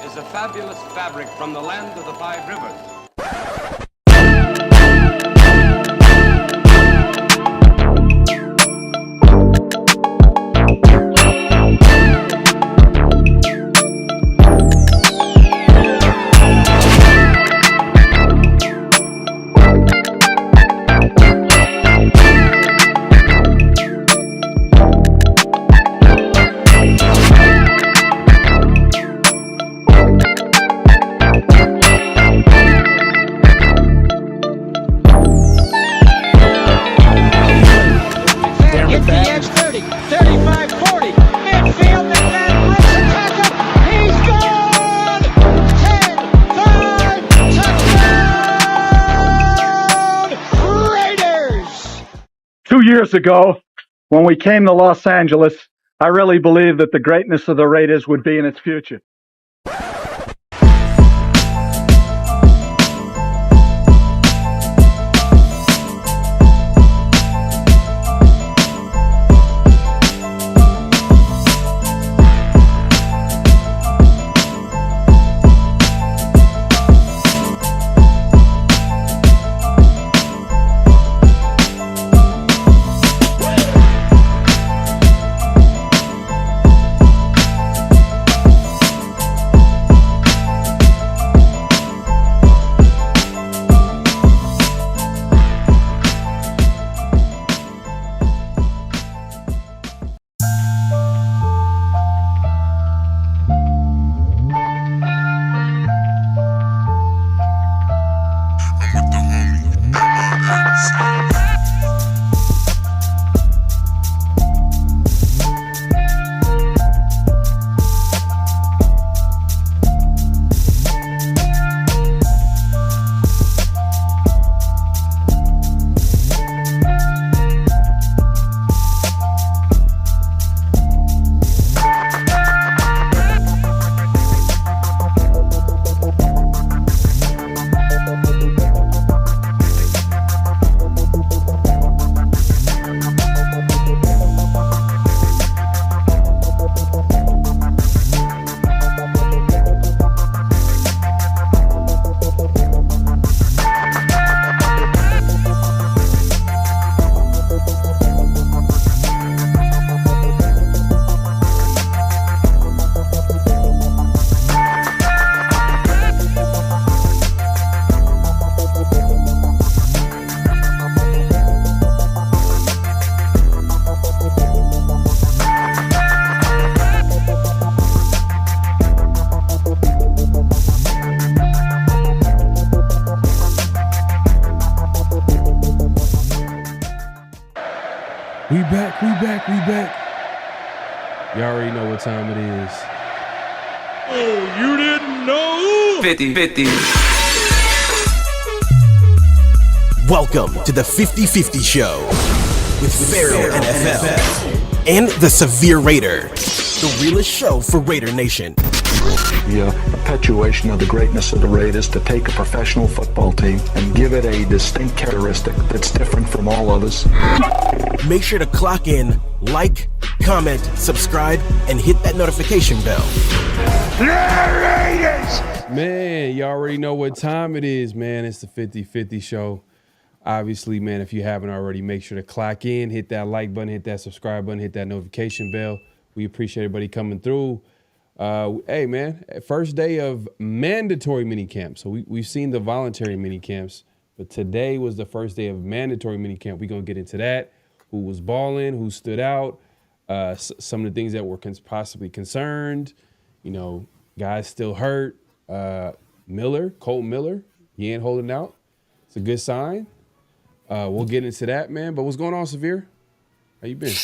is a fabulous fabric from the land of the five rivers. Years ago, when we came to Los Angeles, I really believed that the greatness of the Raiders would be in its future. We back. You already know what time it is. Oh, you didn't know? 50-50. Welcome to the 50-50 Show with PharoahNFL and the Severe Raider, the realest show for Raider Nation. The perpetuation of the greatness of the Raiders to take a professional football team and give it a distinct characteristic that's different from all others. Make sure to clock in, like, comment, subscribe, and hit that notification bell. Man, you already know what time it is, man. It's the 50-50 Show. Obviously, man, if you haven't already, make sure to clock in, hit that like button, hit that subscribe button, hit that notification bell. We appreciate everybody coming through. Hey, man, first day of mandatory mini camp. So we've seen the voluntary mini camps, but today was the first day of mandatory mini camp. We're going to get into that. Who was balling, who stood out, some of the things that were possibly concerned. You know, guys still hurt. Colton Miller, he ain't holding out. It's a good sign. We'll get into that, man. But what's going on, Severe? How you been?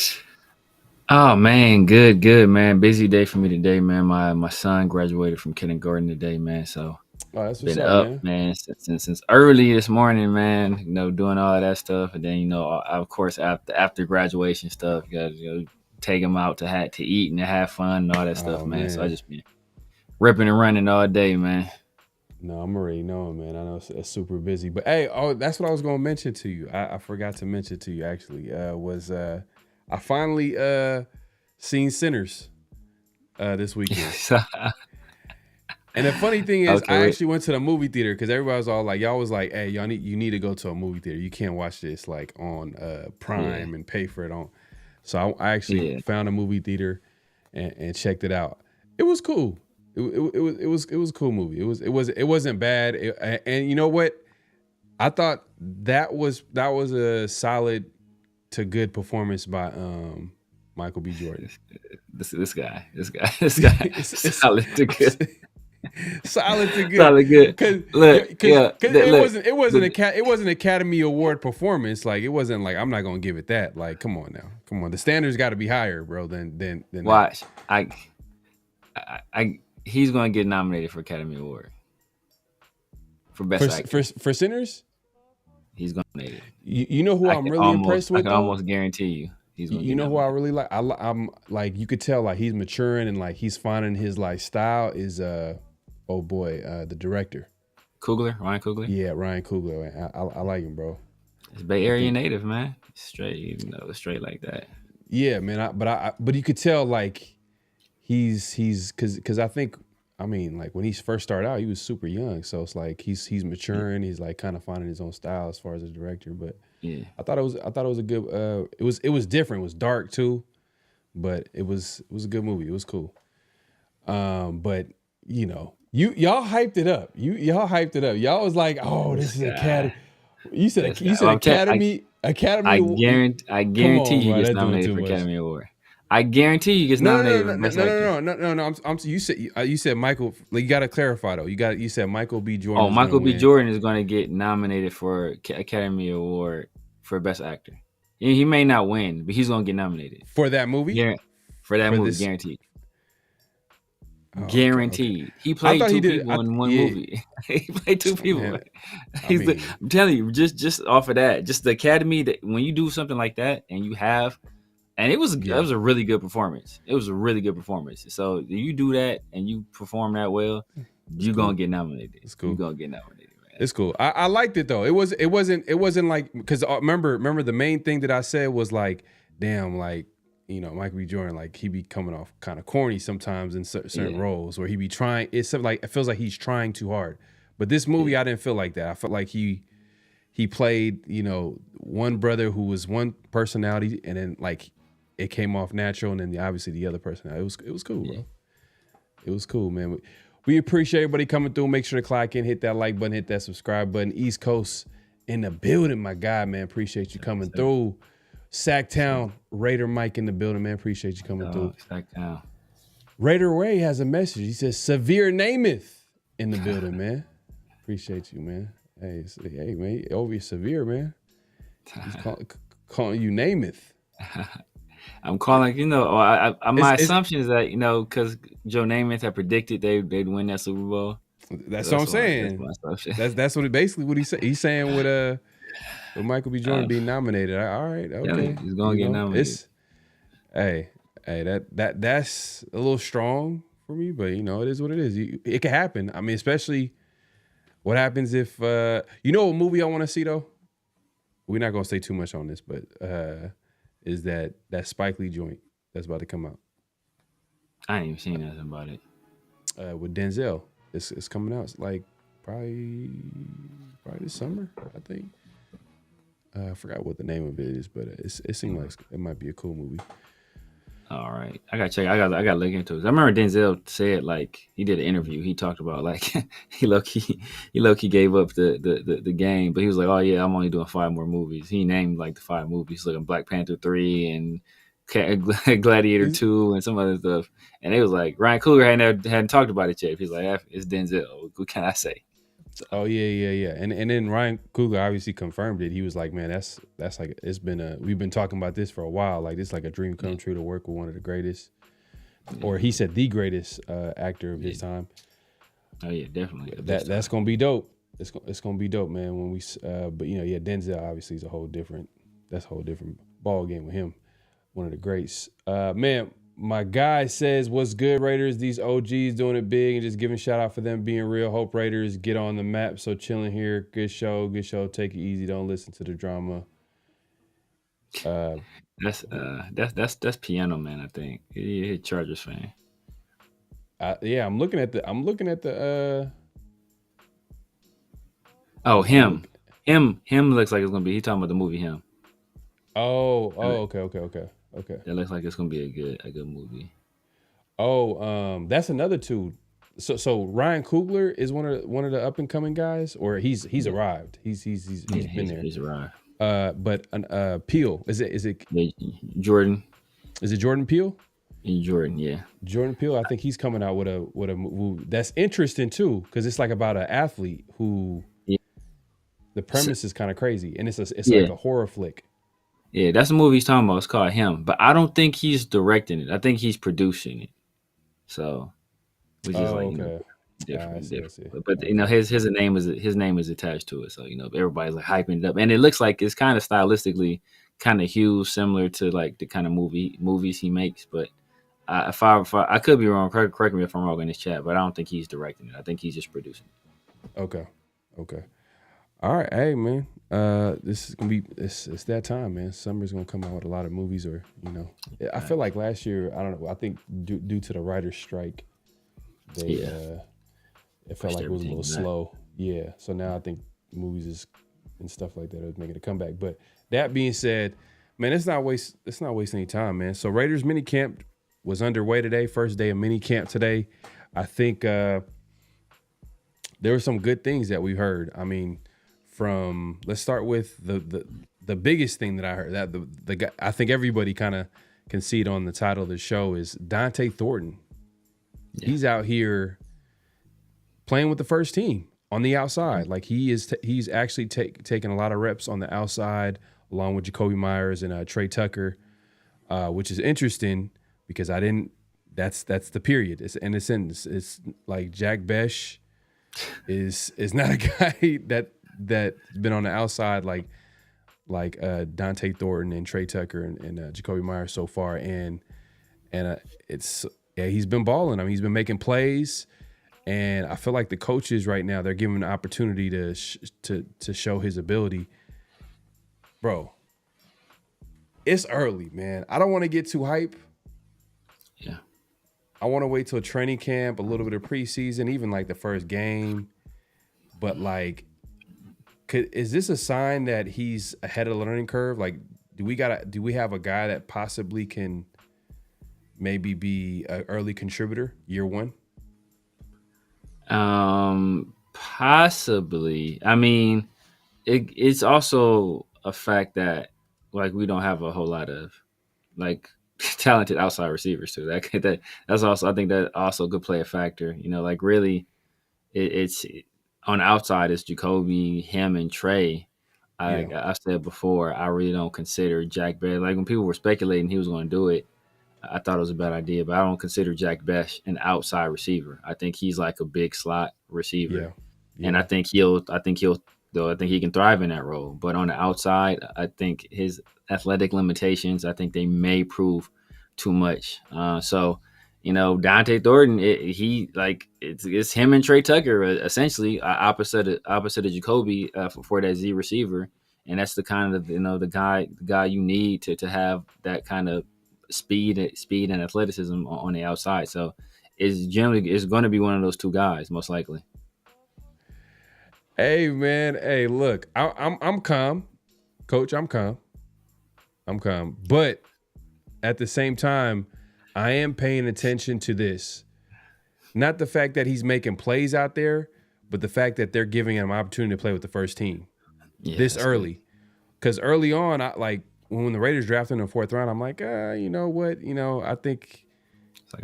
Oh, man, good, man. Busy day for me today, man. My son graduated from kindergarten today, man. So that's what's been up, up, man, since early this morning, man. You know, doing all that stuff, and then of course, after graduation stuff, you got to take him out to eat and to have fun and all that stuff, man. So I just been ripping and running all day, man. No, I'm already knowing, man. I know it's super busy, but hey, that's what I was gonna mention to you. I forgot to mention to you actually. I finally seen Sinners this weekend. And the funny thing is, Okay, I wait. actually went to the movie theater because everybody was all like, y'all was like, hey, you need to go to a movie theater. You can't watch this like on Prime and pay for it on. So I actually found a movie theater and checked it out. It was cool. It was a cool movie. It wasn't bad. And you know what? I thought that was a solid to good performance by Michael B. Jordan. This guy, solid to good. Solid to good. Solid good. It wasn't Academy Award performance. Like it wasn't like I'm not gonna give it that. Like come on now, come on. The standards got to be higher, bro. Than watch. He's gonna get nominated for Academy Award for best actor. For Sinners. He's gonna make it. You know who I'm really impressed with? I can almost guarantee you. He's gonna. You know who I really like? I'm like you could tell like he's maturing and like he's finding his like style is the director. Ryan Coogler? Yeah, Ryan Coogler. I like him, bro. It's Bay Area native, man. Straight, straight like that. Yeah, man. But you could tell like he's because I mean, like when he first started out, he was super young. So it's like he's maturing. He's like kind of finding his own style as far as a director. But yeah, I thought it was a good. It was different. It was dark too, but it was a good movie. It was cool. But y'all hyped it up. Y'all hyped it up. Y'all was like, oh, this is Academy. You said Academy. Academy. I guarantee he gets nominated for Academy Award. I guarantee he gets nominated. No. You said Michael. Like, you got to clarify though. You said Michael B. Jordan. Oh, Michael B. Jordan is going to get nominated for Academy Award for Best Actor. He may not win, but he's going to get nominated for that movie. Yeah, for that movie, guaranteed. Guaranteed. Okay. He played two people in one movie. He played two people. Man, I'm telling you, just off of that, just the Academy. That when you do something like that, and you have. And it was a really good performance. It was a really good performance. So if you do that and you perform that well, you're gonna get nominated. It's cool. You're gonna get nominated, man. It's cool. I liked it though. It wasn't like because remember the main thing that I said was like, damn, like Michael B. Jordan, like he be coming off kind of corny sometimes in certain roles where he be trying. It's like it feels like he's trying too hard. But this movie, I didn't feel like that. I felt like he played one brother who was one personality, and then like. It came off natural, and then obviously the other person. It was cool, bro. It was cool, man. We appreciate everybody coming through. Make sure to clock in, hit that like button, hit that subscribe button. East Coast in the building, my guy, man. Appreciate you coming through. Sacktown, Raider Mike in the building, man. Appreciate you coming through. Sacktown. Raider Ray has a message. He says, Severe Namath in the building, man. Appreciate you, man. Hey, man, over your Severe, man. He's calling you Namath. I'm calling, my assumption is that, because Joe Namath had predicted they'd win that Super Bowl. That's what I'm saying. That's what he said. He's saying with Michael B. Jordan being nominated. All right, okay. Yeah, he's gonna get nominated. That's a little strong for me, but it is what it is. It can happen. I mean, especially what happens if what movie I want to see though? We're not gonna say too much on this, but is that Spike Lee joint that's about to come out. I ain't even seen nothing about it. With Denzel. It's coming out. It's like probably this summer, I think. I forgot what the name of it is, but it seemed like it might be a cool movie. All right. I gotta check. I gotta look into it. I remember Denzel said like he did an interview. He talked about like he low key gave up the game, but he was like, oh yeah, I'm only doing 5 more movies. He named like the 5 movies, like Black Panther 3 and Gladiator 2 and some other stuff. And it was like Ryan Coogler hadn't talked about it yet. He's like, it's Denzel. What can I say? Oh yeah. And then Ryan Coogler obviously confirmed it. He was like, man, that's like we've been talking about this for a while. Like this is like a dream come true to work with one of the greatest, or he said the greatest actor of his time. Oh yeah, definitely. That's gonna be dope. It's gonna be dope, man. When we but Denzel obviously is a whole different ball game with him. One of the greats. Man, my guy says, what's good, Raiders? These OGs doing it big and just giving shout out for them being real. Hope Raiders get on the map. So chilling here. Good show. Take it easy. Don't listen to the drama. That's Piano Man, I think. He a Chargers fan. I'm looking at the. Oh, him looks like it's gonna be. He talking about the movie Him. Okay. That looks like it's gonna be a good movie. That's another two. So Ryan Coogler is one of the up and coming guys, or he's arrived. He's been there. He's arrived. But Peele is it Jordan? Is it Jordan Peele? Jordan, yeah. Jordan Peele. I think he's coming out with a movie that's interesting too, because it's like about an athlete who. Yeah. The premise is kind of crazy, and it's like a horror flick. Yeah, that's the movie he's talking about. It's called Him, but I don't think he's directing it. I think he's producing it. So, which is like different. But his name is attached to it. So everybody's like hyping it up, and it looks like it's kind of stylistically kind of huge, similar to like the kind of movies he makes. But if I could be wrong, correct me if I'm wrong in this chat, but I don't think he's directing it. I think he's just producing it. Okay. All right, hey man, this is gonna be it's that time, man. Summer's gonna come out with a lot of movies, or I feel like last year, I don't know. I think due to the writer's strike, it felt like it was a little slow. Yeah, so now I think movies and stuff like that are making a comeback. But that being said, man, it's not wasting any time, man. So Raiders mini camp was underway today. First day of mini camp today. I think there were some good things that we heard. I mean. Let's start with the biggest thing that I heard, that the guy, I think everybody kind of can see it on the title of the show, is Donte Thornton. Yeah. He's out here playing with the first team on the outside. Like he's actually taking a lot of reps on the outside along with Jacoby Myers and Trey Tucker, which is interesting because that's the period. It's like Jack Besh is not a guy that's been on the outside like Donte Thornton and Trey Tucker and Jacoby Myers so far, and he's been balling. I mean, he's been making plays, and I feel like the coaches right now, they're giving him an opportunity to show his ability. Bro, it's early, man. I don't want to get too hype. Yeah, I want to wait till training camp, a little bit of preseason, even like the first game, but like. Is this a sign that he's ahead of the learning curve? Like, do we have a guy that possibly can maybe be an early contributor year one? Possibly. I mean, it's also a fact that like we don't have a whole lot of like talented outside receivers too. That's also, I think that also could play a factor. Like really, it's. On the outside, it's Jacoby, him, and Trey. I said before, I really don't consider Jack Besh. Like when people were speculating he was going to do it, I thought it was a bad idea. But I don't consider Jack Besh an outside receiver. I think he's like a big slot receiver, and I think he can thrive in that role. But on the outside, I think his athletic limitations, I think they may prove too much. Donte Thornton, it's him and Trey Tucker essentially opposite of Jacoby for that Z receiver, and that's the kind of the guy you need to have that kind of speed and athleticism on the outside. So it's going to be one of those two guys most likely. Hey man, hey look, I'm calm, Coach. I'm calm, but at the same time. I am paying attention to this. Not the fact that he's making plays out there, but the fact that they're giving him an opportunity to play with the first team this early. Because early on, when the Raiders drafted in the 4th round, I'm like, you know what? I think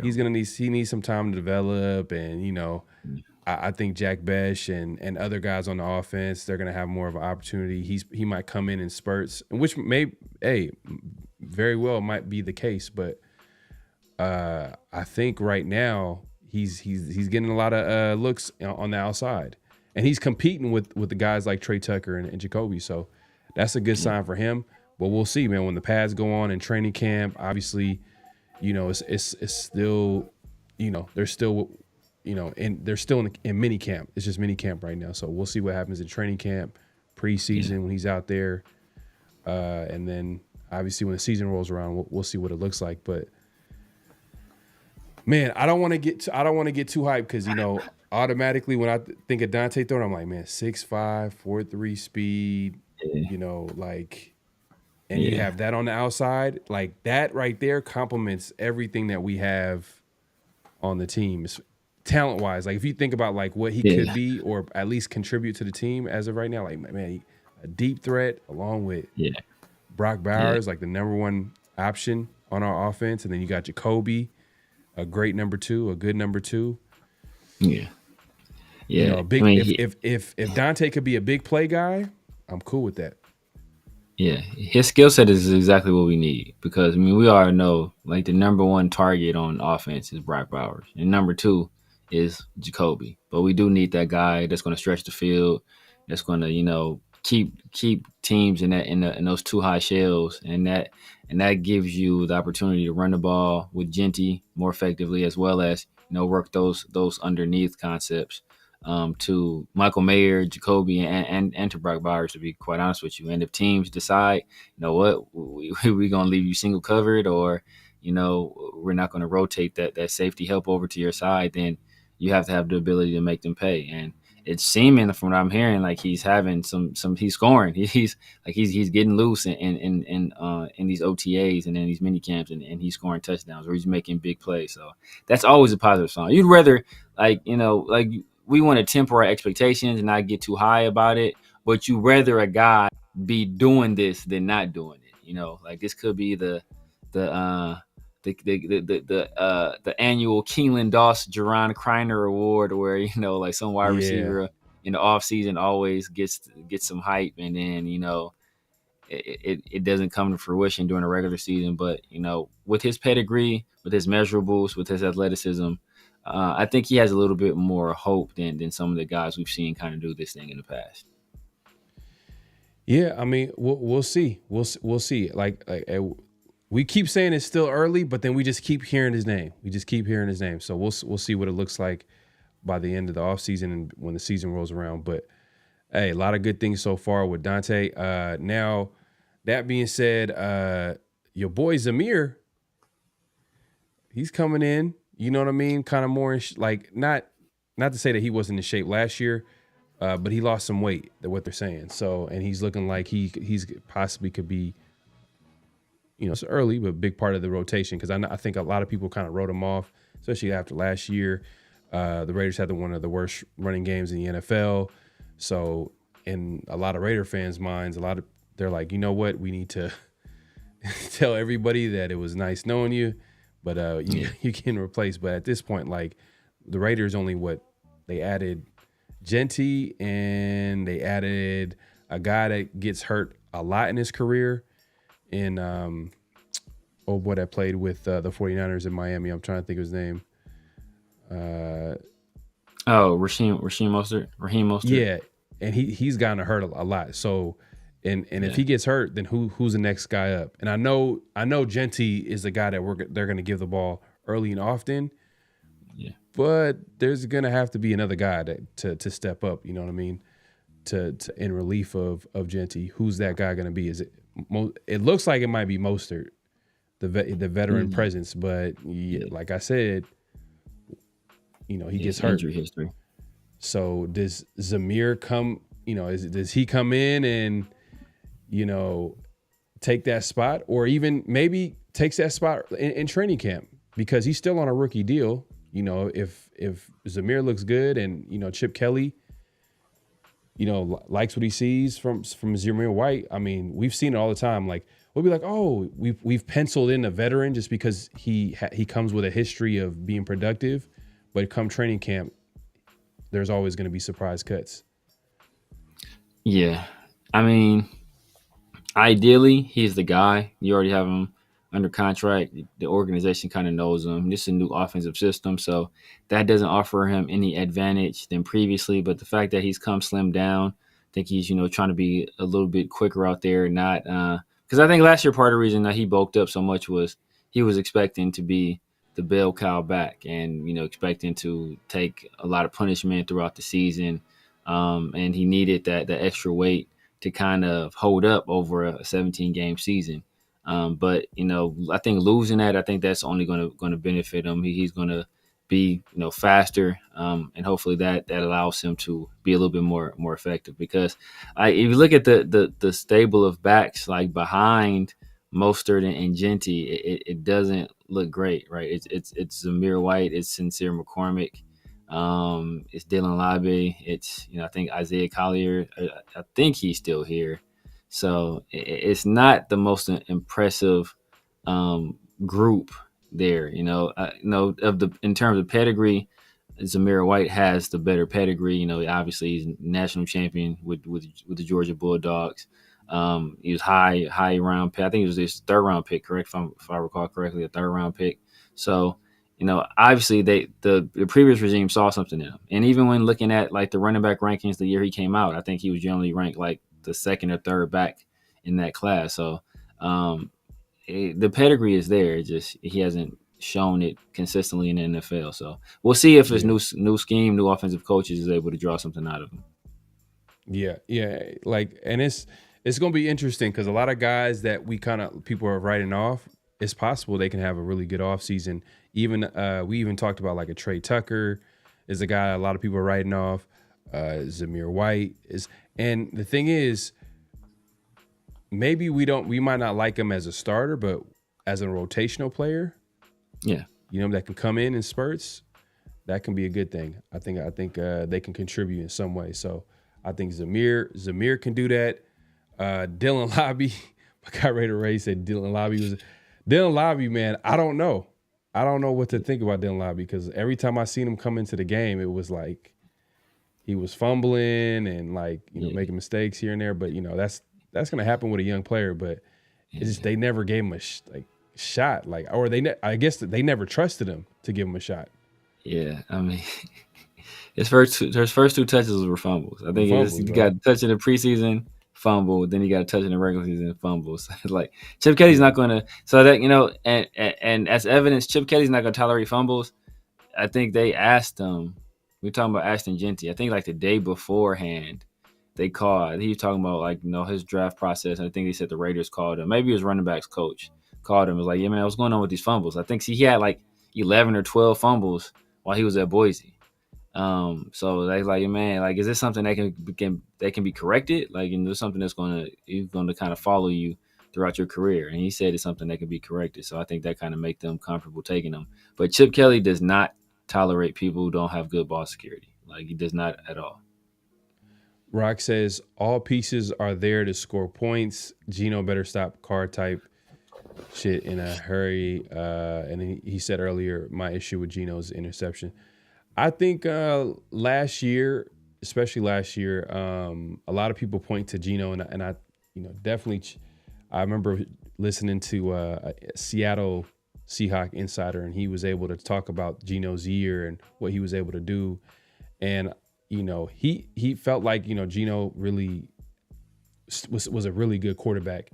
he needs some time to develop. And, I think Jack Besh and other guys on the offense, they're going to have more of an opportunity. He might come in spurts, which very well might be the case, but I think right now he's getting a lot of looks on the outside, and he's competing with the guys like Trey Tucker and Jacoby. So that's a good sign for him. But we'll see, man. When the pads go on in training camp, obviously, it's still, they're still, they're still in mini camp. It's just mini camp right now. So we'll see what happens in training camp, preseason when he's out there, and then obviously when the season rolls around, we'll see what it looks like. But Man, I don't want to get too hyped because automatically when I think of Donte Thornton, I'm like, man, 6'5", 4.3 speed, and you have that on the outside, like that right there complements everything that we have on the team, talent wise. Like if you think about like what he could be or at least contribute to the team as of right now, like man, a deep threat along with Brock Bowers, like the number one option on our offense, and then you got Jacoby, a great number two, a good number two. Yeah. A big. If Donte could be a big play guy, I'm cool with that. Yeah, his skill set is exactly what we need because we already know like the number one target on offense is Brock Bowers, and number two is Jacoby. But we do need that guy that's going to stretch the field, that's going to keep teams in those two high shells, and that gives you the opportunity to run the ball with Genty more effectively, as well as work those underneath concepts. To Michael Mayer, Jacoby, and to Brock Bowers, to be quite honest with you. And if teams decide, we're going to leave you single covered, or, we're not going to rotate that safety help over to your side, then you have to have the ability to make them pay. And it's seeming from what I'm hearing, like he's having he's scoring. He's getting loose in these OTAs and in these mini camps, and he's scoring touchdowns or he's making big plays. So that's always a positive sign. You'd rather we want to temper our expectations and not get too high about it, but you rather a guy be doing this than not doing it. Like this could be the annual Keelan Doss, Jerron Kreiner Award, where like some wide receiver in the offseason always gets some hype, and then it doesn't come to fruition during the regular season. But with his pedigree, with his measurables, with his athleticism, I think he has a little bit more hope than some of the guys we've seen kind of do this thing in the past. Yeah, I mean, we'll see. We'll see. Like we keep saying it's still early, but then we just keep hearing his name. So we'll see what it looks like by the end of the offseason and when the season rolls around. But hey, a lot of good things so far with Donte. Now, that being said, your boy Zamir, he's coming in. You know what I mean? Kind of more not to say that he wasn't in shape last year, but he lost some weight. What they're saying. So, and he's looking like he's possibly could be, it's early, but a big part of the rotation because I think a lot of people kind of wrote him off, especially after last year. The Raiders had one of the worst running games in the NFL. So, in a lot of Raider fans' minds, they're like, you know what, we need to tell everybody that it was nice knowing you. But you can replace. But at this point, like the Raiders they added Genty and they added a guy that gets hurt a lot in his career in that played with the 49ers in Miami. I'm trying to think of his name. Raheem Mostert. Yeah, and he's gotten hurt a lot. So and if he gets hurt, then who's the next guy up? And I know Genty is the guy that they're going to give the ball early and often. Yeah. But there's going to have to be another guy to step up, you know what I mean? To in relief of Genty. Who's that guy going to be? Is it it looks like it might be Mostert, the veteran presence, but like I said, he gets hurt. Injury history. So does Zamir come, does he come in and take that spot, or even maybe takes that spot in training camp because he's still on a rookie deal. If Zamir looks good and, Chip Kelly, likes what he sees from Zamir White. I mean, we've seen it all the time. Like we'll be like, oh, we've penciled in a veteran just because he comes with a history of being productive, but come training camp, there's always going to be surprise cuts. Yeah. I mean, ideally, he's the guy. You already have him under contract. The organization kind of knows him. This is a new offensive system, so that doesn't offer him any advantage than previously. But the fact that he's come slimmed down, I think he's, trying to be a little bit quicker out there. Not because I think last year part of the reason that he bulked up so much was he was expecting to be the bell cow back and, expecting to take a lot of punishment throughout the season. And he needed that extra weight to kind of hold up over a 17-game season. But I think losing that, I think that's only going to benefit him. He's going to be faster, and hopefully that allows him to be a little bit more effective. Because if you look at the stable of backs like behind Mostert and Genty, it doesn't look great, right? It's Zamir White, it's Sincere McCormick, it's Dylan Labe, it's I think Isaiah Collier, I think he's still here. So it's not the most impressive group there. In terms of pedigree, Zamir White has the better pedigree. Obviously he's national champion with the Georgia Bulldogs. He was high round pick. I think it was his third round pick, correct? If I recall correctly, a third round pick. So obviously the previous regime saw something in him. And even when looking at like the running back rankings the year he came out, I think he was generally ranked like the second or third back in that class. So the pedigree is there. Just he hasn't shown it consistently in the NFL. So we'll see if his new scheme, new offensive coaches is able to draw something out of him. Yeah. Like, and it's going to be interesting because a lot of guys that people are writing off, it's possible they can have a really good offseason. Even we even talked about like a Trey Tucker is a guy a lot of people are writing off. Zamir White is, and the thing is, maybe we might not like him as a starter, but as a rotational player, that can come in spurts, that can be a good thing. I think they can contribute in some way. So I think Zamir can do that. Dylan Lobby, my guy Raider Ray said Dylan Lobby, man. I don't know what to think about Dylan Lobby because every time I seen him come into the game, it was like he was fumbling and making mistakes here and there. But that's going to happen with a young player. But it's just they never gave him a shot. I guess they never trusted him to give him a shot. Yeah, I mean, his first two touches were fumbles. I think he got a touch in the preseason, fumble. Then he got a touch in the regular season, fumbles. Like Chip Kelly's not going to. So that and as evidence, Chip Kelly's not going to tolerate fumbles. I think they asked him. We're talking about Ashton Genty. I think like the day beforehand, they called. He was talking about his draft process. And I think they said the Raiders called him. Maybe his running backs coach called him. Was like, yeah, man, what's going on with these fumbles? I think he had like 11 or 12 fumbles while he was at Boise. So they like, man, like, is this something that can be corrected? Like, there's something that's going to kind of follow you throughout your career. And he said it's something that can be corrected. So I think that kind of make them comfortable taking him. But Chip Kelly does not tolerate people who don't have good ball security. Like, he does not at all. Rock says all pieces are there to score points. Geno better stop car type shit in a hurry. And he said earlier, my issue with Geno's interception. I think last year, a lot of people point to Geno, and I definitely, I remember listening to a Seattle Seahawk insider, and he was able to talk about Geno's year and what he was able to do, and he felt like Geno really was a really good quarterback,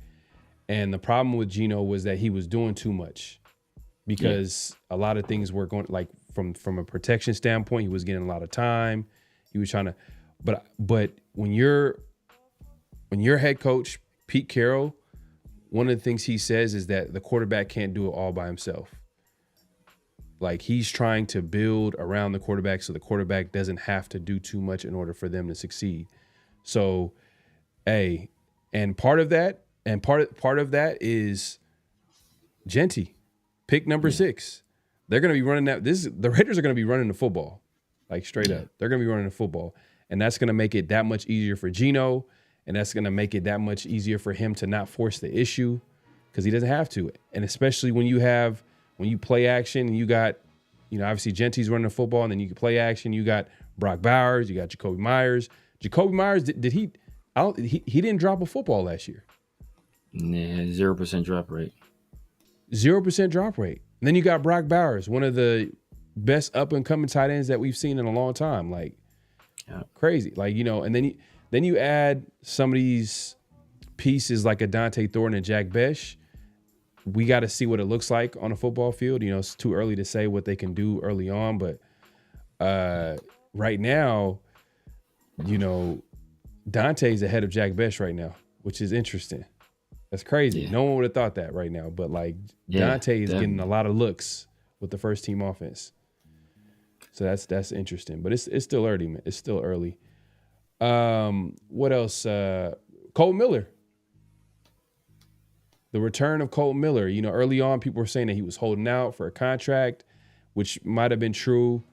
and the problem with Geno was that he was doing too much because a lot of things were going like. From a protection standpoint, he was getting a lot of time. He was trying to, but when your head coach Pete Carroll, one of the things he says is that the quarterback can't do it all by himself. Like he's trying to build around the quarterback so the quarterback doesn't have to do too much in order for them to succeed. So, and part of that is Genty, pick number 6. They're going to be running that. The Raiders are going to be running the football, like straight up. They're going to be running the football, and that's going to make it that much easier for Geno, and that's going to make it that much easier for him to not force the issue because he doesn't have to. And especially when you play action, and you got, obviously Genty's running the football, and then you can play action. You got Brock Bowers, you got Jacoby Myers. Jacoby Myers, did he? He didn't drop a football last year. Nah, 0% drop rate. 0% drop rate. And then you got Brock Bowers, one of the best up-and-coming tight ends that we've seen in a long time. Like, crazy. Like, and then you add some of these pieces like a Donte Thornton and Jack Besh. We got to see what it looks like on a football field. It's too early to say what they can do early on. But right now, Donte's ahead of Jack Besh right now, which is interesting. That's crazy. Yeah. No one would have thought that right now. But like Yeah, Donte is getting definitely. a lot of looks with the first team offense. So that's interesting. But it's still early, man. It's still early. What else? Cole Miller. The return of Cole Miller. You know, early on, people were saying that he was holding out for a contract, which might have been true.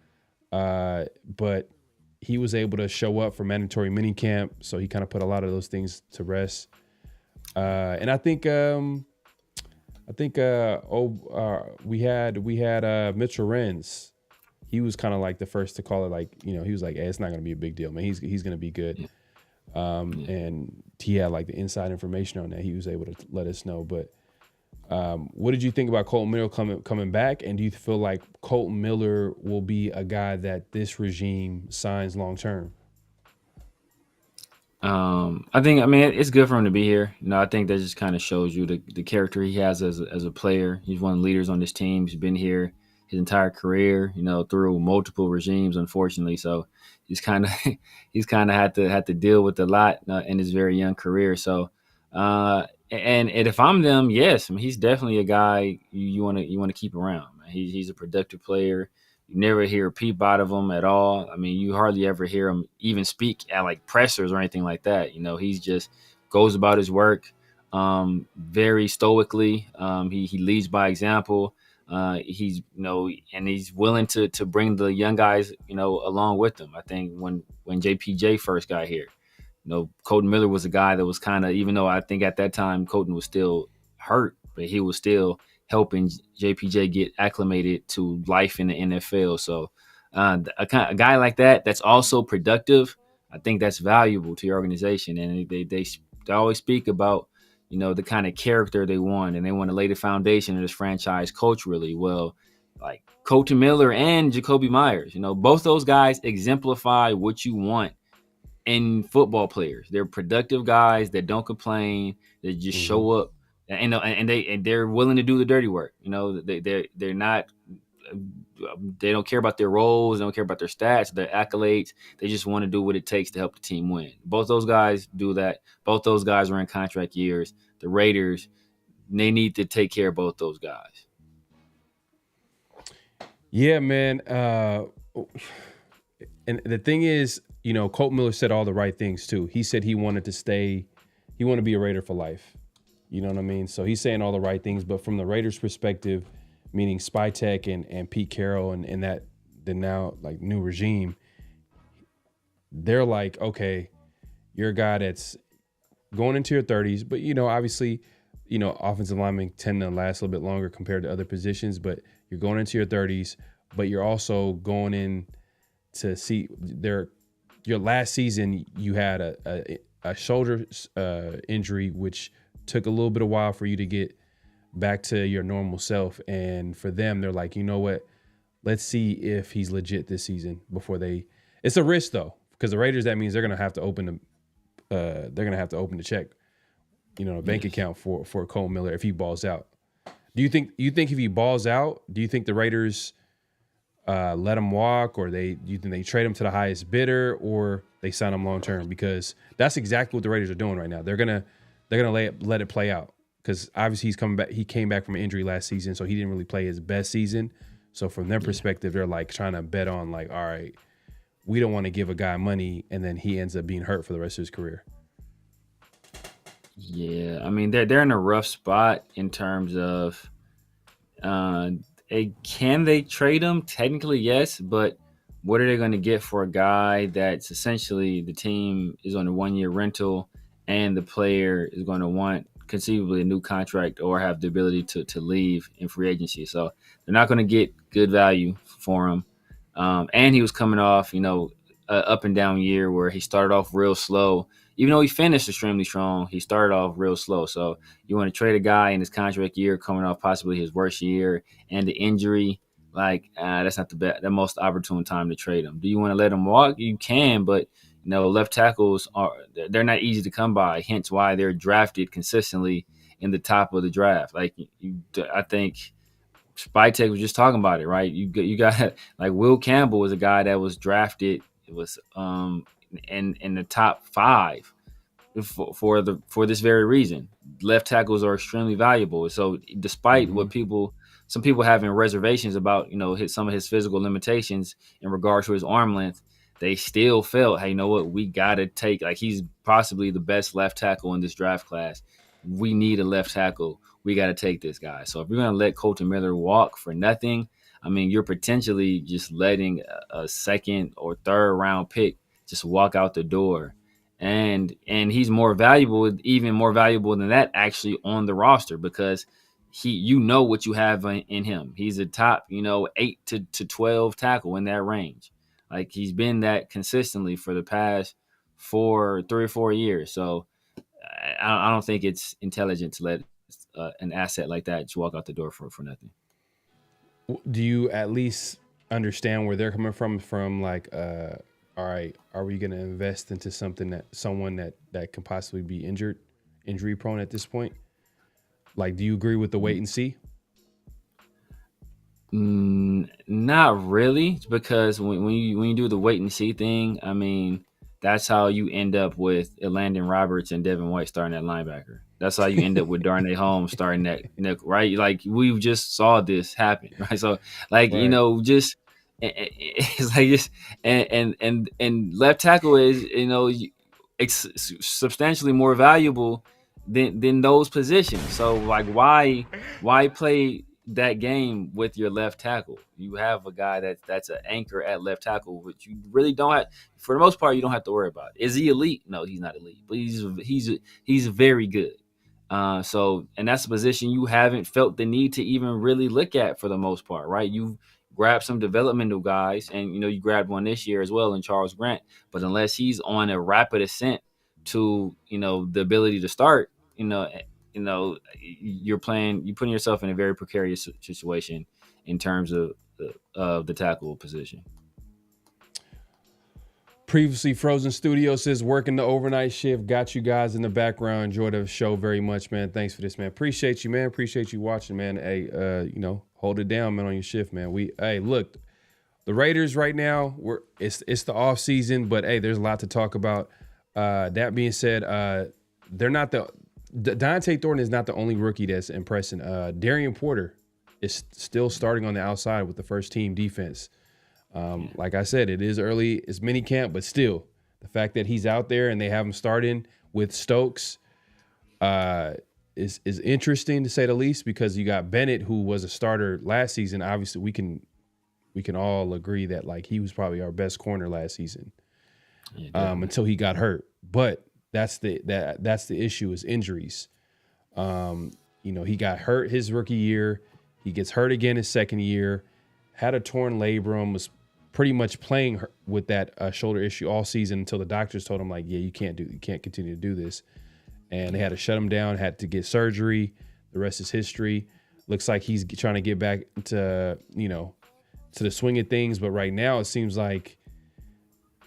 But he was able to show up for mandatory minicamp, so he kind of put a lot of those things to rest. And I think we had Mitchell Renz. He was kind of like the first to call it, like, you know, he was like, hey, it's not going to be a big deal, man. He's going to be good. And he had like the inside information on that. He was able to let us know. But what did you think about Colton Miller coming back? And do you feel like Colton Miller will be a guy that this regime signs long term? I mean, it's good for him to be here. You know, I think that just kind of shows you the character he has as a player. He's one of the leaders on this team. He's been here his entire career, you know, through multiple regimes, unfortunately. So he's kind of had to deal with a lot in his very young career. So, and if I'm them, yes, I mean, he's definitely a guy you want to keep around. He's a productive player. You never hear a peep out of him at all. I mean, you hardly ever hear him even speak at like pressers or anything like that. You know, he's just goes about his work very stoically. He leads by example. He's, you know, and he's willing to bring the young guys, you know, along with him. I think when JPJ first got here, you know, Colton Miller was a guy that was kind of, even though I think at that time Colton was still hurt, but he was still helping JPJ get acclimated to life in the NFL. So a guy like that, that's also productive, I think that's valuable to your organization. And they always speak about, you know, the kind of character they want, and they want to lay the foundation of this franchise culturally. Well, like Colton Miller and Jacoby Myers, you know, both those guys exemplify what you want in football players. They're productive guys that don't complain, that just show up, and they're willing to do the dirty work. You know, they're not, they don't care about their roles, they don't care about their stats, their accolades. They just want to do what it takes to help the team win. Both those guys do that. Both those guys are in contract years. The Raiders, they need to take care of both those guys. Yeah, man. And the thing is, you know, Colton Miller said all the right things too. He said he wanted to be a Raider for life. You know what I mean? So he's saying all the right things, but from the Raiders' perspective, meaning Spytek and Pete Carroll and that the now like new regime, they're like, okay, you're a guy that's going into your 30s, but, you know, obviously, you know, offensive linemen tend to last a little bit longer compared to other positions, but you're going into your 30s, but you're also going in to see your last season, you had a shoulder injury, which took a little bit of while for you to get back to your normal self. And for them, they're like, you know what? Let's see if he's legit this season before it's a risk though, because the Raiders, that means they're going to have to open the check, you know, a bank account for Cole Miller if he balls out. Do you think if he balls out, do you think the Raiders let him walk, or do you think they trade him to the highest bidder, or they sign him long term? Because that's exactly what the Raiders are doing right now. They're gonna let it play out, because obviously he's coming back. He came back from an injury last season, so he didn't really play his best season. So from their perspective, they're like trying to bet on like, all right, we don't want to give a guy money and then he ends up being hurt for the rest of his career. Yeah, I mean they're in a rough spot in terms of can they trade him? Technically, yes, but what are they going to get for a guy that's essentially the team is on a 1-year rental, and the player is going to want conceivably a new contract or have the ability to leave in free agency? So they're not going to get good value for him. And he was coming off, you know, an up and down year where he started off real slow. Even though he finished extremely strong, he started off real slow. So you want to trade a guy in his contract year coming off possibly his worst year and the injury, like that's not the most opportune time to trade him. Do you want to let him walk? You can, but you know, left tackles they're not easy to come by. Hence why they're drafted consistently in the top of the draft. Like I think Spytek was just talking about it, right? You got like Will Campbell was a guy that was drafted. It was in the top 5 for this very reason. Left tackles are extremely valuable. So despite what some people having reservations about, some of his physical limitations in regards to his arm length, they still felt, hey, you know what, we got to take, like, he's possibly the best left tackle in this draft class. We need a left tackle. We got to take this guy. So if you're going to let Colton Miller walk for nothing, I mean, you're potentially just letting a second or third round pick just walk out the door. And he's even more valuable than that actually on the roster, because what you have in him. He's a top, 8 to 12 tackle in that range. Like, he's been that consistently for the past 3 or 4 years. So I don't think it's intelligent to let an asset like that just walk out the door for nothing. Do you at least understand where they're coming from? From like, all right, are we going to invest into someone that can possibly be injury prone at this point? Like, do you agree with the wait and see? Not really, because when you do the wait and see thing, I mean, that's how you end up with Landon Roberts and Devin White starting at linebacker. That's how you end up with Darnay Holmes starting that, right? Like, we just saw this happen, right? So, like, Right. just it's like just and left tackle is substantially more valuable than those positions. So, like, why play that game with your left tackle? You have a guy that's an anchor at left tackle, which you really don't have. For the most part, you don't have to worry about. Is he elite? No, he's not elite, but he's very good. And that's a position you haven't felt the need to even really look at for the most part, right? You've grabbed some developmental guys, and you grabbed one this year as well in Charles Grant. But unless he's on a rapid ascent to the ability to start, you're putting yourself in a very precarious situation in terms of the tackle position. Previously Frozen Studio says, working the overnight shift, got you guys in the background. Enjoy the show very much, man. Thanks for this, man. Appreciate you, man. Appreciate you watching, man. Hey, hold it down, man, on your shift, man. Look, the Raiders right now, it's the off season, but hey, there's a lot to talk about. That being said, they're not Donte Thornton is not the only rookie that's impressing. Darian Porter is still starting on the outside with the first team defense. Like I said, it is early, it's mini camp, but still, the fact that he's out there and they have him starting with Stokes is interesting, to say the least, because you got Bennett, who was a starter last season. Obviously, we can all agree that, like, he was probably our best corner last season, until he got hurt. But that's the issue, is injuries. He got hurt his rookie year. He gets hurt again his second year. Had a torn labrum, was pretty much playing with that shoulder issue all season until the doctors told him, like, yeah, you can't continue to do this. And they had to shut him down, had to get surgery. The rest is history. Looks like he's trying to get back to the swing of things. But right now it seems like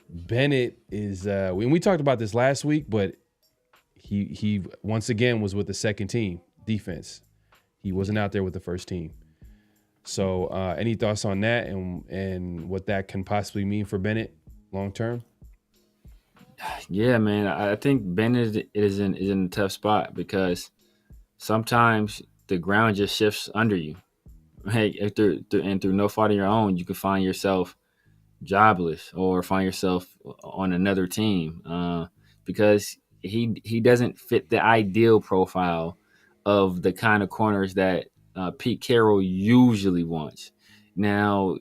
Bennett is, and we talked about this last week, but he once again was with the second team defense. He wasn't out there with the first team. So any thoughts on that and what that can possibly mean for Bennett long term? Yeah, man, I think Bennett is in a tough spot, because sometimes the ground just shifts under you. Right? Through no fault of your own, you can find yourself jobless or find yourself on another team, because he doesn't fit the ideal profile of the kind of corners that Pete Carroll usually wants. Now,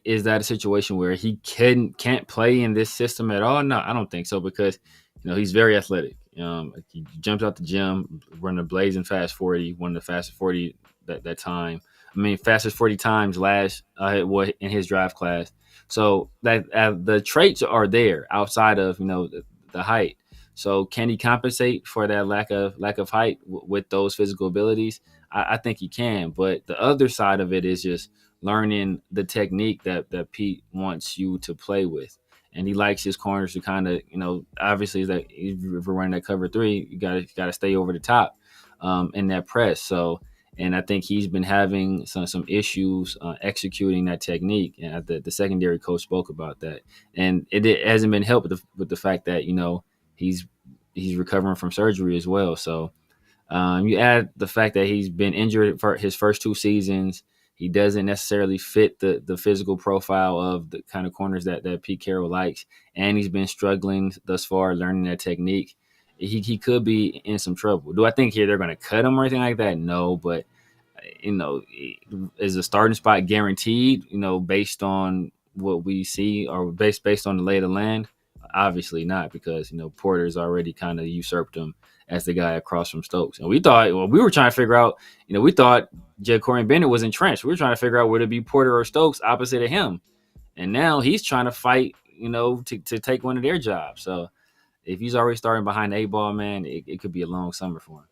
is that a situation where he can't play in this system at all? No, I don't think so, because he's very athletic. He jumps out the gym, running a blazing fast 40, one of the fastest 40 that time. I mean, fastest 40 times in his draft class. So that the traits are there outside of the height. So can he compensate for that lack of height with those physical abilities? I think he can. But the other side of it is just learning the technique that Pete wants you to play with. And he likes his corners to kind of, obviously, that if you're running that cover three, you gotta stay over the top in that press. So, and I think he's been having some issues executing that technique. And the secondary coach spoke about that. And it hasn't been helped with the fact that, he's he's recovering from surgery as well. So you add the fact that he's been injured for his first 2 seasons. He doesn't necessarily fit the physical profile of the kind of corners that Pete Carroll likes, and he's been struggling thus far learning that technique. He could be in some trouble. Do I think here they're going to cut him or anything like that? No, but is a starting spot guaranteed? Based on what we see, or based on the lay of the land? Obviously not, because Porter's already kind of usurped him as the guy across from Stokes. And we were trying to figure out, we thought Ja'Cory Bennett was entrenched. We were trying to figure out whether it be Porter or Stokes opposite of him. And now he's trying to fight, to take one of their jobs. So if he's already starting behind the 8 ball, man, it could be a long summer for him.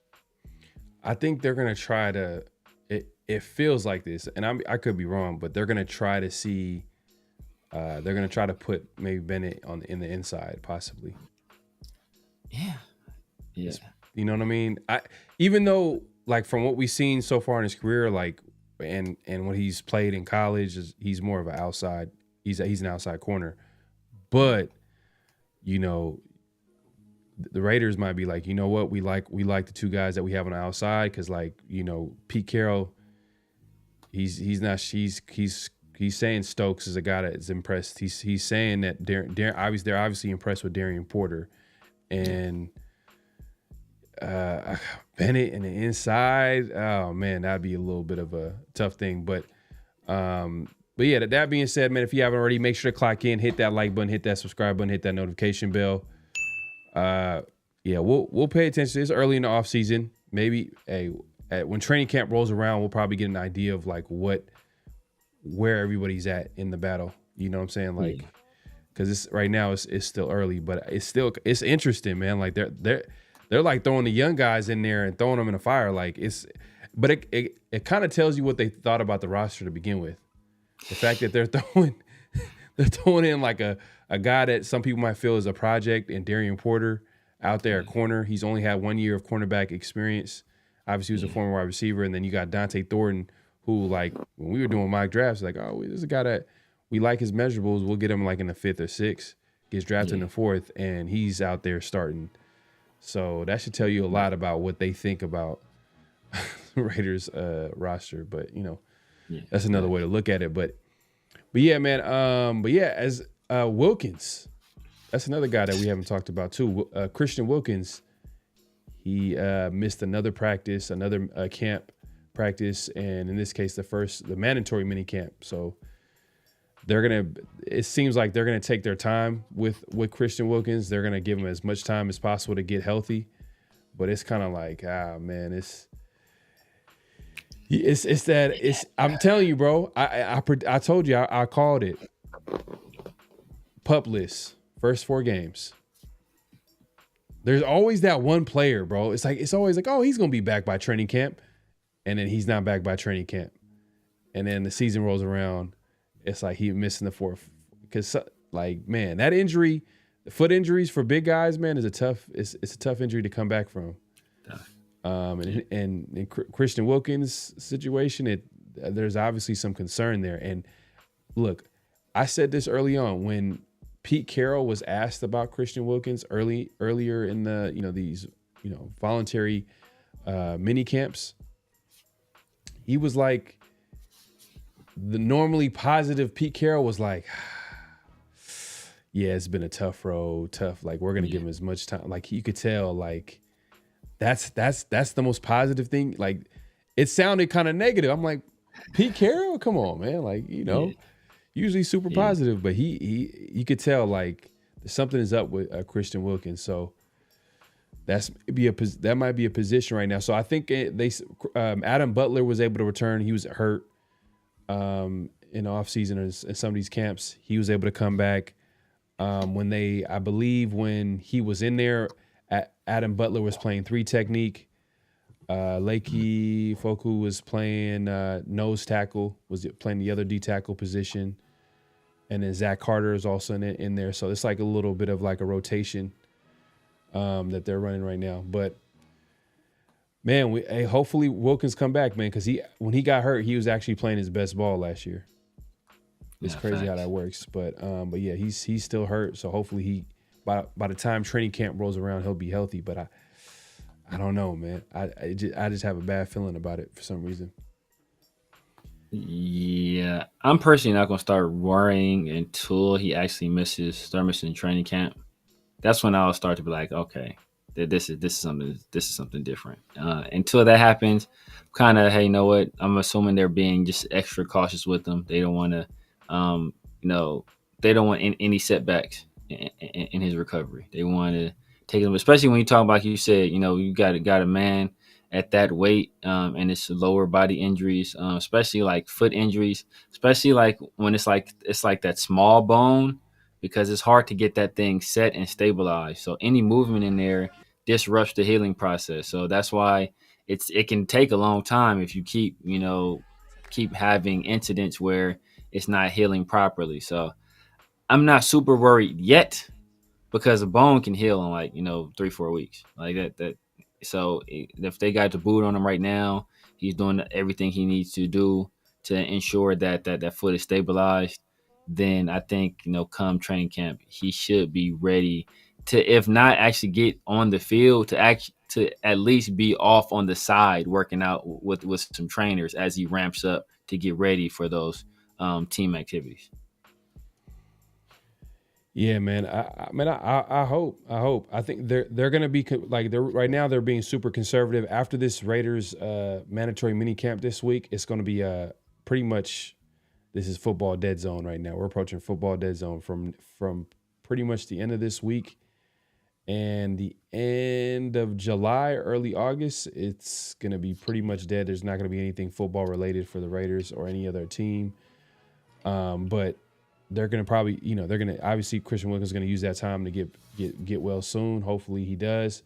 I think they're going to try to, it feels like this, and I could be wrong, but they're going to try to see, they're going to try to put maybe Bennett in the inside, possibly. Yeah. You know what I mean? Even though, like, from what we've seen so far in his career, like, and what he's played in college, he's more of an outside. He's an outside corner, but the Raiders might be like, you know what, we like the 2 guys that we have on the outside, because Pete Carroll, he's saying Stokes is a guy that is impressed. He's saying that they're obviously impressed with Darian Porter, and Bennett in the inside. Oh man, that'd be a little bit of a tough thing. But yeah, that being said, man, if you haven't already, make sure to clock in, hit that like button, hit that subscribe button, hit that notification bell. Yeah, we'll pay attention. It's early in the off season. Maybe when training camp rolls around, we'll probably get an idea of like where everybody's at in the battle. You know what I'm saying? Like, because right now it's still early, but it's interesting, man. Like they're like throwing the young guys in there and throwing them in the fire. Like but it kind of tells you what they thought about the roster to begin with. The fact that they're throwing in like a guy that some people might feel is a project, and Darian Porter out there at corner. He's only had 1 year of cornerback experience. Obviously, he was a former wide receiver. And then you got Donte Thornton, who, like, when we were doing mock drafts, like, oh, this is a guy that we like his measurables. We'll get him like in the 5th or 6th, gets drafted in the 4th, and he's out there starting. So that should tell you a lot about what they think about the Raiders roster. But, that's another way to look at it. But yeah, man. As Wilkins, that's another guy that we haven't talked about too. Christian Wilkins, he missed another practice, another camp practice, and in this case, the mandatory mini camp. So it seems like they're gonna take their time with Christian Wilkins. They're gonna give him as much time as possible to get healthy. But it's kind of like, man, I'm telling you, bro. I told you, I called it. PUP list, first 4 games. There's always that one player, bro. It's always like, oh, he's gonna be back by training camp, and then he's not back by training camp, and then the season rolls around. It's like he's missing the 4th, because like, man, that injury, the foot injuries for big guys, man, is it's a tough injury to come back from. And in Christian Wilkins' situation, there's obviously some concern there. And look, I said this early on when Pete Carroll was asked about Christian Wilkins earlier in the these voluntary mini camps. He was like, the normally positive Pete Carroll was like, yeah, it's been a tough road, like we're gonna give him as much time. Like you could tell, like that's the most positive thing. Like it sounded kind of negative. I'm like, Pete Carroll, come on, man. Like, usually super positive, but you could tell like something is up with Christian Wilkins. So that might be a position right now. So I think Adam Butler was able to return. He was hurt in the offseason in some of these camps. He was able to come back. I believe when he was in there, Adam Butler was playing 3 technique. Lakey Foku was playing nose tackle, was playing the other D tackle position. And then Zach Carter is also in there. So it's like a little bit of like a rotation that they're running right now. But man, hopefully Wilkins come back, man, because when he got hurt, he was actually playing his best ball last year. It's crazy how that works. But yeah, he's still hurt. So hopefully by the time training camp rolls around, he'll be healthy. But I don't know, man. I just have a bad feeling about it for some reason. Yeah, I'm personally not gonna start worrying until he actually start missing training camp. That's when I'll start to be like, okay, this is something different. Until that happens, kind of, hey, you know what? I'm assuming they're being just extra cautious with them. They don't want to, they don't want any setbacks in his recovery. They want to take him, especially when you talk about, you said, you got a man at that weight, and it's lower body injuries, especially like foot injuries, especially like when it's like that small bone, because it's hard to get that thing set and stabilized. So any movement in there disrupts the healing process. So that's why it can take a long time if you keep having incidents where it's not healing properly. So I'm not super worried yet, because a bone can heal in like 3-4 weeks like that. So if they got the boot on him right now, he's doing everything he needs to do to ensure that foot is stabilized. Then I think come training camp, he should be ready to, if not actually get on the field, to at least be off on the side working out with some trainers as he ramps up to get ready for those team activities. Yeah, man. I hope. I think they're gonna be like, they're right now. They're being super conservative. After this Raiders mandatory mini camp this week, it's gonna be pretty much, this is football dead zone right now. We're approaching football dead zone from pretty much the end of this week and the end of July, early August. It's gonna be pretty much dead. There's not gonna be anything football related for the Raiders or any other team. But they're going to probably, they're going to, obviously Christian Wilkins is going to use that time to get well soon. Hopefully he does.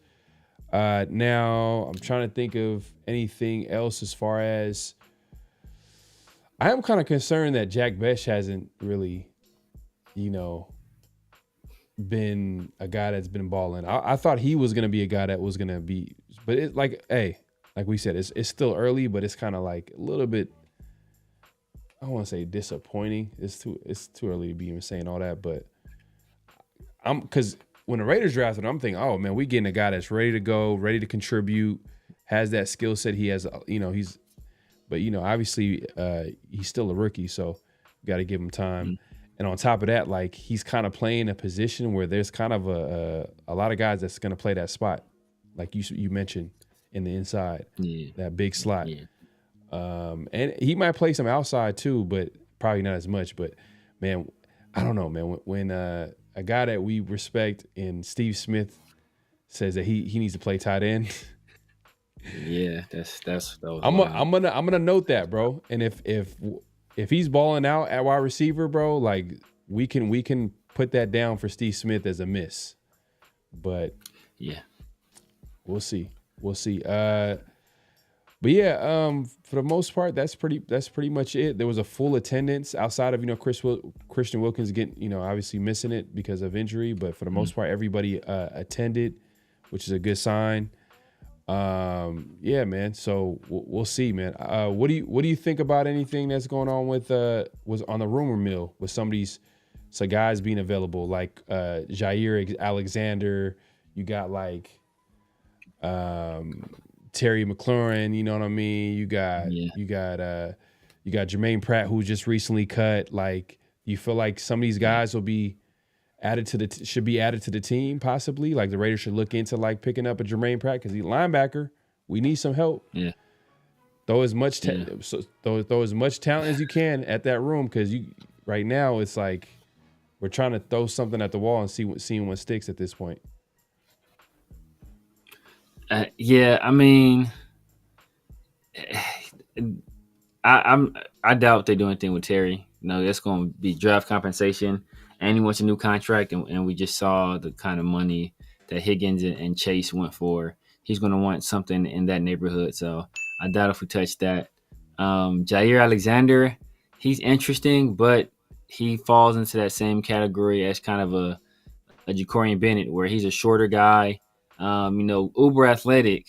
Now I'm trying to think of anything else as far as, I am kind of concerned that Jack Bech hasn't really, been a guy that's been balling. I thought he was going to be a guy that was going to be, but it's like, hey, like we said, it's still early, but it's kind of like a little bit, I don't want to say disappointing. It's too early to be even saying all that, but because when the Raiders drafted him, I'm thinking, oh man, we getting a guy that's ready to go, ready to contribute, has that skill set. He has, but obviously he's still a rookie, so you got to give him time. Mm-hmm. And on top of that, like, he's kind of playing a position where there's kind of a lot of guys that's going to play that spot, like you mentioned, in the inside, that big slot. Yeah. And he might play some outside too, but probably not as much. But man, I don't know, man. When a guy that we respect in Steve Smith says that he needs to play tight end, yeah, I'm gonna note that, bro. And if he's balling out at wide receiver, bro, like we can put that down for Steve Smith as a miss. But yeah, we'll see. But yeah, for the most part, that's pretty much it. There was a full attendance outside of Christian Wilkins getting obviously missing it because of injury, but for the most part, everybody attended, which is a good sign. Yeah, man. So we'll see, man. What do you think about anything that's going on with was on the rumor mill with some guys being available, like Jair Alexander? You got like Terry McLaurin, you know what I mean? You got Jermaine Pratt, who just recently cut. Like, you feel like some of these guys will be should be added to the team, possibly? Like, the Raiders should look into like picking up a Jermaine Pratt, because he's a linebacker. We need some help. Yeah. Throw as much throw as much talent as you can at that room, because right now it's like we're trying to throw something at the wall and seeing what sticks at this point. Yeah, I mean, I doubt they do anything with Terry. That's going to be draft compensation, and he wants a new contract, and we just saw the kind of money that Higgins and Chase went for. He's going to want something in that neighborhood, so I doubt if we touch that. Jair Alexander, he's interesting, but he falls into that same category as kind of a Jacorian Bennett, where he's a shorter guy. Uber athletic,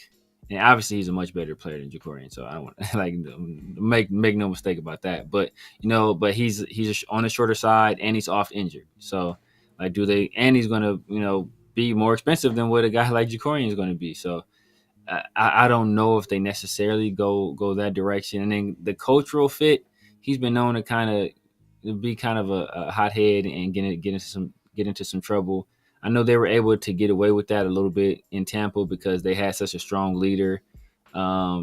and obviously he's a much better player than Jacorian. So I don't want to make no mistake about that. But but he's on the shorter side, and he's off injured. So Like, do they? And he's going to, be more expensive than what a guy like Jacorian is going to be. So I don't know if they necessarily go that direction. And then the cultural fit, he's been known to kind of be kind of a hothead and get into some trouble. I know they were able to get away with that a little bit in Tampa because they had such a strong leader, within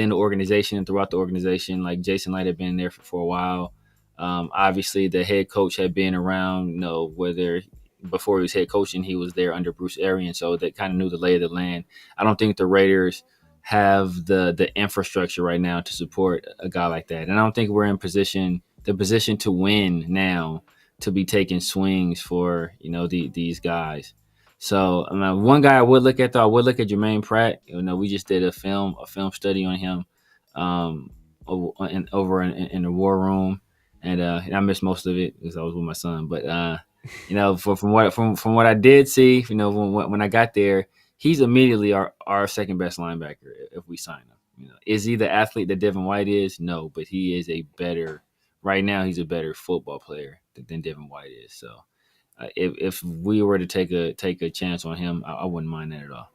the organization and throughout the organization. Like Jason Light had been there for a while. Obviously, the head coach had been around, whether before he was head coaching, he was there under Bruce Arians, so they kind of knew the lay of the land. I don't think the Raiders have the infrastructure right now to support a guy like that, and I don't think we're in the position to win now to be taking swings for these guys. So one guy I would look at Jermaine Pratt. We just did a film study on him over in the war room, and I missed most of it because I was with my son, but. From what I did see, when I got there, he's immediately our second best linebacker if we sign him. Is he the athlete that Devin White is? No, but he is right now he's a better football player than Devin White is. So if we were to take a chance on him, I wouldn't mind that at all.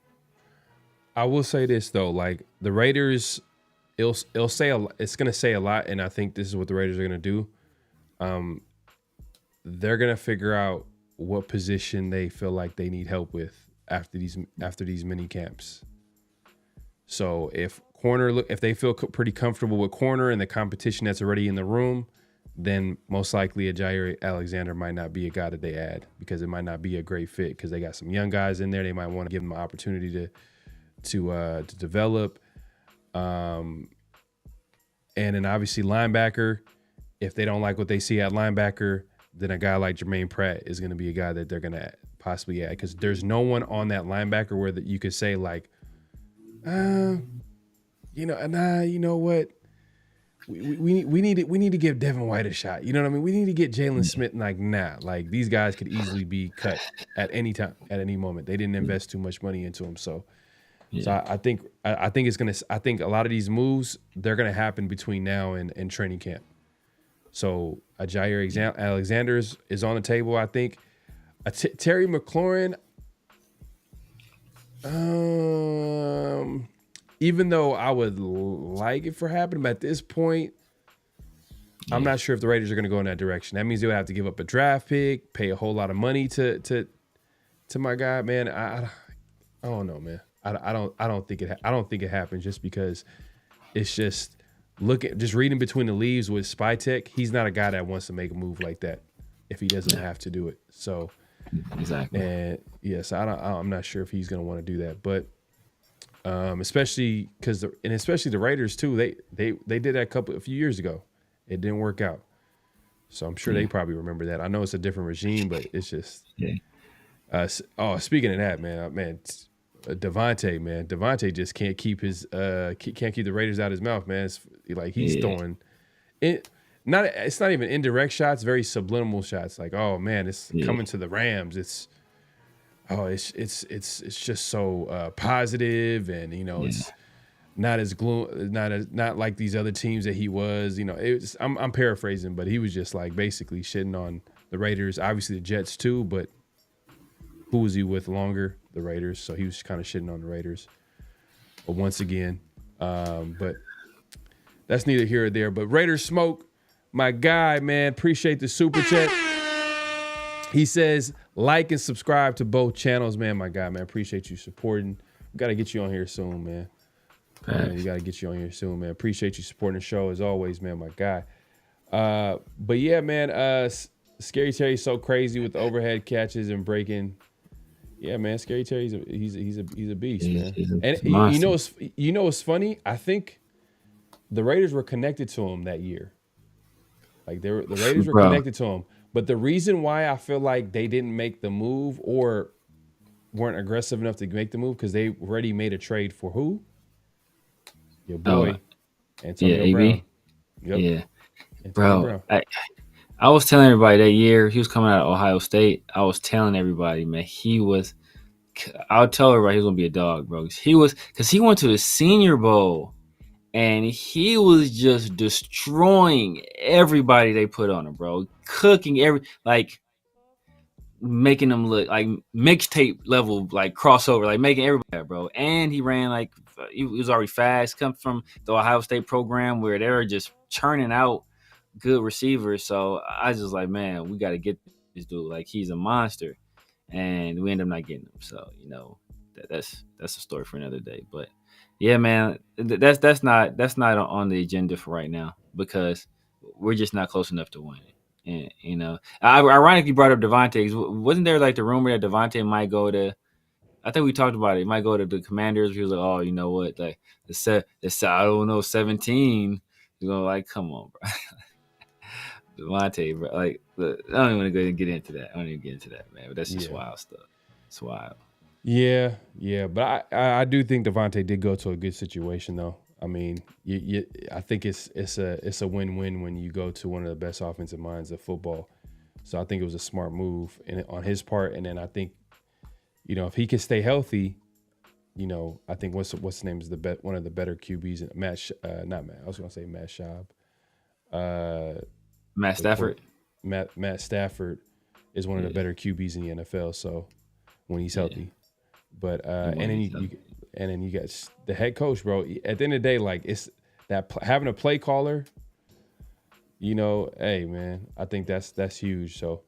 I will say this though, like the Raiders, it's going to say a lot, and I think this is what the Raiders are going to do. They're going to figure out what position they feel like they need help with after these mini camps. So if they feel pretty comfortable with corner and the competition that's already in the room, then most likely a Jair Alexander might not be a guy that they add because it might not be a great fit because they got some young guys in there. They might want to give them an opportunity to develop. And then obviously linebacker, if they don't like what they see at linebacker, then a guy like Jermaine Pratt is going to be a guy that they're going to possibly add because there's no one on that linebacker where you could say like, you know what, we need to give Devin White a shot. You know what I mean? We need to get Jalen Smith. Like these guys could easily be cut at any time, at any moment. They didn't invest too much money into them, so. Yeah. So I think a lot of these moves they're gonna happen between now and training camp. So a Jair Alexander is on the table, I think. Terry McLaurin, even though I would like it for happening, but at this point, I'm not sure if the Raiders are going to go in that direction. That means they'll have to give up a draft pick, pay a whole lot of money to my guy, man. I don't know, man. I don't think it happens just because it's just. Just reading between the leaves with Spytek, he's not a guy that wants to make a move like that if he doesn't have to do it. So exactly. And yes, I'm not sure if he's going to want to do that, but especially especially the Raiders too. They did that a few years ago. It didn't work out. So I'm sure they probably remember that. I know it's a different regime, but it's just speaking of that, man. Donte just can't keep the Raiders out of his mouth, man. It's like he's throwing it. It's not even indirect shots, very subliminal shots. Like, oh man, it's coming to the Rams. It's just so positive, and it's not as not like these other teams that he was. I'm paraphrasing, but he was just like basically shitting on the Raiders, obviously the Jets too, but who was he with longer? The Raiders. So he was kind of shitting on the Raiders. But once again, but that's neither here or there. But Raiders smoke, my guy, man. Appreciate the super chat. He says, like and subscribe to both channels, man. My guy, man. Appreciate you supporting. We got to get you on here soon, man. We got to get you on here soon, man. Appreciate you supporting the show as always, man, my guy. But yeah, man, Scary Terry's so crazy with the overhead catches and breaking. Yeah, man, Scary Terry, he's a beast, man. And you know what's funny? I think the Raiders were connected to him that year. Like the Raiders were connected to him, but the reason why I feel like they didn't make the move or weren't aggressive enough to make the move because they already made a trade for who? Your boy, Antonio Brown. Yep. Yeah, Antonio Brown. I was telling everybody that year he was coming out of Ohio State. I was telling everybody, man, I'll tell everybody he was gonna be a dog, bro. Because he went to the Senior Bowl and he was just destroying everybody they put on him, bro. Cooking making them look like mixtape level, like crossover, like making everybody, bro. And he ran like he was already fast. Come from the Ohio State program where they're just churning out good receivers. So I just like, man, we got to get this dude. Like he's a monster, and we end up not getting him. So that's a story for another day. But yeah, man, that's not on the agenda for right now because we're just not close enough to win it. And I ironically brought up Devontae. Wasn't there like the rumor that Devontae might go to? I think we talked about it. He might go to the Commanders. He was like, oh, you know what? Like I don't know, 17. You're going like, come on, bro. Devontae, bro. Like, look, I don't even want to go and get into that. I don't even get into that, man. But that's just wild stuff. It's wild. Yeah. But I do think Devontae did go to a good situation, though. I mean, I think it's a win-win when you go to one of the best offensive minds of football. So I think it was a smart move on his part. And then I think, if he can stay healthy, I think what's his name is one of the better QBs. Matt Schaub. Matt Stafford. Matt Stafford is one of the better QBs in the NFL. So when he's healthy, but and then you got the head coach, bro. At the end of the day, like it's that having a play caller. Hey man, I think that's huge. So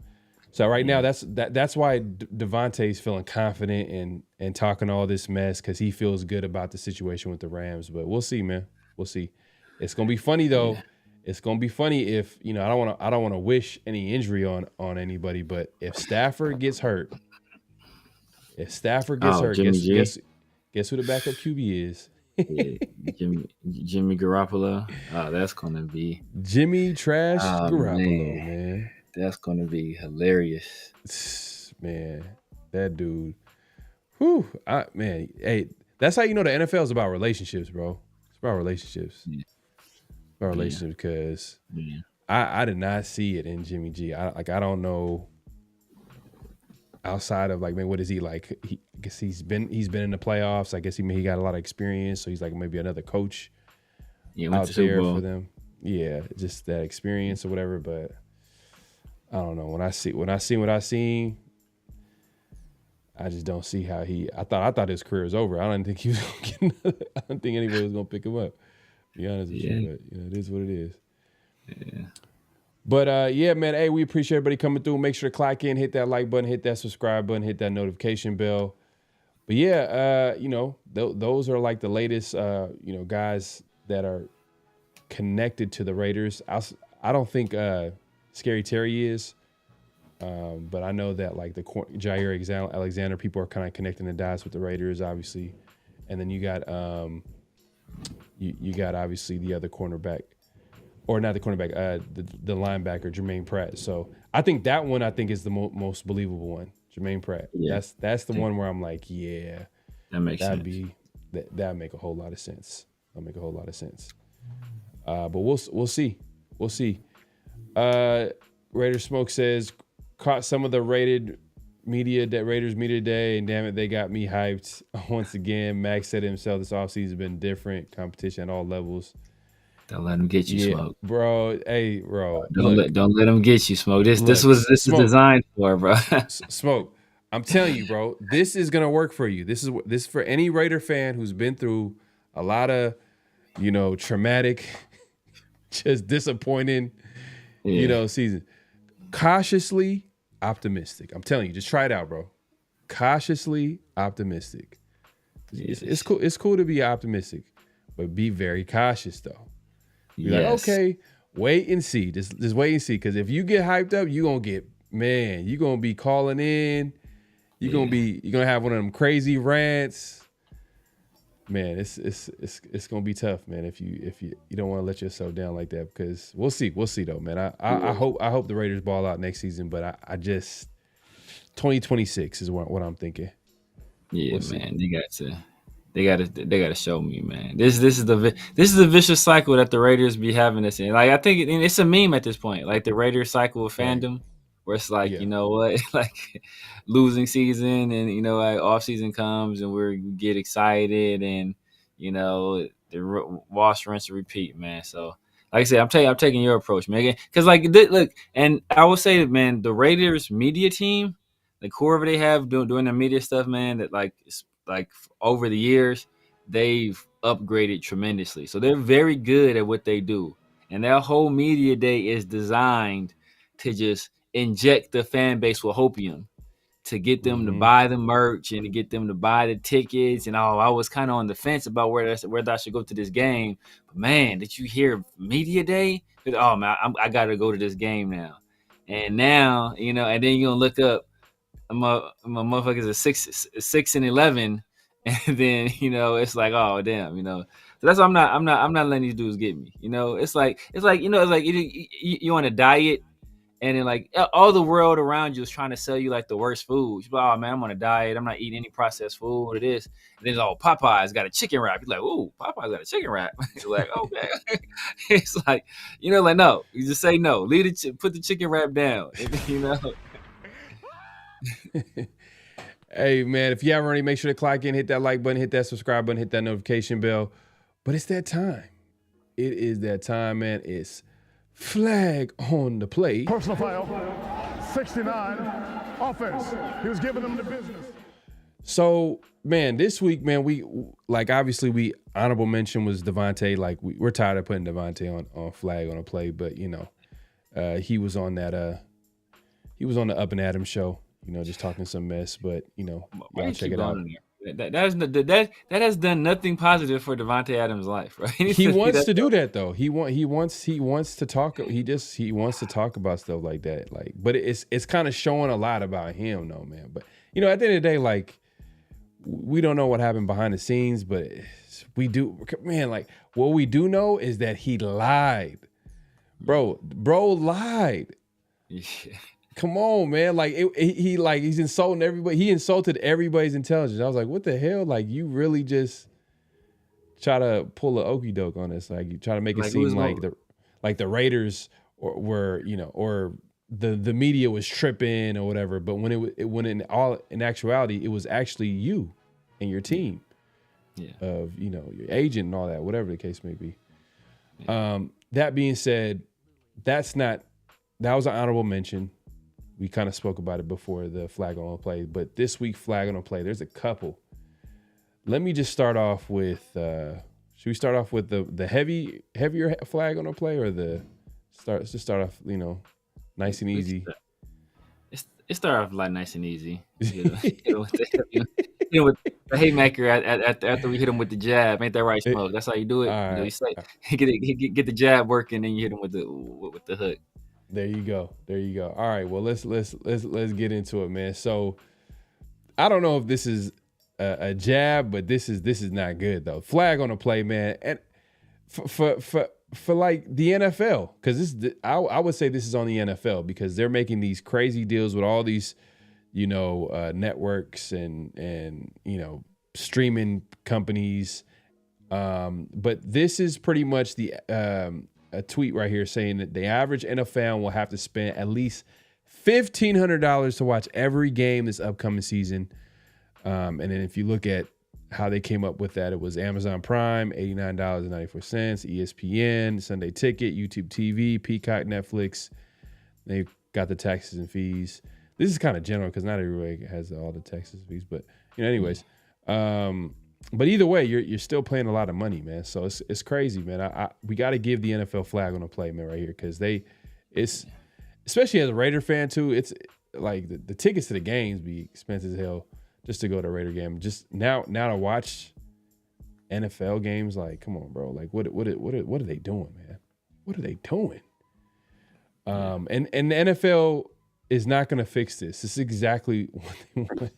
right now that's why Devontae's feeling confident and talking all this mess because he feels good about the situation with the Rams. But we'll see, man. We'll see. It's gonna be funny though. Yeah. It's gonna be funny if I don't want to wish any injury on anybody, but if Stafford gets hurt, guess who the backup QB is? Yeah, Jimmy Garoppolo. Oh, that's gonna be Jimmy Garoppolo, man. That's gonna be hilarious, man. That dude. Whew, hey, that's how you know the NFL is about relationships, bro. It's about relationships. Yeah. It's about relationships because I did not see it in Jimmy G. I don't know. Outside of like, man, what is he like? I guess he's been in the playoffs. I guess he got a lot of experience, so he's like maybe another coach out there for them. Yeah, just that experience or whatever. But I don't know. When I see what I seen, I just don't see how he. I thought his career was over. I don't think he was gonna get. I don't think anybody was gonna pick him up. To be honest with you, but it is what it is. Yeah. But yeah, man, hey, we appreciate everybody coming through. Make sure to clock in, hit that like button, hit that subscribe button, hit that notification bell. But yeah, those are like the latest, guys that are connected to the Raiders. I don't think Scary Terry is, but I know that like the Jair Alexander, people are kind of connecting the dots with the Raiders, obviously. And then you got you got obviously the other cornerback. Or not the cornerback, the linebacker, Jermaine Pratt. So I think that one is the most believable one, Jermaine Pratt. Yeah. That's the one where I'm like, yeah, that makes sense. That'd make a whole lot of sense. But we'll see. Raiders Smoke says caught some of the Raiders media today, and damn it, they got me hyped once again. Max said himself, this offseason has been different, competition at all levels. Don't let them get you, Smoke. Bro. Hey, bro. Don't let them get you, Smoke. This is designed for, bro. Smoke. I'm telling you, bro. This is gonna work for you. This is for any Raider fan who's been through a lot of, traumatic, just disappointing, season. Cautiously optimistic. I'm telling you, just try it out, bro. Cautiously optimistic. Yes. It's cool. It's cool to be optimistic, but be very cautious though. You're like, okay, wait and see. Just wait and see. Because if you get hyped up, you're going to be calling in. You're going to have one of them crazy rants. Man, it's going to be tough, man, if you don't want to let yourself down like that, because we'll see though, man. I hope the Raiders ball out next season, but I just 2026 is what I'm thinking. Yeah, man, They gotta show me, man. This is the vicious cycle that the Raiders be having us in. Like I think it's a meme at this point. Like the Raiders cycle of fandom, where it's like, you know what, like losing season, and like off season comes and we get excited, and the wash, rinse, and repeat, man. So like I said, I'm taking your approach, man. Because like look, and I will say that, man, the Raiders media team, like whoever they have doing their media stuff, man, that like over the years, they've upgraded tremendously. So they're very good at what they do. And their whole media day is designed to just inject the fan base with hopium, to get them to buy the merch and to get them to buy the tickets. And I was kind of on the fence about whether I should go to this game. But man, did you hear media day? Oh man, I got to go to this game now. And now, and then you're gonna look up, my motherfuckers are 6-11, and then it's like, oh damn, So that's why I'm not letting these dudes get me. It's like you on a diet. And then like all the world around you is trying to sell you like the worst food. You're like, oh man, I'm on a diet. I'm not eating any processed food or this. And then Popeye's got a chicken wrap. You're like, ooh, Popeye's got a chicken wrap. You're like, okay. It's like, like no. You just say no. Put the chicken wrap down. Hey man, if you haven't already, make sure to clock in, hit that like button, hit that subscribe button, hit that notification bell. But it's that time. It is that time, man. It's flag on the play. Personal foul, 69, offense. He was giving them the business. So, man, this week, man, we obviously honorable mention was Devonte. Like we're tired of putting Devonte on flag on a play, but he was on that he was on the Up and Adams show, just talking some mess, but y'all check it out. That has done nothing positive for Devonte Adams' life, right? He wants to do that though. He wants to talk. He wants to talk about stuff like that. But it's kind of showing a lot about him, though, man. But at the end of the day, like we don't know what happened behind the scenes, but we do, man. Like what we do know is that he lied, bro. Lied. Yeah. Come on, man. Like he's insulting everybody. He insulted everybody's intelligence. I was like, what the hell? Like you really just try to pull an okie doke on us. Like you try to make it seem like the Raiders or the media was tripping or whatever. But when in actuality, it was actually you and your team of, your agent and all that, whatever the case may be. Yeah. That being said, that was an honorable mention. We kind of spoke about it before the flag on play, but this week flag on play, there's a couple. Let me just start off with, should we start off with the heavier flag on play or let's just start off, nice and easy. It started off like nice and easy. With the haymaker after we hit him with the jab. Ain't that right, Smoke? That's how you do it. Right. You say, get the jab working, then you hit him with the hook. There you go. All right. Well, let's get into it, man. So I don't know if this is a jab, but this is not good though. Flag on a play, man, and for like the NFL, because I would say this is on the NFL because they're making these crazy deals with all these networks and streaming companies. But this is pretty much a tweet right here saying that the average NFL fan will have to spend at least $1,500 to watch every game this upcoming season. And then if you look at how they came up with that, it was Amazon Prime, $89.94, ESPN, Sunday Ticket, YouTube TV, Peacock, Netflix. They got the taxes and fees. This is kind of general because not everybody has all the taxes and fees, but anyways. But either way, you're still paying a lot of money, man. So it's crazy, man. We got to give the NFL flag on a play, man, right here, because it's especially as a Raider fan too. It's like the tickets to the games be expensive as hell just to go to a Raider game. Just now to watch NFL games, like come on, bro. Like what are they doing, man? What are they doing? And the NFL is not going to fix this. This is exactly what they want.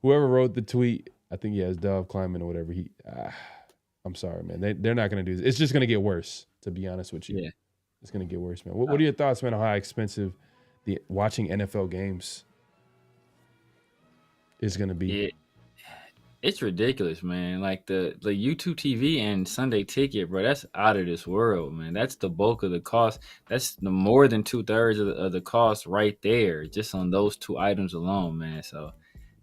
Whoever wrote the tweet, I think he has Dove Kleiman or whatever. I'm sorry, man. They're not going to do this. It's just going to get worse, to be honest with you. Yeah. It's going to get worse, man. What are your thoughts, man, on how expensive watching NFL games is going to be? It's ridiculous, man. Like the YouTube TV and Sunday Ticket, bro, that's out of this world, man. That's the bulk of the cost. That's the more than 2/3 of the cost right there, just on those two items alone, man. So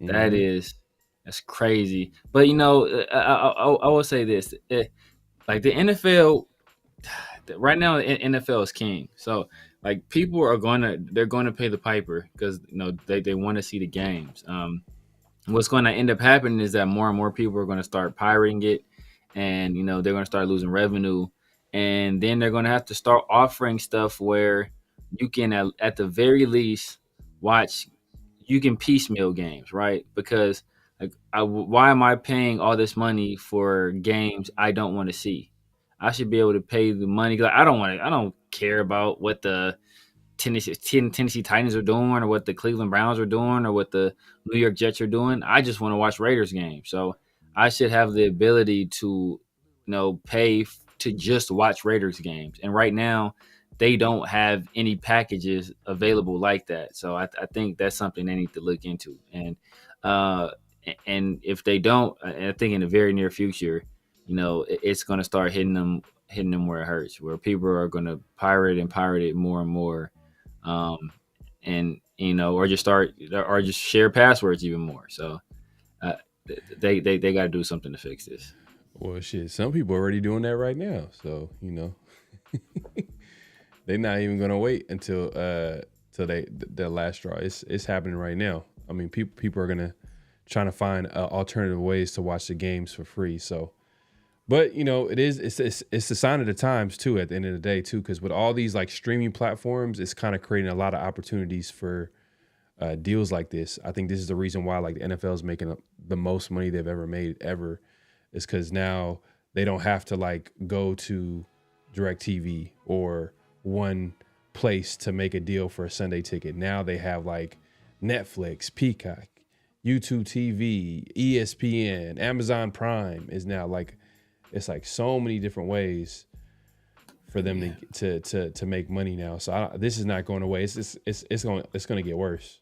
that's crazy. But I will say this: like the NFL right now, the NFL is king. So like people are they're going to pay the piper because they want to see the games. What's going to end up happening is that more and more people are going to start pirating it, and they're going to start losing revenue, and then they're going to have to start offering stuff where you can at the very least watch. You can piecemeal games, right? Because like, why am I paying all this money for games I don't want to see? I should be able to pay the money. Like, I don't care about what the Tennessee Titans are doing, or what the Cleveland Browns are doing, or what the New York Jets are doing. I just want to watch Raiders games. So I should have the ability to, pay to just watch Raiders games. And right now, they don't have any packages available like that. So I think that's something they need to look into. Uh, and if they don't, I think in the very near future, it's going to start hitting them where it hurts, where people are going to pirate it more and more, and or just share passwords even more. So they got to do something to fix this. Well, shit, some people are already doing that right now. So they're not even gonna wait until their last straw. It's happening right now. I mean, people are gonna trying to find alternative ways to watch the games for free. So, but it's a sign of the times too. At the end of the day, too, because with all these like streaming platforms, it's kind of creating a lot of opportunities for deals like this. I think this is the reason why like the NFL is making the most money they've ever made is because now they don't have to like go to DirecTV or one place to make a deal for a Sunday ticket. Now they have like Netflix, Peacock, YouTube TV, ESPN, Amazon Prime is now like, it's like so many different ways for them to make money now. So this is not going away. It's going to get worse.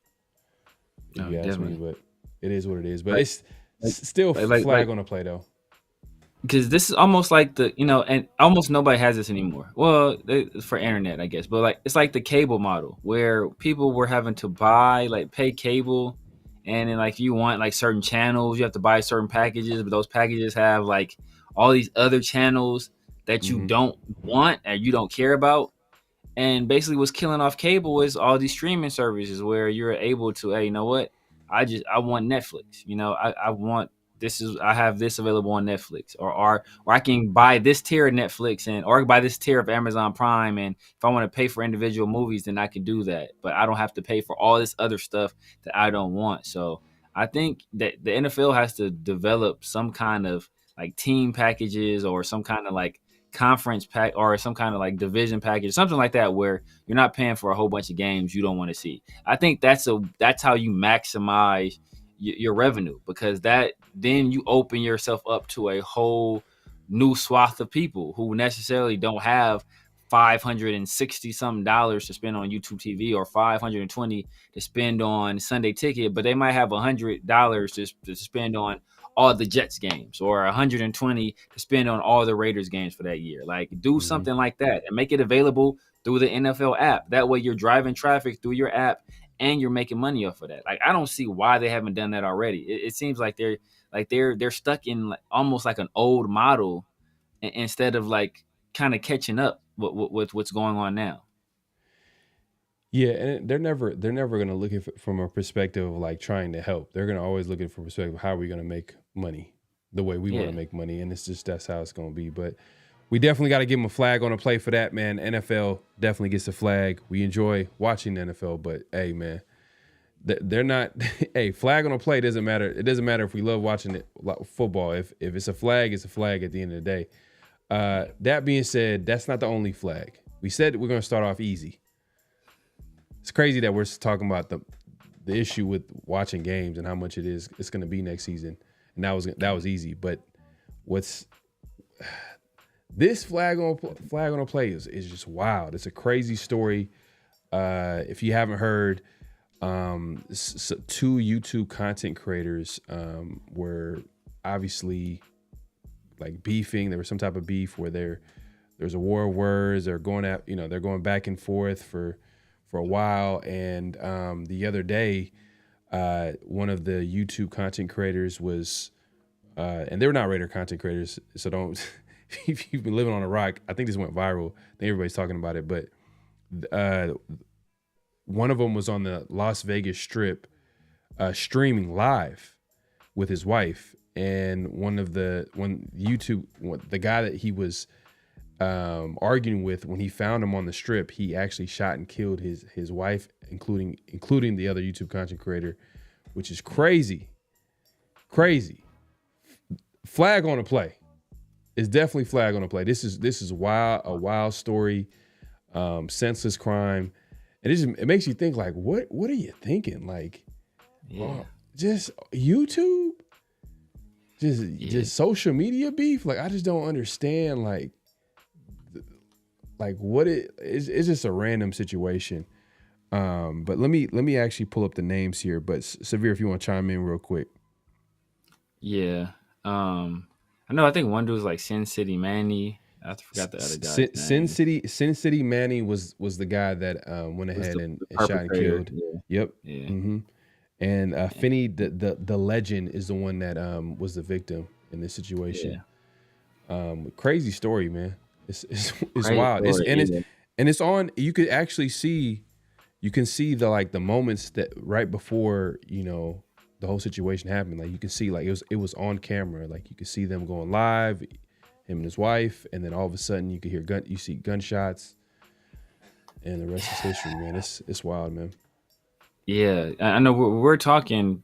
If you ask me, but it is what it is. But it's still flag on the play though. Because this is almost like and almost nobody has this anymore. Well, for internet, I guess, but like it's like the cable model where people were having to pay cable, and then like if you want like certain channels, you have to buy certain packages, but those packages have like all these other channels that you don't want and you don't care about. And basically, what's killing off cable is all these streaming services where you're able to, hey, you know what? I want Netflix. I have this available on Netflix, or I can buy this tier of Netflix or I can buy this tier of Amazon Prime. And if I want to pay for individual movies, then I can do that. But I don't have to pay for all this other stuff that I don't want. So I think that the NFL has to develop some kind of like team packages or some kind of like conference pack or some kind of like division package, something like that, where you're not paying for a whole bunch of games you don't want to see. I think that's how you maximize your revenue, because then you open yourself up to a whole new swath of people who necessarily don't have $560 something to spend on YouTube TV or $520 to spend on Sunday Ticket, but they might have $100 to spend on all the Jets games, or $120 to spend on all the Raiders games for that year. Like, do something like that and make it available through the NFL app. That way you're driving traffic through your app and you're making money off of that. Like, I don't see why they haven't done that already. It seems like they're stuck in almost like an old model instead of like kind of catching up with what's going on now. Yeah, and they're never going to look at it from a perspective of like trying to help. They're going to always look at it from a perspective of how are we going to make money the way we want to make money, and that's how it's going to be. But we definitely got to give them a flag on the play for that, man. NFL definitely gets a flag. We enjoy watching the NFL, but hey, man, they're not. Hey, flag on the play doesn't matter. It doesn't matter if we love watching it, football. If it's a flag, it's a flag at the end of the day. That being said, that's not the only flag. We said we're going to start off easy. It's crazy that we're talking about the issue with watching games and how much it's going to be next season, and that was easy. But what's this flag on a play is just wild. It's a crazy story. If you haven't heard, two YouTube content creators were obviously like beefing. There was some type of beef where there's a war of words. They're going back and forth for a while. And the other day, one of the YouTube content creators was, and they're not Raider content creators, so don't. If you've been living on a rock, I think this went viral. I think everybody's talking about it, but one of them was on the Las Vegas Strip, streaming live with his wife, and the guy that he was arguing with, when he found him on the Strip, he actually shot and killed his wife, including the other YouTube content creator, which is crazy. Flag on the play. It's definitely flag on the play. This is a wild story, senseless crime, and it makes you think, like, what are you thinking? Like, just YouTube, just social media beef. Like, I just don't understand. Like what it's just a random situation. But let me actually pull up the names here. But Severe, if you want to chime in real quick. Yeah. I know. I think one dude was like Sin City Manny. I forgot the other guy. Sin City Manny was the guy that went ahead and shot and killed. Yeah. Yep. Yeah. Mm-hmm. And Finney, the legend, is the one that was the victim in this situation. Yeah. Crazy story, man. It's wild. Story, it's on. You could actually see, the moments that right before the whole situation happened. Like, you can see, like, it was on camera. Like, you could see them going live, him and his wife, and then all of a sudden you could hear you see gunshots, and the rest is history, man. It's wild, man. Yeah, I know we're talking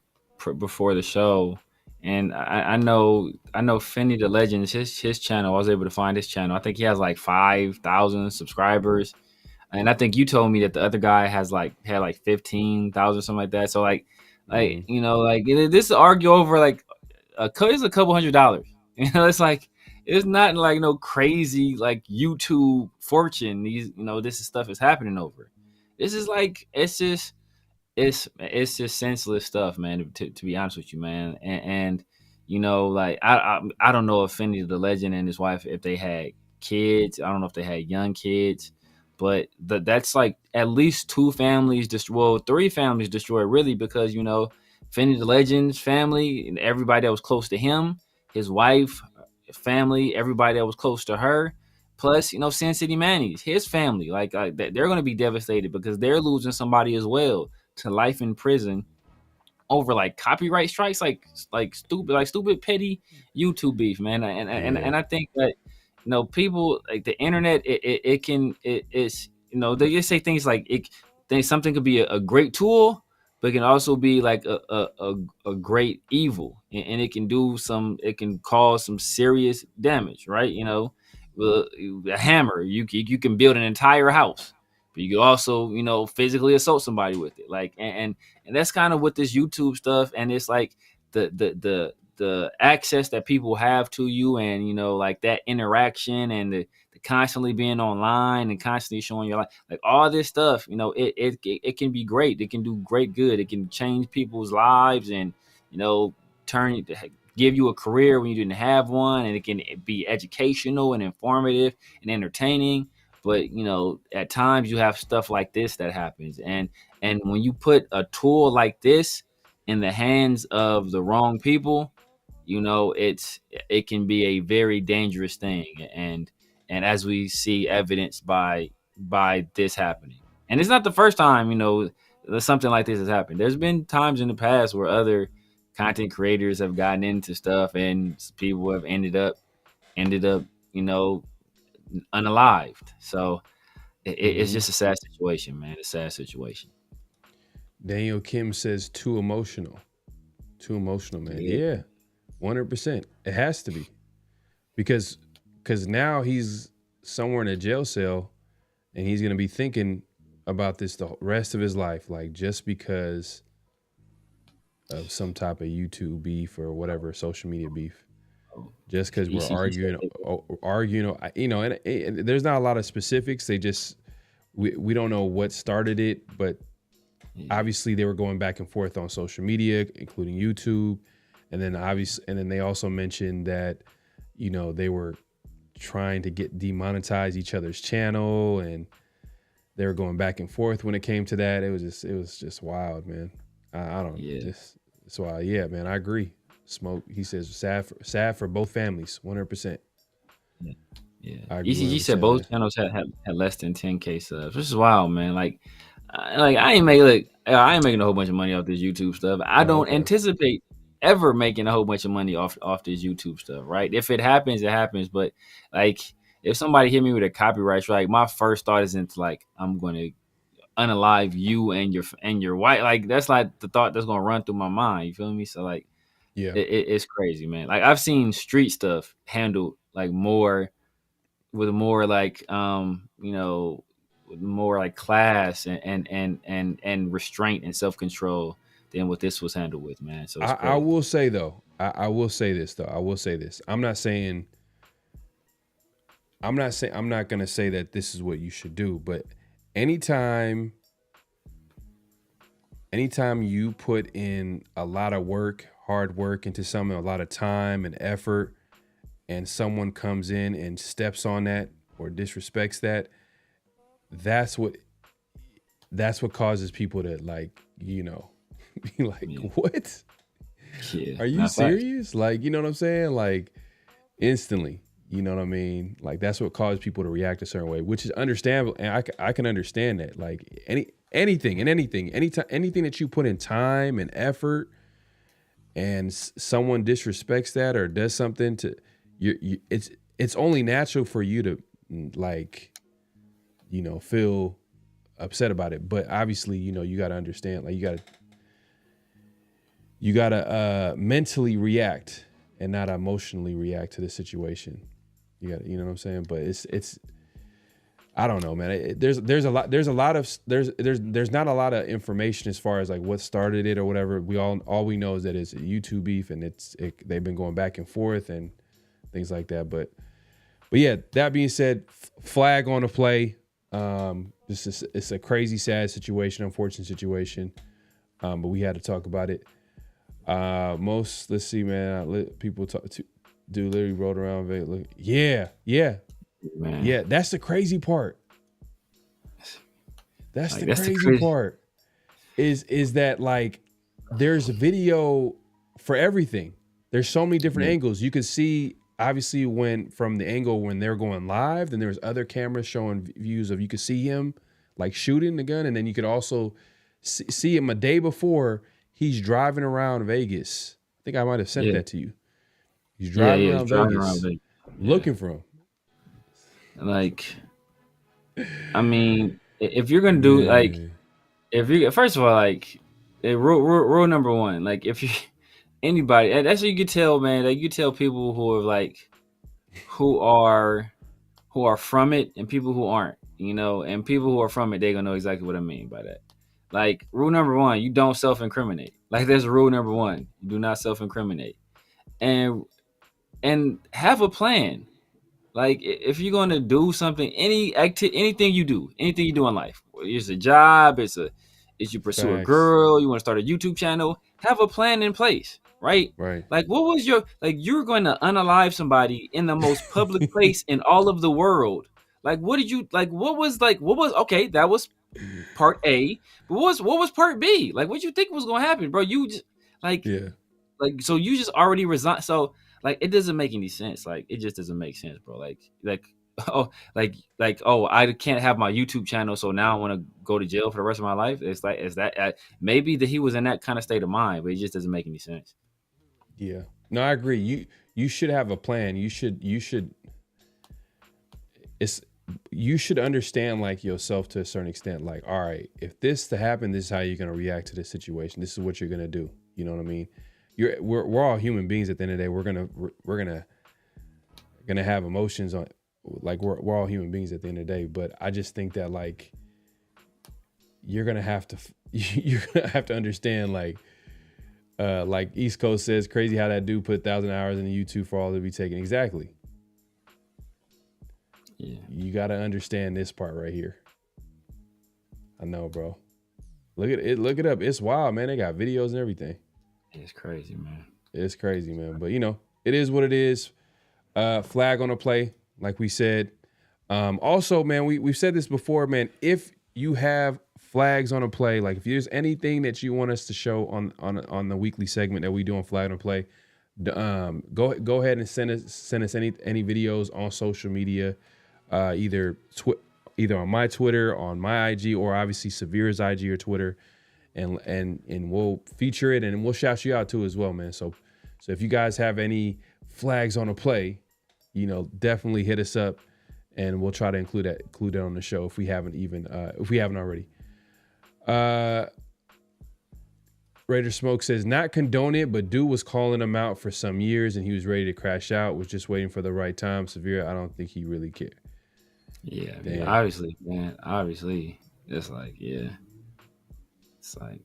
before the show, and I know Finney the Legend, his channel. I was able to find his channel. I think he has like 5,000 subscribers, and I think you told me that the other guy had like 15,000, something like that. So this argue over like it's a couple $100. It's like, it's not like no crazy like YouTube fortune. This stuff is happening over. This is like, it's just senseless stuff, man. To be honest with you, man. And I don't know if Finney the Legend and his wife, if they had kids. I don't know if they had young kids, but that's like at least 2 families destroyed. Well, 3 families destroyed, really, because Finney the Legend's family and everybody that was close to him, his wife, family, everybody that was close to her, plus Sin City Manny's, his family, like they're going to be devastated because they're losing somebody as well to life in prison over like copyright strikes, like stupid petty YouTube beef, man. And I think that people, like the internet, it's they just say things like something could be a great tool, but it can also be like a great evil, and it can cause some serious damage, right? A hammer, you can build an entire house, but you can also physically assault somebody with it. Like, and that's kind of what this YouTube stuff, and it's like the access that people have to you, and like that interaction, and the constantly being online and constantly showing your life, like all this stuff, it can be great. It can do great good. It can change people's lives, and give you a career when you didn't have one, and it can be educational and informative and entertaining. But at times you have stuff like this that happens, and when you put a tool like this in the hands of the wrong people, it can be a very dangerous thing, and as we see evidenced by this happening. And it's not the first time something like this has happened. There's been times in the past where other content creators have gotten into stuff and people have ended up unalived. So it's just a sad situation, man. It's a sad situation. Daniel Kim says too emotional, man. Yeah, 100%. It has to be, because now he's somewhere in a jail cell, and he's gonna be thinking about this the rest of his life, like, just because of some type of YouTube beef or whatever, social media beef. Just because we're arguing, and there's not a lot of specifics. They just, we don't know what started it, but obviously they were going back and forth on social media, including YouTube, and then they also mentioned that they were trying to demonetize each other's channel, and they were going back and forth when it came to that. It was just wild, man. I don't know. It's wild. Yeah, man, I agree. Smoke, he says, sad for both families, 100%. Yeah. I agree ECG said 100%, both man. channels had less than 10K subs, which is wild, man. Like I ain't making a whole bunch of money off this YouTube stuff. I Oh, don't okay. anticipate ever making a whole bunch of money off this YouTube stuff, right? If it happens, it happens. But like, if somebody hit me with a copyright strike, my first thought isn't like I'm going to unalive you and your wife. Like that's like the thought that's going to run through my mind. You feel me? So like, Yeah. it's crazy, man. Like I've seen street stuff handled like more with more like with more like class and restraint and self-control than what this was handled with, man. So it's I crazy. will say though, I will say this though. I will say this. I'm not gonna say that this is what you should do, but anytime you put in a lot of work, hard work into something, a lot of time and effort, and someone comes in and steps on that or disrespects that, that's what causes people to like, be like, what? Yeah, Are you serious? Like, you know what I'm saying? Like instantly, you know what I mean? Like that's what caused people to react a certain way, which is understandable. And I can understand that. Like anything that you put in time and effort and someone disrespects that or does something to you, it's only natural for you to like, feel upset about it. But obviously, you got to understand, like you got to mentally react and not emotionally react to the situation. You got, you know what I'm saying? But it's I don't know, man. There's not a lot of information as far as like what started it or whatever. All we know is that it's a YouTube beef and they've been going back and forth and things like that. But yeah, that being said, flag on the play. It's a crazy, sad situation, unfortunate situation. But we had to talk about it. Let's see, man. People literally rode around. Yeah. Man. Yeah, that's the crazy part. That's like, the crazy part. Is that like there's a video for everything. There's so many different angles. You can see obviously from the angle when they're going live, then there's other cameras showing views of you could see him like shooting the gun, and then you could also see him a day before he's driving around Vegas. I think I might have sent that to you. He's driving around Vegas looking for him. Like, I mean, if you're gonna do like, first of all, like, rule number one, like, if you anybody, and that's what you could tell, man. Like, you tell people who are from it and people who aren't, and people who are from it, they're gonna know exactly what I mean by that. Like, rule number one, you don't self-incriminate. Like, there's rule number one, you do not self-incriminate, and have a plan. Like, if you're going to do something, anything you do in life, it's a job, it's you pursue a girl, you want to start a YouTube channel, have a plan in place, right? Right. Like, what was you're going to unalive somebody in the most public place in all of the world. Like, what was, okay, that was part A, but what was part B? Like, what you think was going to happen, bro? You just, so you just already resigned. So, like, it doesn't make any sense. Like, it just doesn't make sense, bro. Oh, I can't have my YouTube channel, so now I want to go to jail for the rest of my life. It's like, is that maybe that he was in that kind of state of mind, but it just doesn't make any sense. Yeah, no, I agree. You should have a plan. You should understand like yourself to a certain extent. Like, all right, if this to happen, this is how you're gonna react to this situation. This is what you're gonna do. You know what I mean? We're all human beings at the end of the day. We're gonna have emotions on, like we're all human beings at the end of the day. But I just think that like you're gonna have to understand like East Coast says, crazy how that dude put 1,000 hours into YouTube for all to be taken. Exactly. Yeah. You got to understand this part right here. I know, bro. Look at it. Look it up. It's wild, man. They got videos and everything. It's crazy, man. It's crazy, man. But it is what it is. Flag on the play, like we said. Also, man, we've said this before, man. If you have flags on a play, like if there's anything that you want us to show on the weekly segment that we do on Flag on the Play, Go ahead and send us any videos on social media, either on my Twitter, on my IG, or obviously Severe's IG or Twitter, and we'll feature it and we'll shout you out too as well, man. So if you guys have any flags on a play, definitely hit us up, and we'll try to include that on the show if we haven't already. Raider Smoke says, not condone it, but dude was calling him out for some years and he was ready to crash out, was just waiting for the right time. Severe, I don't think he really cared. Yeah, obviously, man. Obviously. It's like, yeah. It's like,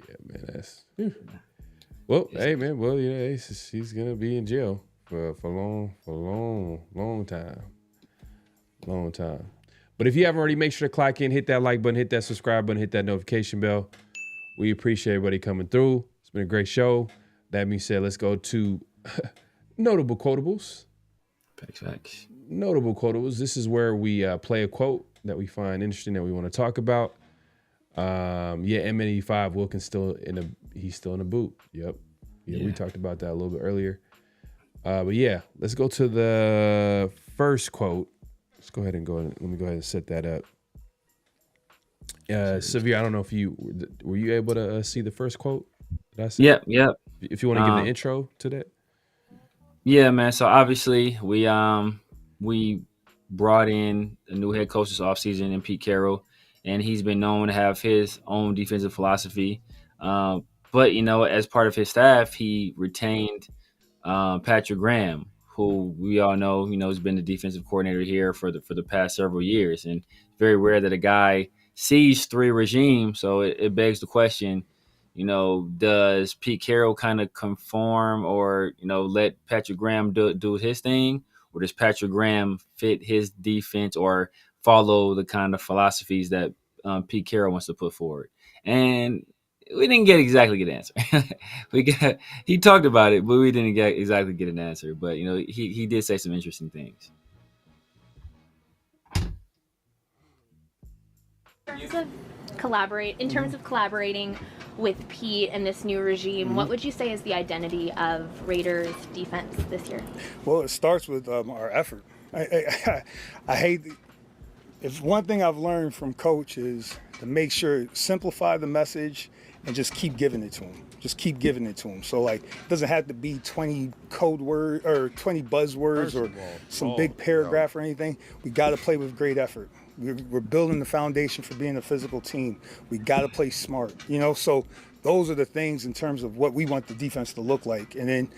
yeah, man, that's well, hey man, well, he's gonna be in jail for a long time. Long time. But if you haven't already, make sure to clock in, hit that like button, hit that subscribe button, hit that notification bell. We appreciate everybody coming through. It's been a great show. That being said, let's go to notable quotables. Facts. Notable quotables. This is where we play a quote that we find interesting that we want to talk about. M85 Wilkins he's still in a boot. Yep. Yeah, we talked about that a little bit earlier. But yeah, let's go to the first quote. Let's go ahead and let me go ahead and set that up. Severe, I don't know if were you able to see the first quote? Yeah. If you want to give the intro to that. Yeah, man. So obviously we brought in a new head coach this offseason in Pete Carroll, and he's been known to have his own defensive philosophy. But as part of his staff, he retained Patrick Graham, who we all know, has been the defensive coordinator here for the past several years, and very rare that a guy sees three regimes. So it begs the question, does Pete Carroll kind of conform or, let Patrick Graham do his thing? Or does Patrick Graham fit his defense or follow the kind of philosophies that Pete Carroll wants to put forward? And we didn't exactly get an answer. He talked about it, but we didn't exactly get an answer. But, he did say some interesting things. In terms of collaborating with Pete and this new regime, what would you say is the identity of Raiders defense this year? Well, it starts with our effort. I hate if one thing I've learned from Coach is to make sure simplify the message and just keep giving it to him. Just keep giving it to him. So it doesn't have to be 20 code word or 20 buzzwords or some big paragraph or anything. We got to play with great effort. We're building the foundation for being a physical team. We got to play smart, so those are the things in terms of what we want the defense to look like. And then,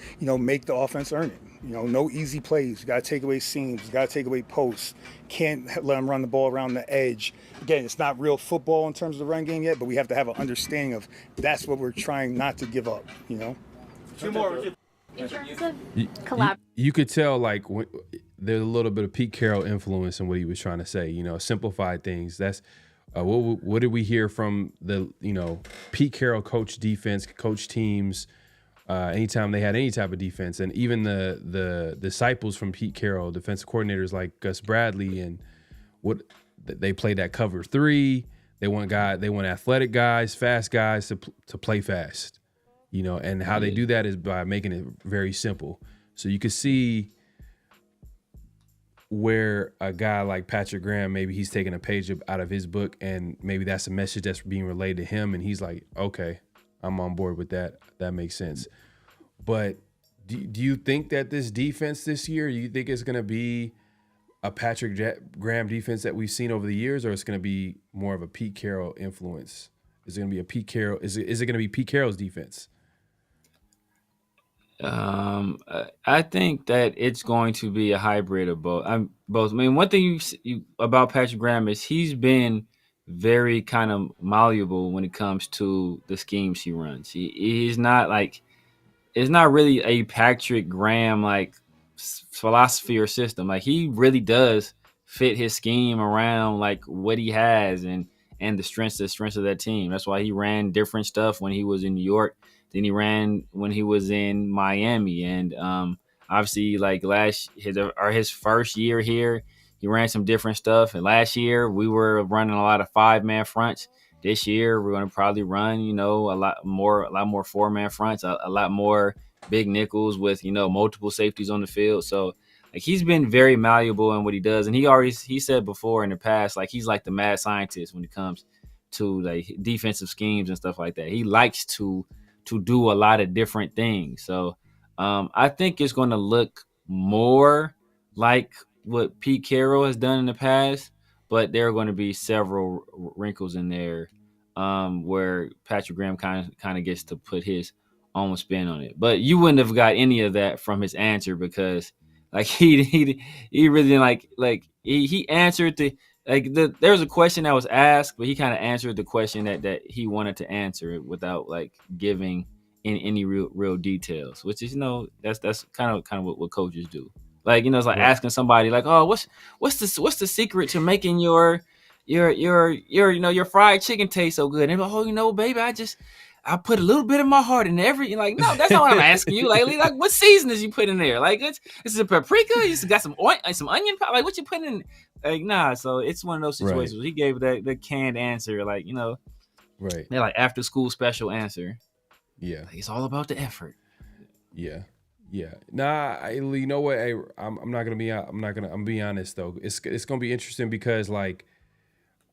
make the offense earn it. No easy plays. You got to take away seams. You got to take away posts. Can't let them run the ball around the edge. Again, it's not real football in terms of the run game yet, but we have to have an understanding of that's what we're trying not to give up, Two more. In terms of collaboration. You could tell, there's a little bit of Pete Carroll influence in what he was trying to say, simplify things. That's what did we hear from the, Pete Carroll coach defense, coach teams, anytime they had any type of defense, and even the disciples from Pete Carroll, defensive coordinators like Gus Bradley, and what they played that cover 3. They want athletic guys, fast guys to play fast, and how they do that is by making it very simple. So you can see where a guy like Patrick Graham, maybe he's taking a page out of his book, and maybe that's a message that's being relayed to him, and he's like, okay, I'm on board with that. That makes sense. But do you think that this defense this year, do you think it's going to be a Patrick Graham defense that we've seen over the years, or it's going to be more of a Pete Carroll influence? Is it going to be a Pete Carroll? Is it going to be Pete Carroll's defense? I think that it's going to be a hybrid of both. I mean, one thing you about Patrick Graham is he's been very kind of malleable when it comes to the schemes he runs. He's not it's not really a Patrick Graham philosophy or system. He really does fit his scheme around what he has and the strengths of that team. That's why he ran different stuff when he was in New York than he ran when he was in Miami. And obviously, his first year here, he ran some different stuff. And last year, we were running a lot of 5-man fronts. This year, we're going to probably run, a lot more 4-man fronts, a lot more big nickels with, multiple safeties on the field. So like he's been very malleable in what he does. And he said before in the past, like he's like the mad scientist when it comes to like defensive schemes and stuff like that. He likes to do a lot of different things. So I think it's going to look more like what Pete Carroll has done in the past, but there are going to be several wrinkles in there where Patrick Graham kind of gets to put his own spin on it. But you wouldn't have got any of that from his answer because like he really didn't like he answered there was a question that was asked, but he kind of answered the question that he wanted to answer without like giving any real details, which is that's kind of what coaches do. Like it's like asking somebody like, oh, what's the secret to making your fried chicken taste so good? And they're like, oh, baby, I put a little bit of my heart in every. Like, no, that's not what I'm asking you. Like what seasonings you put in there? Like, it's a paprika. You just got some onion powder. Like, what you put in? Like, nah. So it's one of those situations. Right. He gave the canned answer. Like, right? They're like after school special answer. Yeah, like, it's all about the effort. Yeah. Nah, you know what? Hey, I'm being honest though. It's gonna be interesting because like.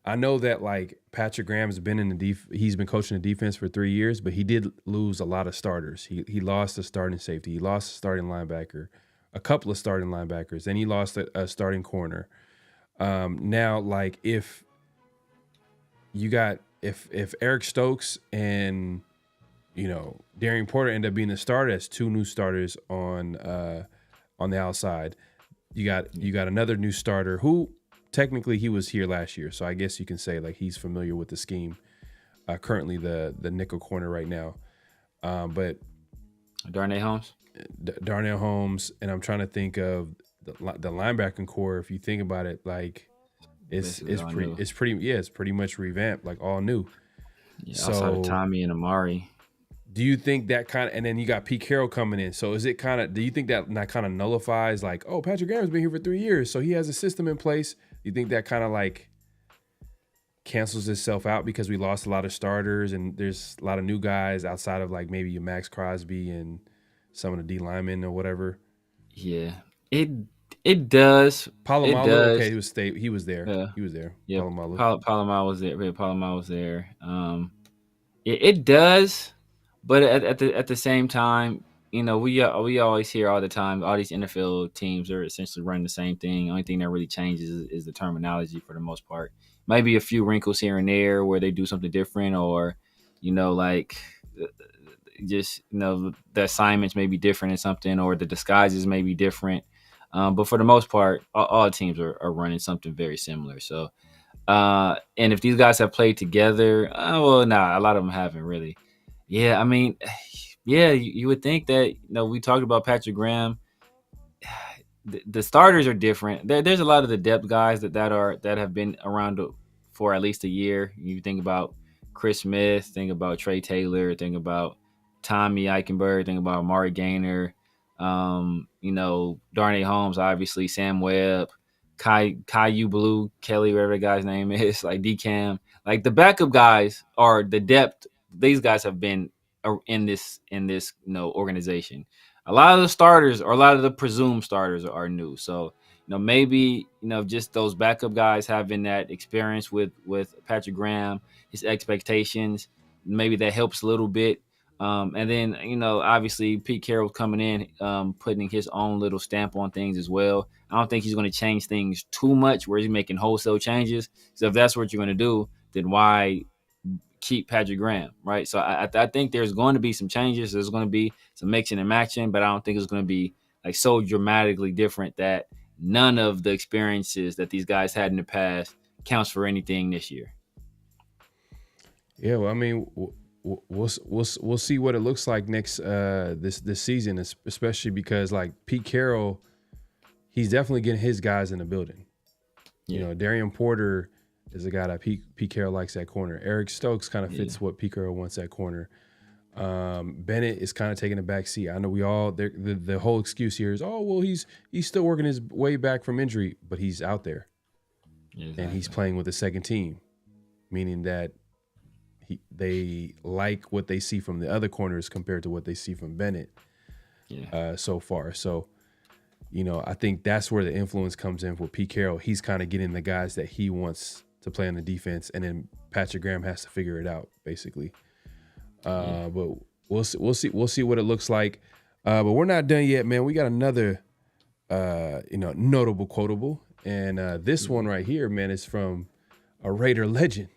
I know that like Patrick Graham's been he's been coaching the defense for 3 years, but he did lose a lot of starters. He lost a starting safety, he lost a starting linebacker, a couple of starting linebackers, and he lost a starting corner. Now, like if Eric Stokes and Darian Porter end up being the starter, that's 2 new starters on the outside. You got another new starter who. Technically, he was here last year, so I guess you can say like he's familiar with the scheme. Currently, the nickel corner right now, but Darnell Holmes, and I'm trying to think of the linebacking core. If you think about it, like it's pretty much revamped, like all new. Yeah, so, outside of Tommy and Amari. Do you think that kind of, and then you got Pete Carroll coming in. So is it kind of, do you think that kind of nullifies like, oh, Patrick Graham's been here for 3 years, so he has a system in place? You think that kind of like cancels itself out because we lost a lot of starters and there's a lot of new guys outside of like maybe Max Crosby and some of the D linemen or whatever? Yeah, it does. Polamalu, okay, he was there. Yeah. He was there. Yeah, Polamalu was there. Polamalu was there. It does, but at the same time, we always hear all the time, all these NFL teams are essentially running the same thing. Only thing that really changes is the terminology for the most part. Maybe a few wrinkles here and there where they do something different, or like just the assignments may be different in something, or the disguises may be different. But for the most part, all teams are running something very similar. So, and if these guys have played together, a lot of them haven't really. Yeah, I mean. Yeah, you would think that, we talked about Patrick Graham. The starters are different. There's a lot of the depth guys that have been around for at least a year. You think about Chris Smith, think about Trey Taylor, think about Tommy Eichenberg, think about Amari Gaynor, Darnay Holmes, obviously, Sam Webb, Caillou Blue, Kelly, whatever the guy's name is, like DCam. Like the backup guys are the depth. These guys have been in this organization. A lot of the starters, or a lot of the presumed starters, are new. So maybe just those backup guys having that experience with Patrick Graham, his expectations, maybe that helps a little bit. And then obviously Pete Carroll coming in, putting his own little stamp on things as well. I don't think he's going to change things too much where he's making wholesale changes. So if that's what you're going to do, then why keep Patrick Graham, right? So I think there's going to be some changes. There's going to be some mixing and matching, but I don't think it's going to be like so dramatically different that none of the experiences that these guys had in the past counts for anything this year. Yeah, well, I mean, we'll see what it looks like next this season, especially because like Pete Carroll, he's definitely getting his guys in the building. Yeah. Darian Porter is a guy that Pete Carroll likes at corner. Eric Stokes kind of fits what Pete Carroll wants at corner. Bennett is kind of taking a back seat. I know we all the whole excuse here is, oh well, he's still working his way back from injury, but he's out there, and he's playing with the second team, meaning that they like what they see from the other corners compared to what they see from Bennett. so far. So, I think that's where the influence comes in for Pete Carroll. He's kind of getting the guys that he wants to play on the defense, and then Patrick Graham has to figure it out, basically. But we'll see what it looks like. But we're not done yet, man. We got another, notable quotable, and this one right here, man, is from a Raider legend,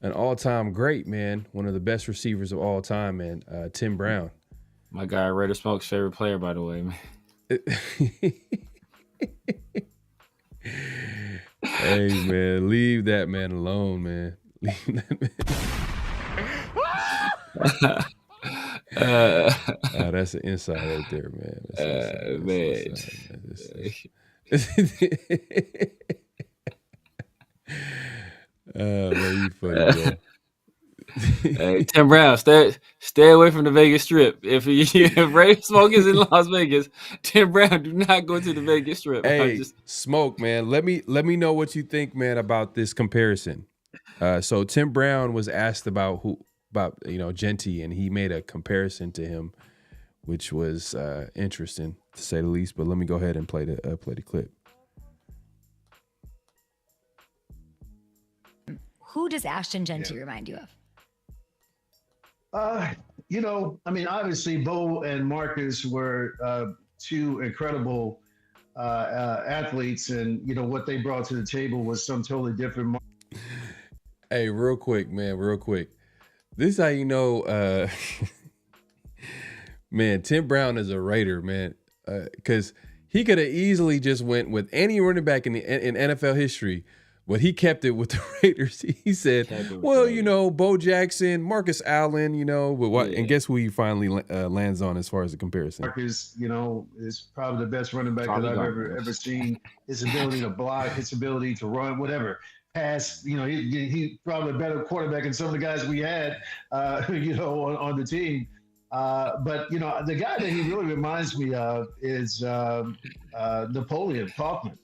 an all-time great, man, one of the best receivers of all time, man, Tim Brown. My guy, Raider Smoke's favorite player, by the way, man. Hey, man, leave that man alone, man. Leave that man. That's an insight right there, man. Man. Man, you funny, bro. Hey, Tim Brown, stay away from the Vegas Strip. If Ray Smoke is in Las Vegas, Tim Brown, do not go to the Vegas Strip. Hey, Smoke, man, let me know what you think, man, about this comparison. So Tim Brown was asked about Genty, and he made a comparison to him, which was interesting to say the least. But let me go ahead and play the clip. Who does Ashton Genty remind you of? Obviously Bo and Marcus were two incredible athletes, and what they brought to the table was some totally different. Hey, real quick. This is how you know, man, Tim Brown is a Raider, man, because he could have easily just went with any running back in NFL history. But he kept it with the Raiders. He said, Bo Jackson, Marcus Allen, but what? Yeah. And guess who he finally lands on as far as the comparison? Marcus, is probably the best running back that I've ever seen. His ability to block, his ability to run, whatever. Pass, he probably a better quarterback than some of the guys we had, on the team. But the guy that he really reminds me of is Napoleon Kaufman.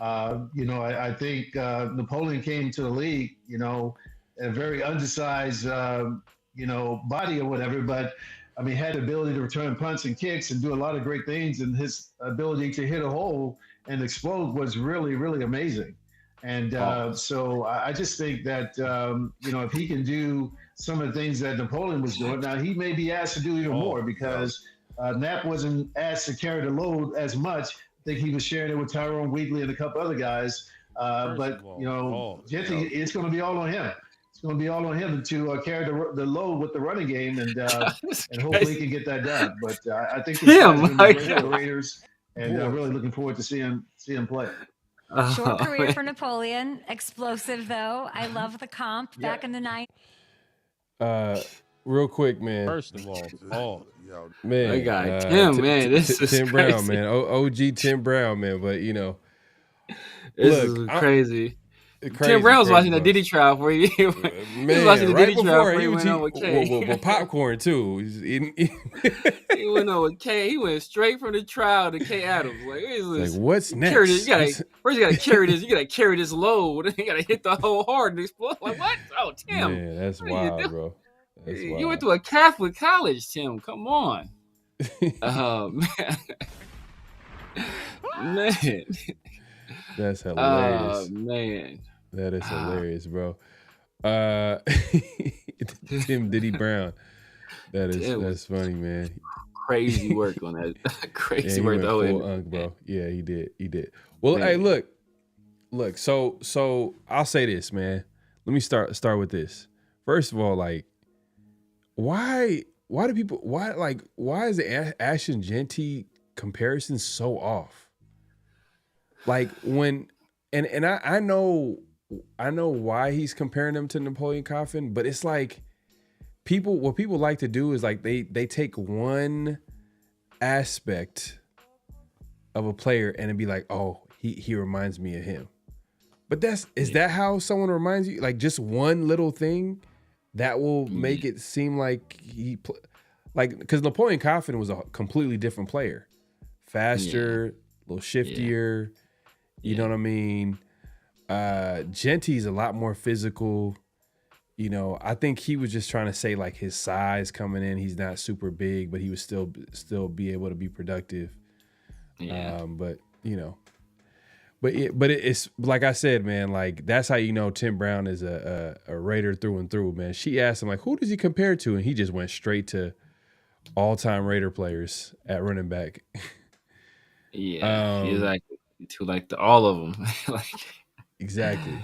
I think Napoleon came to the league, a very undersized, body or whatever, but had the ability to return punts and kicks and do a lot of great things. And his ability to hit a hole and explode was really, really amazing. And so I just think that, if he can do some of the things that Napoleon was doing, now he may be asked to do even more because Knapp wasn't asked to carry the load as much. I think he was sharing it with Tyrone Wheatley and a couple other guys. Genty, it's going to be all on him. It's going to be all on him to carry the load with the running game, and hopefully he can get that done. But I think the Raiders, and really looking forward to see him play. Short career for Napoleon. Explosive, though. I love the comp back in the 90s. Real quick, man. First of all, man, that guy Tim, man, this is Tim crazy. Brown, man, OG Tim Brown, man. But this is crazy. Tim Brown was watching the Diddy trial for you. He was watching the Diddy trial before he went on with K. With popcorn too. He went on with K. He went straight from the trial to K Adams. Like what's next? First, you gotta carry this. You gotta carry this load. And you gotta hit the whole hard and explode. Like what? Oh, Tim. Man, that's wild, bro. You went to a Catholic college, Tim. Come on. Man. That's hilarious. Man. That is hilarious, bro. Tim Diddy Brown. That's funny, man. Crazy work on that. Crazy work though. Bro. Yeah, he did. Well, man. Hey, look. So I'll say this, man. Let me start with this. First of all, why is the Ashton Genty comparison so off? I know why he's comparing them to Napoleon Kaufman, but it's like what people like to do is they take one aspect of a player and it'd be like, oh, he reminds me of him. But is that how someone reminds you? Like just one little thing that will make it seem like because Napoleon Kaufman was a completely different player, faster, a little shiftier. You know what I mean? Genty's a lot more physical. I think he was just trying to say like his size coming in. He's not super big, but he would still be able to be productive. Yeah. But it's like I said, man. Like that's how Tim Brown is a Raider through and through, man. She asked him like, who does he compare to, and he just went straight to all-time Raider players at running back. Yeah, he's like all of them. Like exactly.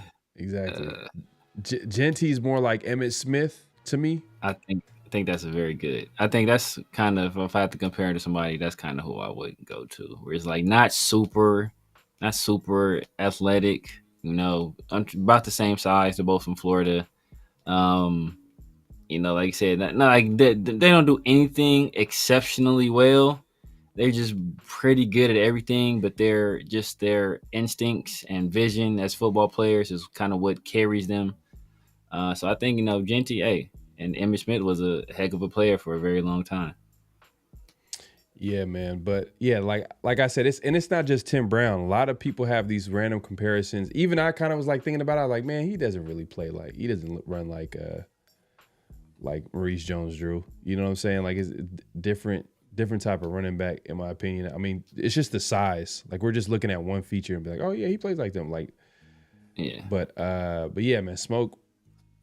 Genty's more like Emmitt Smith to me. I think that's a very good. I think that's kind of, if I have to compare to somebody, that's kind of who I would go to. Where it's like not super athletic, about the same size. They're both from Florida. Like I said, not like they don't do anything exceptionally well. They're just pretty good at everything, but their instincts and vision as football players is kind of what carries them. So I think, Genty, and Emmitt Smith was a heck of a player for a very long time. Yeah, man. But yeah, like I said, it's not just Tim Brown. A lot of people have these random comparisons. Even I kind of was like thinking about it, like, man, he doesn't really play he doesn't run like Maurice Jones-Drew. You know what I'm saying? Like it's different type of running back, in my opinion. I mean, it's just the size. Like we're just looking at one feature and be like, oh yeah, he plays like them. Like, yeah. But yeah, man, Smoke,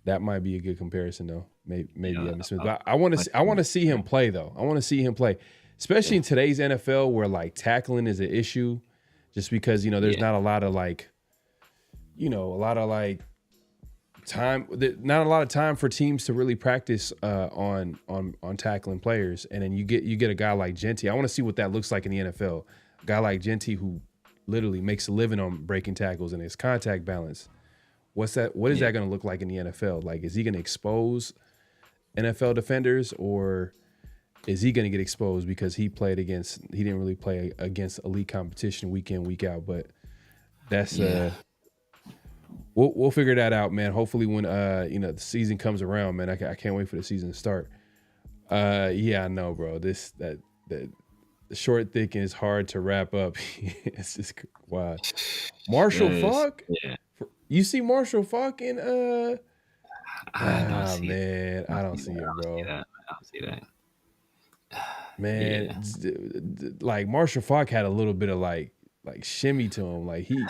that might be a good comparison though. Maybe Emmitt Smith. But I want to see him play though. I want to see him play, especially in today's NFL where like tackling is an issue, just because there's not a lot of time. Not a lot of time for teams to really practice on tackling players, and then you get a guy like Genty. I want to see what that looks like in the NFL. A guy like Genty who literally makes a living on breaking tackles and his contact balance. What is that going to look like in the NFL? Like, is he going to expose NFL defenders, or is he going to get exposed because he didn't really play against elite competition week in, week out? But that's we'll figure that out, man. Hopefully when the season comes around, man, I can't wait for the season to start. Yeah, I know, bro. The short thick is hard to wrap up. It's just wild. Marshall Faulk? Yeah. You see Marshall Faulk in I don't see man, I don't see it, bro. I don't see that. Man, like Marshall Faulk had a little bit of like shimmy to him. Like he's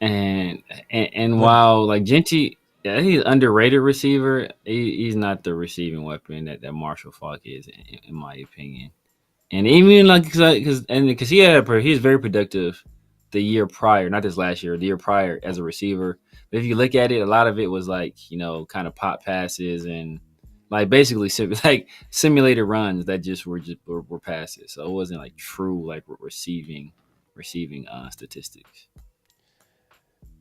And while like Genty, he's an underrated receiver, he's not the receiving weapon that Marshall Faulk is, in my opinion. And even like because he was very productive the year prior, not this last year, the year prior as a receiver. But if you look at it, a lot of it was like kind of pop passes and like basically like simulated runs that were passes. So it wasn't like true like receiving statistics.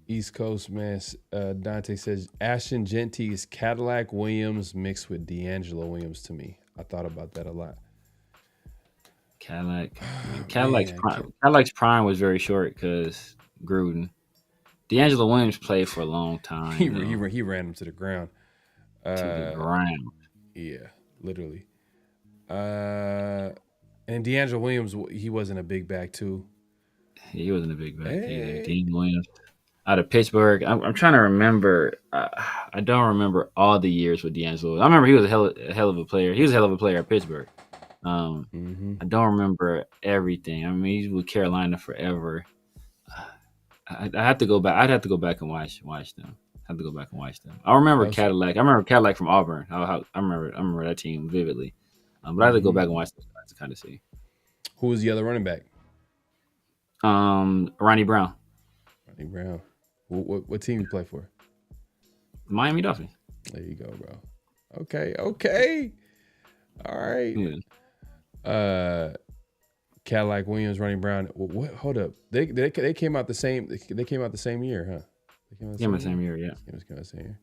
East Coast, man. Donte says Ashton Genty is Cadillac Williams mixed with D'Angelo Williams to me. I thought about that a lot. Cadillac's prime was very short because Gruden. D'Angelo Williams played for a long time. He ran him to the ground. Yeah, literally. And D'Angelo Williams, he wasn't a big back too. He wasn't a big back either. Dean Williams out of Pittsburgh. I'm trying to remember. I don't remember all the years with D'Angelo. I remember he was a hell of a player. He was a hell of a player at Pittsburgh. I don't remember everything. I mean, he's with Carolina forever. I'd have to go back and watch them. I remember Cadillac. I remember Cadillac from Auburn. I remember that team vividly. But I have to go back and watch those guys to kind of see. Who was the other running back? Ronnie Brown. Ronnie Brown. What team you play for? Miami Dolphins. There you go, bro. Okay. All right. Yeah. Cadillac Williams, Ronnie Brown. What? Hold up. They came out the same. They came out the same year, huh? They came out the same year. Yeah. They came out the same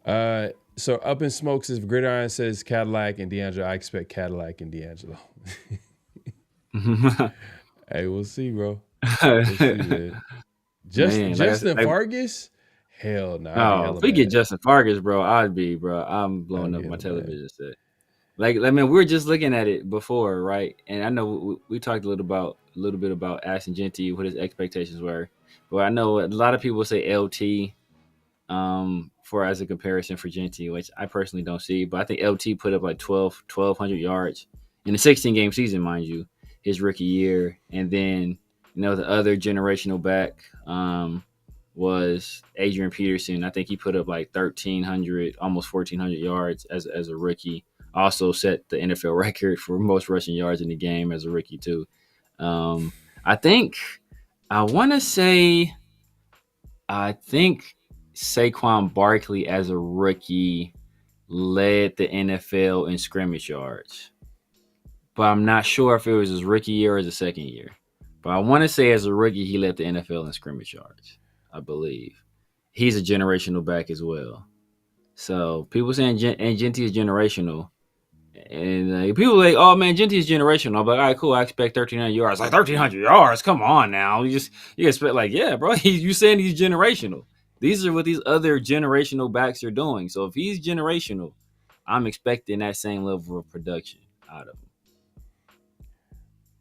year. So Up in Smokes says Gridiron says Cadillac and D'Angelo. I expect Cadillac and D'Angelo. Hey, we'll see, bro. We'll see, man. Justin Fargas? Hell no. If we get Justin Fargas, bro, I'm blowing up my television set. Like, I mean, we were just looking at it before, right? And I know we talked a little bit about Ashton Genty, what his expectations were. But I know a lot of people say LT. for as a comparison for Genty, which I personally don't see. But I think LT put up like 1,200 yards in a 16-game season, mind you, his rookie year. And then, the other generational back was Adrian Peterson. I think he put up like 1,300, almost 1,400 yards as a rookie. Also set the NFL record for most rushing yards in the game as a rookie too. I think Saquon Barkley as a rookie led the NFL in scrimmage yards, but I'm not sure if it was his rookie year or his second year. But I want to say as a rookie, he led the NFL in scrimmage yards, I believe. He's a generational back as well. So people saying Genty is generational. And people are like, oh man, Genty is generational. I'm like, all right, cool. I expect 1,300 yards. Like 1,300 yards? Come on now. You expect like, yeah, bro. You saying he's generational? These are what these other generational backs are doing. So if he's generational, I'm expecting that same level of production out of him.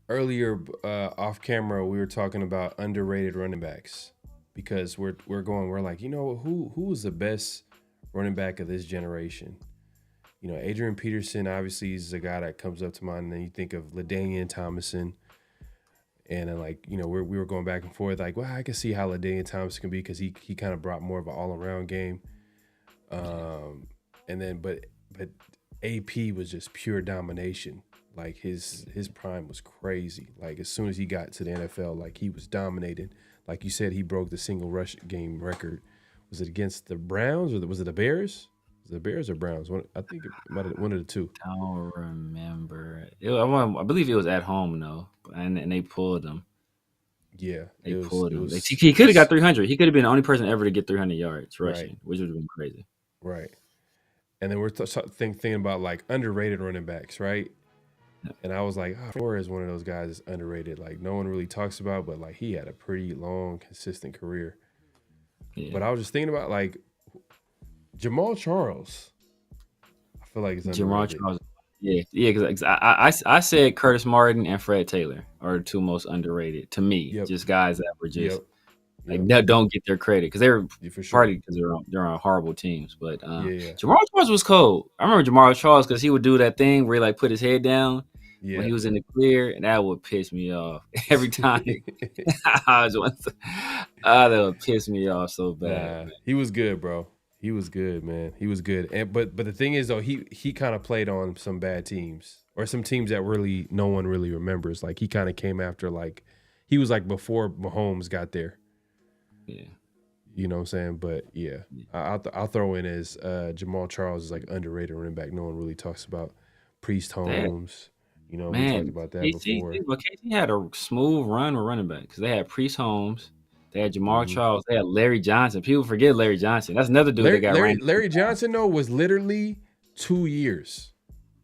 Earlier, off camera, we were talking about underrated running backs because we're like, who is the best running back of this generation? Adrian Peterson obviously is a guy that comes up to mind, and then you think of LaDainian Tomlinson, and then we were going back and forth like, well, I can see how LaDainian Tomlinson can be because he kind of brought more of an all-around game, and then but AP was just pure domination. Like his prime was crazy. Like as soon as he got to the NFL, like he was dominating. Like you said, he broke the single rush game record. Was it against the Browns or was it the Bears? The Bears or Browns? I think it might have one of the two. I don't remember. I believe it was at home though, and they pulled him. Yeah, they pulled him. He could have got 300. He could have been the only person ever to get 300 yards rushing, right, which would have been crazy. Right. And then we're thinking about like underrated running backs, right? Yeah. And I was like, Flores is one of those guys that's underrated. Like no one really talks about, but like he had a pretty long, consistent career. Yeah. But I was just thinking about like Jamal Charles. I feel like it's underrated. Jamal Charles. Yeah, because I said Curtis Martin and Fred Taylor are the two most underrated to me. Yep. Just guys that were just don't get their credit because they're partly because they're on horrible teams. But Jamal Charles was cold. I remember Jamal Charles because he would do that thing where he like put his head down when he was in the clear, and that would piss me off every time. That would piss me off so bad. He was good, bro. He was good, man. He was good. And but the thing is though, he kind of played on some bad teams or some teams that really no one really remembers. Like he kind of came after like he was like before Mahomes got there. Yeah. You know what I'm saying? But yeah. I'll throw in as Jamal Charles is like underrated running back. No one really talks about Priest Holmes. We talked about that before. But KC had a smooth run with running back because they had Priest Holmes. They had Jamal Charles. They had Larry Johnson. People forget Larry Johnson. That's another dude that got ran. Larry Johnson, though, was literally 2 years.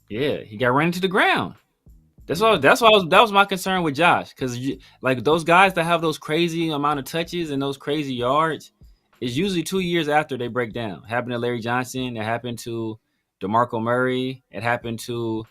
Yeah, he got ran into the ground. That was my concern with Josh because like those guys that have those crazy amount of touches and those crazy yards is usually 2 years after they break down. It happened to Larry Johnson. It happened to DeMarco Murray. It happened to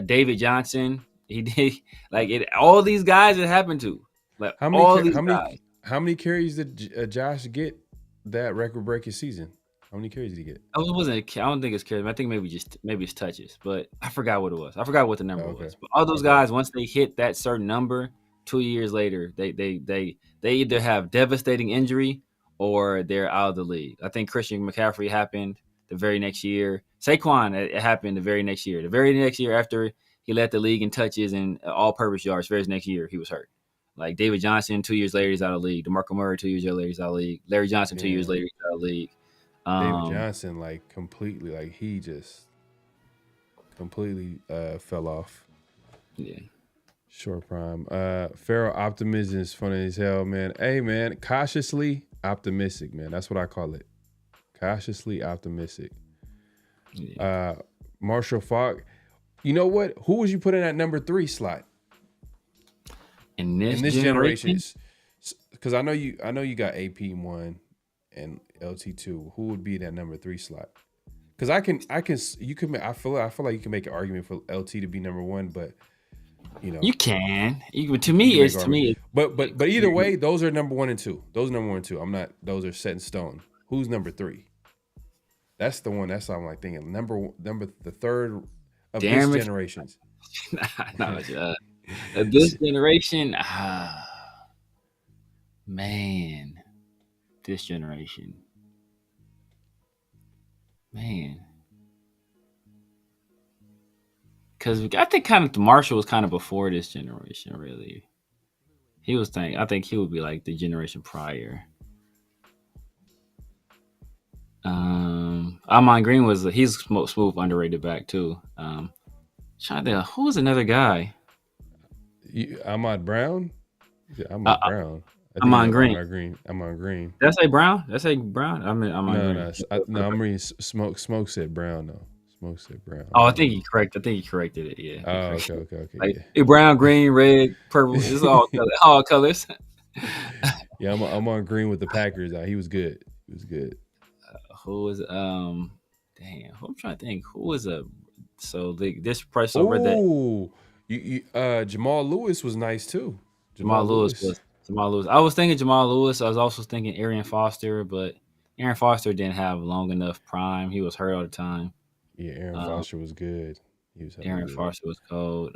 David Johnson. He did all these guys it happened to. Like how many carries did Josh get that record-breaking season? How many carries did he get? I don't think it's carries. I think maybe it's touches, but I forgot what it was. I forgot what the number was. But all those guys, once they hit that certain number, 2 years later, they either have devastating injury or they're out of the league. I think Christian McCaffrey happened the very next year. Saquon, it happened the very next year. The very next year after he led the league in touches and all-purpose yards, very next year he was hurt. Like David Johnson, 2 years later, he's out of the league. DeMarco Murray, 2 years later, he's out of the league. Larry Johnson, 2 years later, he's out of the league. David Johnson, like completely, like he just completely fell off. Yeah. Short prime. Pharaoh optimism is funny as hell, man. Hey, man, cautiously optimistic, man. That's what I call it. Cautiously optimistic. Yeah. Marshall Faulk. You know what? Who would you put in that number 3 slot? In this generation? Because I know you got AP1 and LT2. Who would be that number 3 slot? Because I feel like you can make an argument for LT to be number 1, but You know, you can. To me, but either way, those are number 1 and 2. Those are number 1 and 2. I'm not. Those are set in stone. Who's number 3? That's the one. That's what I'm like thinking. Number the third of this generations. This generation. Man, this generation. Man. Because I think kind of Marshall was kind of before this generation, really. I think he would be like the generation prior. Amon Green he's smooth underrated back too. Trying to think, who was another guy? Ahmad Brown? Yeah, Ahmad Brown. Amon Green. Amon Green. Did I say Brown? Did I say Brown? I mean, Amon Green. No, I'm reading Smoke said Brown though. Smoke said Brown. Oh, I think he corrected it. Yeah. Oh, okay. Like brown, green, red, purple. It's all colors. Yeah, I'm on Green with the Packers. He was good. Who was Damn, I'm trying to think. Who was this press over that? Oh, Jamal Lewis was nice too. Jamal Lewis. I was thinking Jamal Lewis. I was also thinking Arian Foster, but Arian Foster didn't have long enough prime. He was hurt all the time. Yeah, Arian Foster was good. Arian Foster was cold.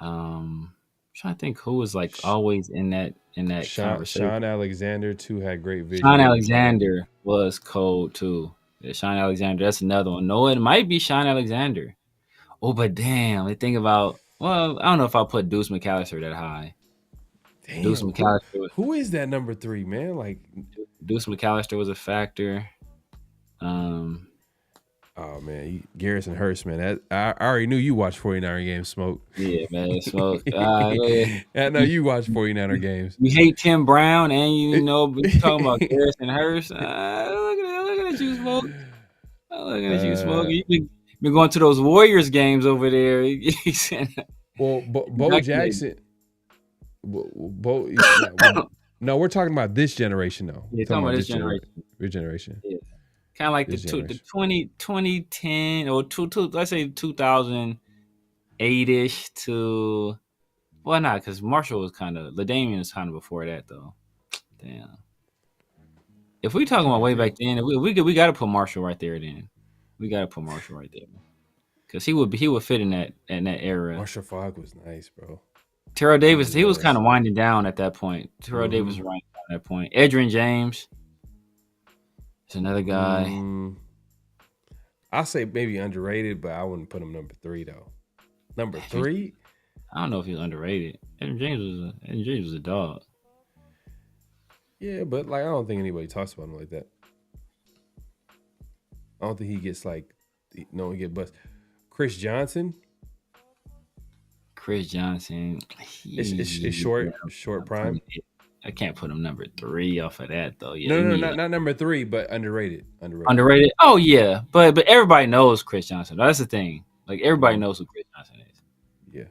Trying to think who was like always in that conversation. Sean Alexander too had great vision. Sean Alexander was cold too. Yeah, Sean Alexander, that's another one. No, it might be Sean Alexander. Oh, but damn, I think about. Well, I don't know if I'll put Deuce McAllister that high. Damn, Deuce McAllister. Who is that number 3, man? Like Deuce McAllister was a factor. Oh man, Garrison Hurst, man. I already knew you watched 49er games, Smoke. Yeah, man, Smoke. I know you watch 49er games. You hate Tim Brown, and you talking about Garrison Hurst. Look at you, Smoke. Looking at you, Smoke. You've been going to those Warriors games over there. Well, Bo Jackson. No, we're talking about this generation, though. Yeah, talking about this generation. Your generation. Yeah. Kind of like the 2010 or let's say 2008-ish to, well, not because Marshall was LaDainian was kind of before that though. Damn. If we talking about way back then, we got to put Marshall right there. Then we got to put Marshall right there because he would fit in that era. Marshall Faulk was nice, bro. Terrell Davis, he was kind of winding down at that point. Terrell Davis was winding down at that point. Edgerrin James. It's another guy. I'll say maybe underrated, but I wouldn't put him number 3 though. Number 3? I don't know if he's underrated. Edgerrin James was a dog. Yeah, but like I don't think anybody talks about him like that. I don't think he gets he get bust. Chris Johnson. It's short prime. I can't put him number 3 off of that though. Yeah, no, not number 3, but underrated. Underrated. Oh yeah, but everybody knows Chris Johnson. That's the thing. Like everybody knows who Chris Johnson is. Yeah.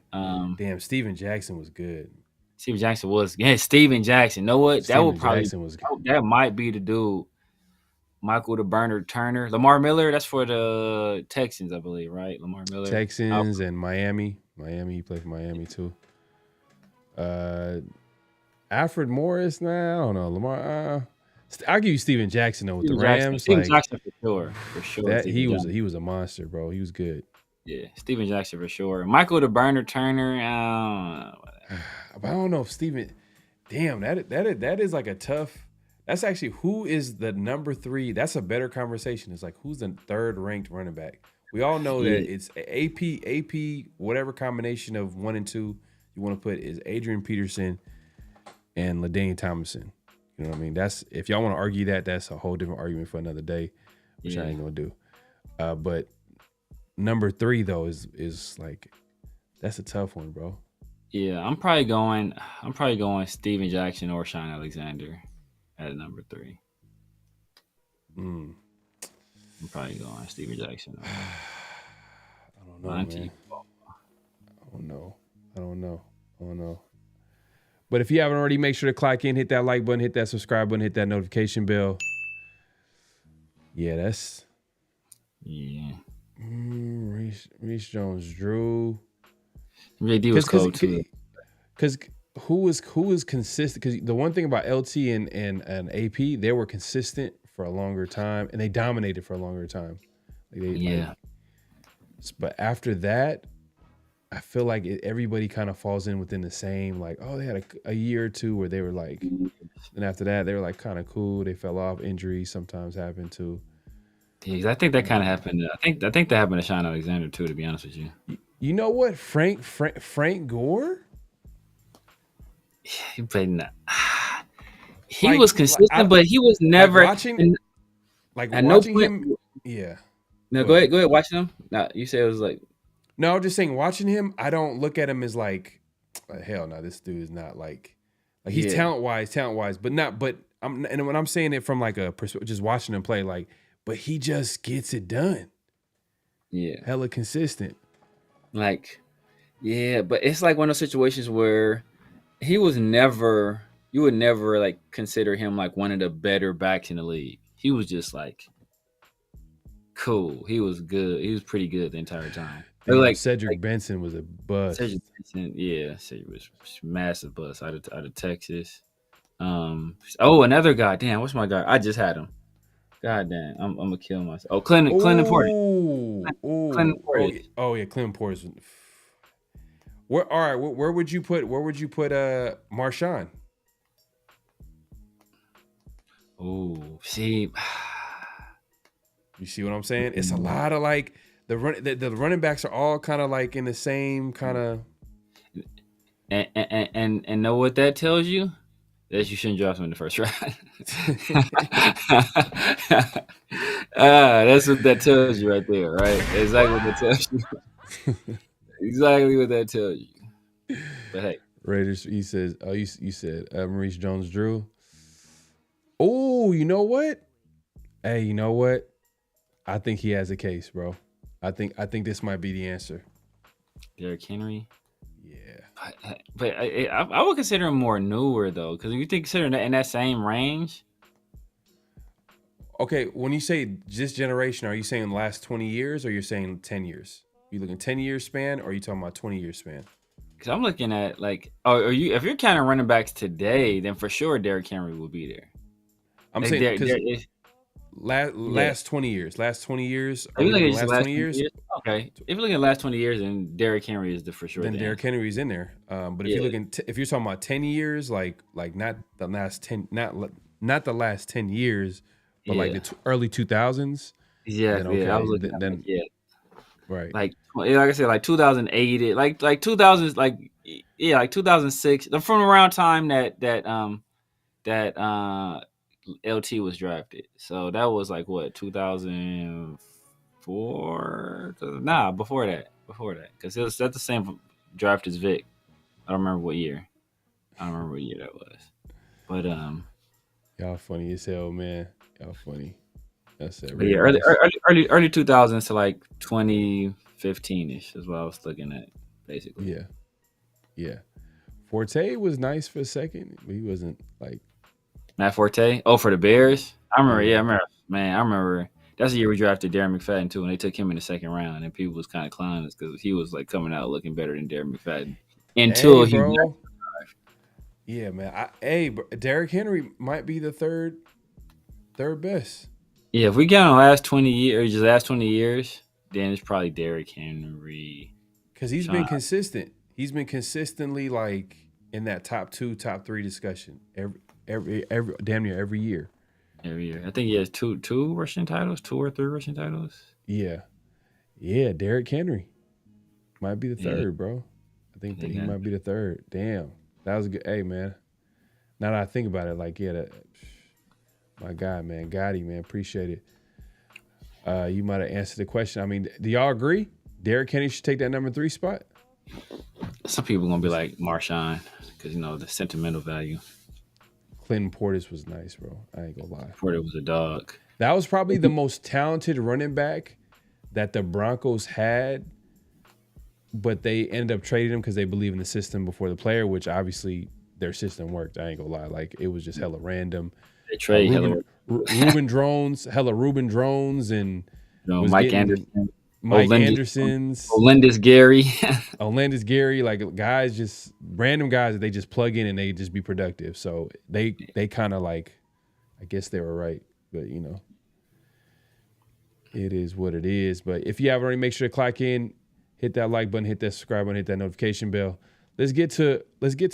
Damn, Steven Jackson was good. Steven Jackson was. Yeah, Steven Jackson. Know what? That might be the dude. Michael the Burner Turner, Lamar Miller. That's for the Texans, I believe, right? Lamar Miller. Texans and Miami. He played for Miami too. Alfred Morris, I don't know. Lamar, I'll give you Steven Jackson though with the Rams. Steven Jackson for sure. He was a monster, bro. He was good. Yeah, Steven Jackson for sure. Michael the Burner Turner. But I don't know if Steven. Damn, that is like a tough. That's actually who is the number 3. That's a better conversation. It's like who's the 3rd ranked running back. We all know that it's AP, whatever combination of 1 and 2 you want to put is Adrian Peterson and LaDainian Tomlinson. You know what I mean? That's if y'all want to argue that's a whole different argument for another day, which I ain't gonna do. But number 3 though is like that's a tough one, bro. Yeah, I'm probably going Steven Jackson or Sean Alexander at number 3. I'm probably going Steven Jackson. I don't know, man. I don't know. But if you haven't already, make sure to click in, hit that like button, hit that subscribe button, hit that notification bell. Yeah, that's... Yeah. Reese Jones-Drew. JD was cold too. Because who was consistent? Because the one thing about LT and AP, they were consistent for a longer time, and they dominated for a longer time. But after that, I feel like everybody kind of falls in within the same, like, oh, they had a year or two where they were like, and after that, they were like kind of cool. They fell off. Injuries sometimes happen too. Yeah, I think that kind of happened. I think that happened to Sean Alexander too. To be honest with you, you know what, Frank Gore? He played in that. He was consistent, but he was never watching him. Yeah. No, go ahead. Watching him. No, you say it was like. No, I'm just saying, watching him, I don't look at him as like hell no, this dude is not like he's talent wise, but not. But and when I'm saying it from like a just watching him play, like, but he just gets it done. Yeah, hella consistent. Like, yeah, but it's like one of those situations where he was never. You would never like consider him like one of the better backs in the league. He was just like cool. He was good. He was pretty good the entire time. Like Cedric Benson was a bust. Cedric was massive bust out of Texas. Another guy. Damn, what's my guy? I just had him. God damn, I'm gonna kill myself. Oh, Clinton Portis. Clinton Portis. Oh yeah, Clinton Portis. Where would you put Marshawn? Oh, see. You see what I'm saying? It's a lot of like the running backs are all kind of like in the same kind of. And know what that tells you? That you shouldn't draft him in the first round. That's what that tells you right there, right? Exactly what that tells you. Exactly what that tells you. But hey, Raiders. He says, "Oh, you said Maurice Jones-Drew." Oh, you know what? Hey, you know what? I think he has a case, bro. I think this might be the answer. Derrick Henry. Yeah, but I would consider him more newer though, because if you consider that in that same range. Okay, when you say this generation, are you saying the last 20 years, or you're saying 10 years? You looking 10-year span, or are you talking about 20-year span? Because I'm looking at like, if you're counting running backs today, then for sure Derrick Henry will be there. I'm saying because last 20 years. Last 20 years. If you look at last 20 years, okay. If you look at the last 20 years, then Derrick Henry is the for sure. Then Derrick Henry is in there. But if you're looking, if you're talking about 10 years, like not the last 10, not the last 10 years, but like the early 2000s. Yeah, I was looking at then right. Like I said, like 2008, like 2000s, like 2006, from around time that LT was drafted. So that was like what, 2004? Nah, before that, because it was that's the same draft as Vic. I don't remember what year. That was. But y'all funny as hell, man. Y'all funny. That's it. Yeah, early 2000s to like 2015ish is what I was looking at, basically. Yeah. Forte was nice for a second, but he wasn't like Matt Forte. Oh, for the Bears. I remember. I remember. That's the year we drafted Darren McFadden too, and they took him in the second round, and people was kind of clowning us because he was like coming out looking better than Darren McFadden until he. Yeah, man. Derrick Henry might be the third best. Yeah, if we count the last 20 years, then it's probably Derrick Henry. Because he's been consistent. He's been consistently like in that top 2, top 3 discussion every damn near every year. Every year. I think he has two rushing titles, 2 or 3 rushing titles. Yeah. Derrick Henry might be the third, bro. I think that he might be the third. Damn, that was a good. Hey, man. Now that I think about it, like my guy, man, Gotti, man, appreciate it. You might have answered the question. I mean, do y'all agree? Derrick Henry should take that number 3 spot? Some people are gonna be like Marshawn because the sentimental value. Clinton Portis was nice, bro. I ain't gonna lie. Portis was a dog. That was probably the most talented running back that the Broncos had, but they ended up trading him because they believe in the system before the player, which obviously their system worked. I ain't gonna lie. Like, it was just hella random. They trade Ruben Drones, and Mike Anderson. Mike Anderson's, Olandis Gary, like guys, just random guys that they just plug in and they just be productive. So they kind of like, I guess they were right, but it is what it is. But if you haven't already, make sure to clock in, hit that like button, hit that subscribe button, hit that notification bell. Let's get to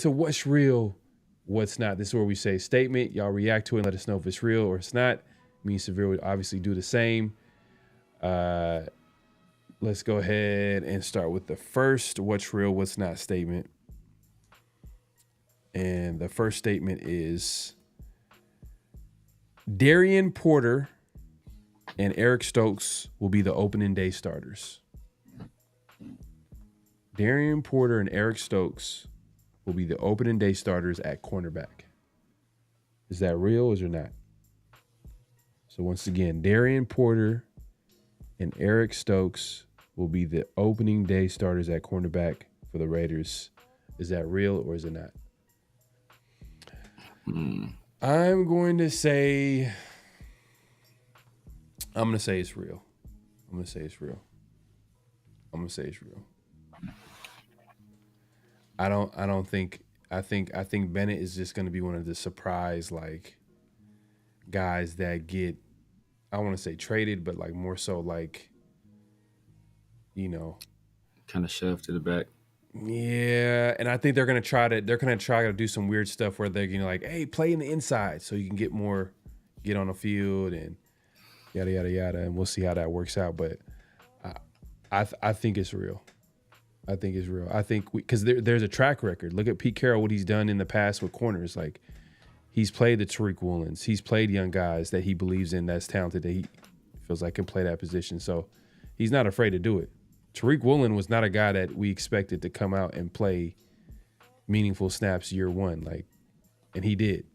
what's real, what's not. This is where we say statement. Y'all react to it and let us know if it's real or it's not. Me and Severe would obviously do the same. Let's go ahead and start with the first what's real, what's not statement. And the first statement is Darian Porter and Eric Stokes will be the opening day starters. Darian Porter and Eric Stokes will be the opening day starters at cornerback. Is that real or is it not? So once again, Darian Porter and Eric Stokes will be the opening day starters at cornerback for the Raiders. Is that real or is it not? I'm going to say it's real. I think Bennett is just going to be one of the surprise like guys that get, I want to say traded, but like more so like, kind of shoved to the back. Yeah, and I think they're gonna try to do some weird stuff where they're like, hey, play in the inside so you can get on the field and yada yada yada, and we'll see how that works out. But I think it's real. I think because there's a track record. Look at Pete Carroll, what he's done in the past with corners. Like he's played the Tariq Woolens, he's played young guys that he believes in, that's talented, that he feels like can play that position. So he's not afraid to do it. Tariq Woolen was not a guy that we expected to come out and play meaningful snaps year one, and he did.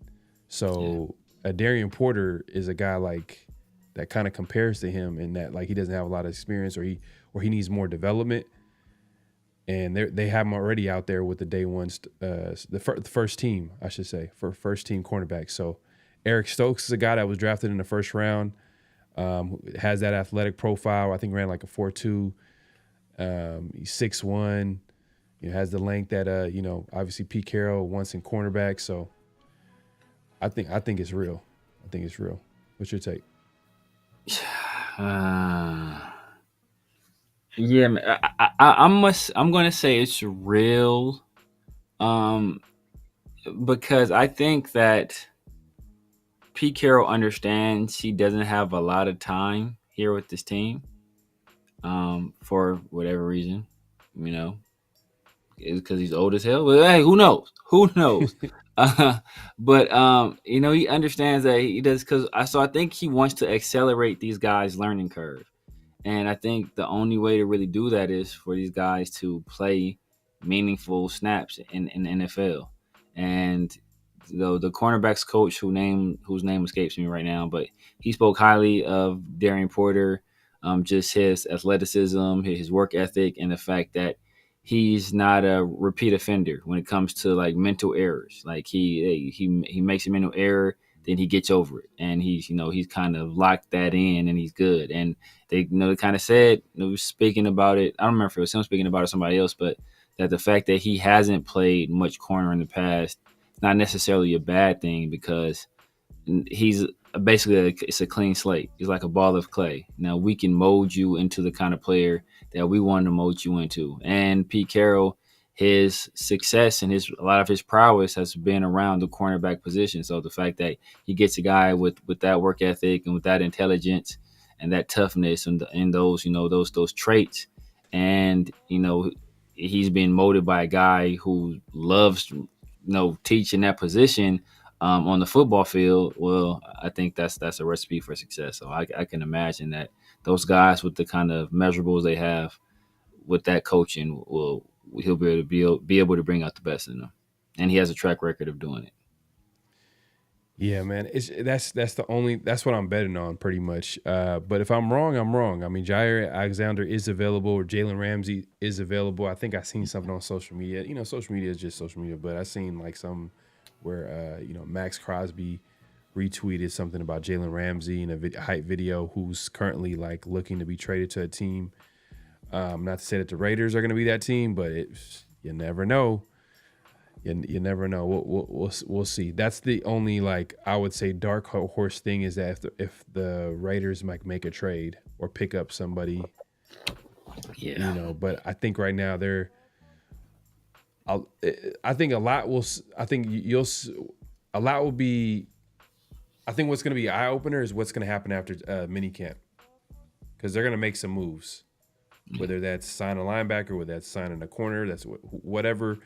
So Darian Porter is a guy like that kind of compares to him in that like he doesn't have a lot of experience or he needs more development. And they have him already out there with the day ones, the first team, I should say, for first team cornerback. So Eric Stokes is a guy that was drafted in the first round, has that athletic profile. I think ran like a 4.2. He's 6'1", has the length that obviously Pete Carroll wants in cornerback. So I think it's real. What's your take? Yeah, I'm gonna say it's real, because I think that Pete Carroll understands he doesn't have a lot of time here with this team. For whatever reason, it's because he's old as hell. But hey, who knows? But he understands that he does I think he wants to accelerate these guys' learning curve, and I think the only way to really do that is for these guys to play meaningful snaps in the NFL. And the cornerbacks coach whose name escapes me right now, but he spoke highly of Darian Porter. Just his athleticism, his work ethic, and the fact that he's not a repeat offender when it comes to like mental errors. Like he makes a mental error, then he gets over it, and he's kind of locked that in, and he's good. And they kind of said, speaking about it, I don't remember if it was him speaking about it or somebody else, but that the fact that he hasn't played much corner in the past is not necessarily a bad thing, because he's basically it's a clean slate. He's like a ball of clay. Now we can mold you into the kind of player that we want to mold you into. And Pete Carroll, his success and a lot of his prowess has been around the cornerback position. So the fact that he gets a guy with that work ethic and with that intelligence and that toughness and those those traits, and he's been molded by a guy who loves teaching that position. On the football field, well, I think that's a recipe for success. So I can imagine that those guys with the kind of measurables they have with that coaching, he'll be able to bring out the best in them, and he has a track record of doing it. Yeah, man, that's what I'm betting on pretty much. But if I'm wrong, I'm wrong. I mean, Jair Alexander is available, or Jalen Ramsey is available. I think I seen something on social media. Social media is just social media, but I seen like some where Max Crosby retweeted something about Jalen Ramsey in a hype video, who's currently like looking to be traded to a team. Not to say that the Raiders are going to be that team, but you never know. You never know. We'll see. That's the only, like, I would say dark horse thing is that if the Raiders might make a trade or pick up somebody, But I think right now I think a lot will. I think a lot will be. I think what's going to be eye opener is what's going to happen after mini camp, because they're going to make some moves, whether that's sign a linebacker, whether that's signing a corner, that's whatever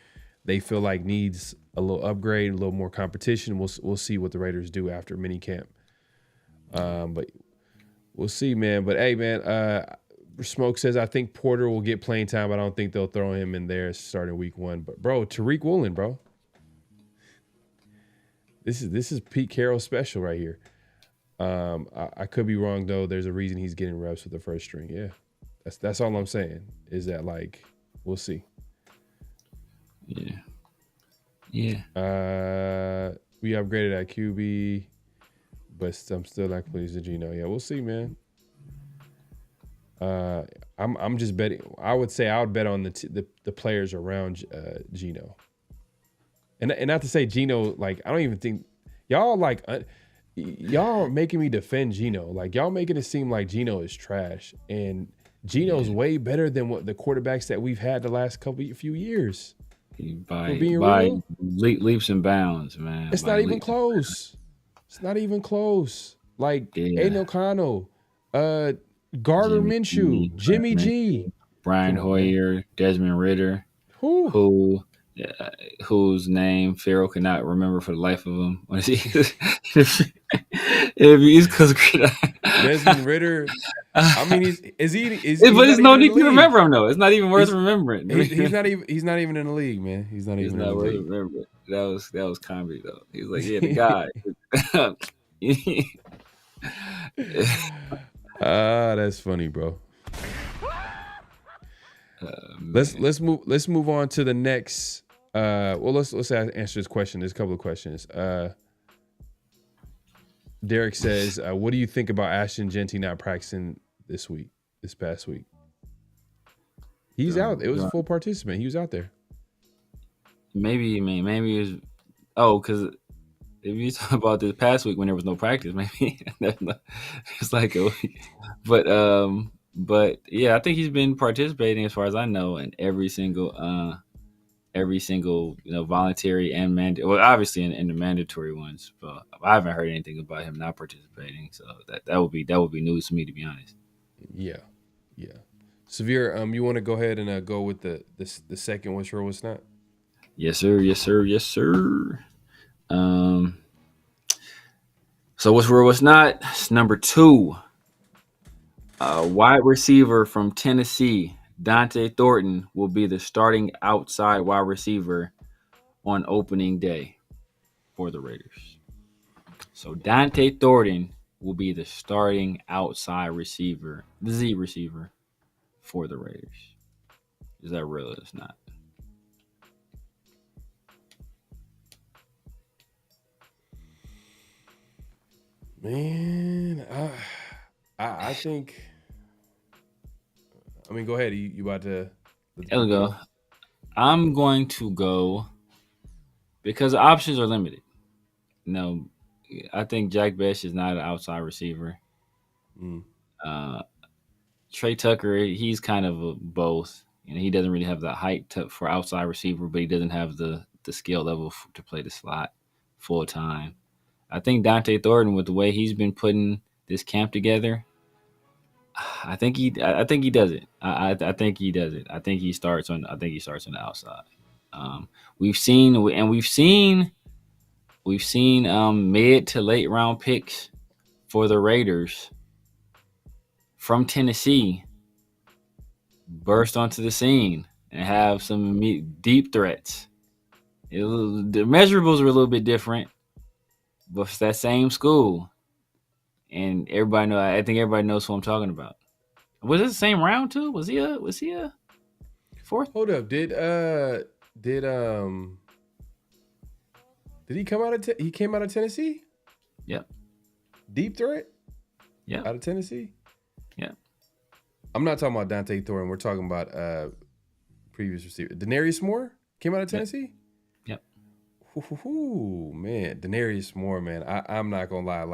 they feel like needs a little upgrade, a little more competition. We'll see what the Raiders do after mini camp. But we'll see, man. But hey, man, Smoke says I think Porter will get playing time, but I don't think they'll throw him in there starting week 1. But bro, Tariq Woolen, bro. This is Pete Carroll special right here. I could be wrong though. There's a reason he's getting reps with the first string. Yeah, that's all I'm saying. Is that, like, we'll see. Yeah. We upgraded at QB, but I'm still not pleased with Geno. Yeah, we'll see, man. I'm just betting. I would say I would bet on the players around Geno. And not to say Geno, like, I don't even think y'all y'all making me defend Geno. Like, y'all making it seem like Geno is trash, and Geno's way better than what the quarterbacks that we've had the last few years. By leaps and bounds, man. It's not even close. It's not even close. Like, Aiden O'Connell, Gardner Minshew, Jimmy G, Brian Hoyer, Desmond Ritter, whose name Pharaoh cannot remember for the life of him. What is he? East Coast Desmond Ritter. I mean, is he? But there's no need to remember him though. It's not even worth remembering. He's not even in the league, man. He's not even in the league. Remember. That was comedy though. He's like, yeah, the guy. That's funny, bro. Let's move on to the next. Let's answer this question. There's a couple of questions. Derek says, "What do you think about Ashton Genty not practicing this past week?" He's out. It was a full participant. He was out there. Maybe it was. Because if you talk about this past week when there was no practice, maybe it's like a week. But yeah, I think he's been participating, as far as I know, in every single voluntary and mandatory. Well, obviously in the mandatory ones, but I haven't heard anything about him not participating. So that would be news to me, to be honest. Yeah. Severe, you want to go ahead and go with the second what's sure what's not? Yes, sir. So what's sure what's not? It's number 2. Wide receiver from Tennessee, Donte Thornton, will be the starting outside wide receiver on opening day for the Raiders. So Donte Thornton will be the starting outside receiver, the Z receiver for the Raiders. Is that real or it's not? Man, I think. I mean, go ahead. You about to? There we go. I'm going to go because the options are limited. No, I think Jack Bech is not an outside receiver. Trey Tucker, he's kind of both. He doesn't really have the height for outside receiver, but he doesn't have the skill level to play the slot full time. I think Donte Thornton, with the way he's been putting this camp together, I think he does it. I think he does it. I think he starts on the outside. We've seen mid to late round picks for the Raiders from Tennessee burst onto the scene and have some deep threats. The measurables are a little bit different, but it's that same school. And I think everybody knows who I'm talking about. Was it the same round too? Was he a fourth? Hold up. Did he come out of he came out of Tennessee? Yep. Deep threat? Yep. Out of Tennessee? Yep. I'm not talking about Donte Thornton. We're talking about previous receiver. Denarius Moore came out of Tennessee? Yep. Ooh, man. Denarius Moore, man. I'm not gonna lie.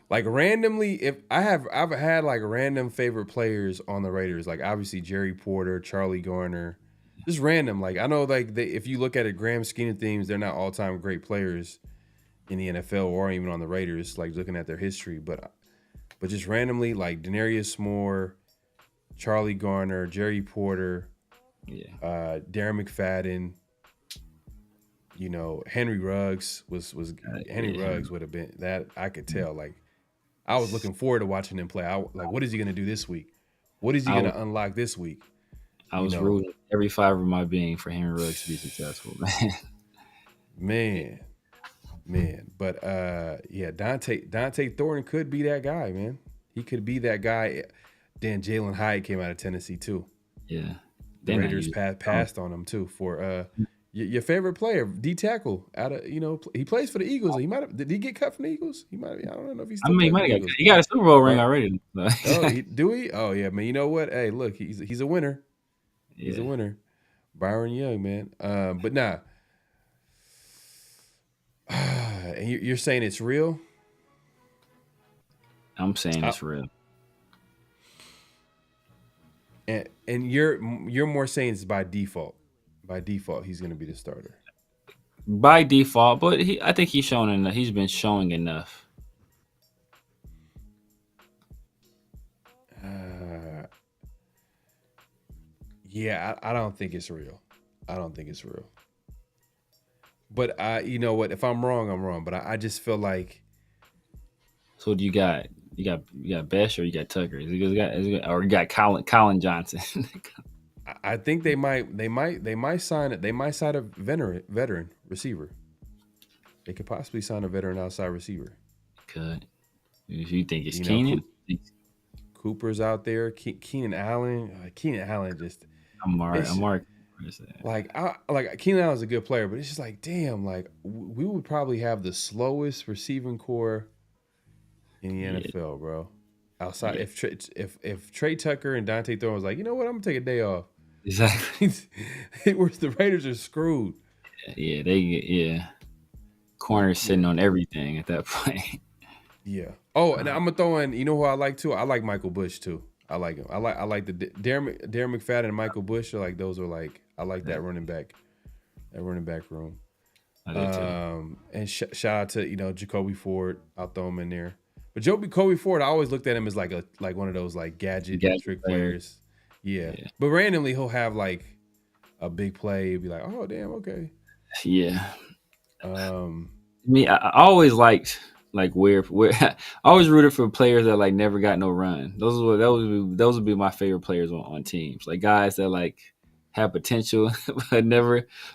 Like randomly, I've had like random favorite players on the Raiders. Like obviously Jerry Porter, Charlie Garner. Just random. Like I know like if you look at a grand scheme of things, they're not all-time great players in the NFL or even on the Raiders, like looking at their history. But just randomly, like Denarius Moore, Charlie Garner, Jerry Porter, Darren McFadden, Henry Ruggs was Ruggs would have been that. I could tell. Like I was looking forward to watching him play. What is he gonna do this week? What is he gonna unlock this week? I was rooting every fiber of my being for Henry Ruggs to be successful, man. Man. But Donte Thornton could be that guy, man. He could be that guy. Then Jalen Hyatt came out of Tennessee too. Yeah. The Raiders passed on him too for your favorite player, D tackle. He plays for the Eagles. Did he get cut from the Eagles? He might. I don't know if he's. He got a Super Bowl ring already. Do he? Oh yeah, man. You know what? Hey, look, he's a winner. He's a winner. Byron Young, man. But nah. And you're saying it's real? I'm saying it's real. And you're more saying it's by default. By default, he's going to be the starter. By default, but I think he's shown enough. He's been showing enough. I don't think it's real. But you know what? If I'm wrong, I'm wrong. But I just feel like. So do you got Besh or you got Tucker? Or you got Colin Johnson? I think they might sign it. They might sign a veteran receiver. They could possibly sign a veteran outside receiver. Could. If you think it's Keenan. Cooper's out there. Keenan Allen. Keenan Allen just. I'm Mark. Like Keenan Allen's a good player, but it's just like, damn, like we would probably have the slowest receiving core in the NFL, bro. Outside, if Trey Tucker and Donte Thornton was like, you know what, I'm gonna take a day off. Exactly. The Raiders are screwed. Yeah, corners sitting on everything at that point. Yeah. Oh, and I'm gonna throw in. You know who I like too? I like Michael Bush too. I like him. I like the Darren McFadden and Michael Bush are like those are like I like that running back room. I do too. And shout out to Jacoby Ford. I'll throw him in there. But Jacoby Ford, I always looked at him as like one of those like gadget trick players. Yeah. But randomly he'll have like a big play. He'll be like, oh damn, okay. Yeah. I always liked like where I always rooted for players that like never got no run. Those would be my favorite players on teams. Like guys that like have potential but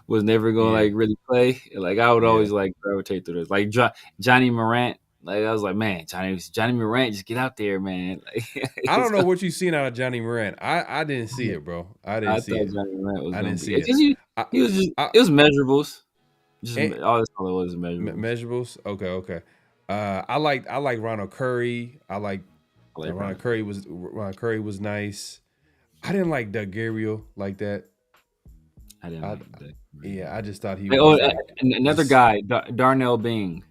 was never gonna like really play. Like I would always like gravitate through this. Like Johnny Morant. Like I was like, man, Johnny Morant, just get out there, man. Like, I don't know what you've seen out of Johnny Morant. I didn't see it, bro. I didn't see it. Johnny Morant was. I didn't see it. It was measurables. All it was measurables. Measurables. Okay. I like Ronald Curry. Ronald Curry was nice. I didn't like Doug Gabriel like that. I didn't like that. Yeah, I just thought he was another guy, Darnell Bing.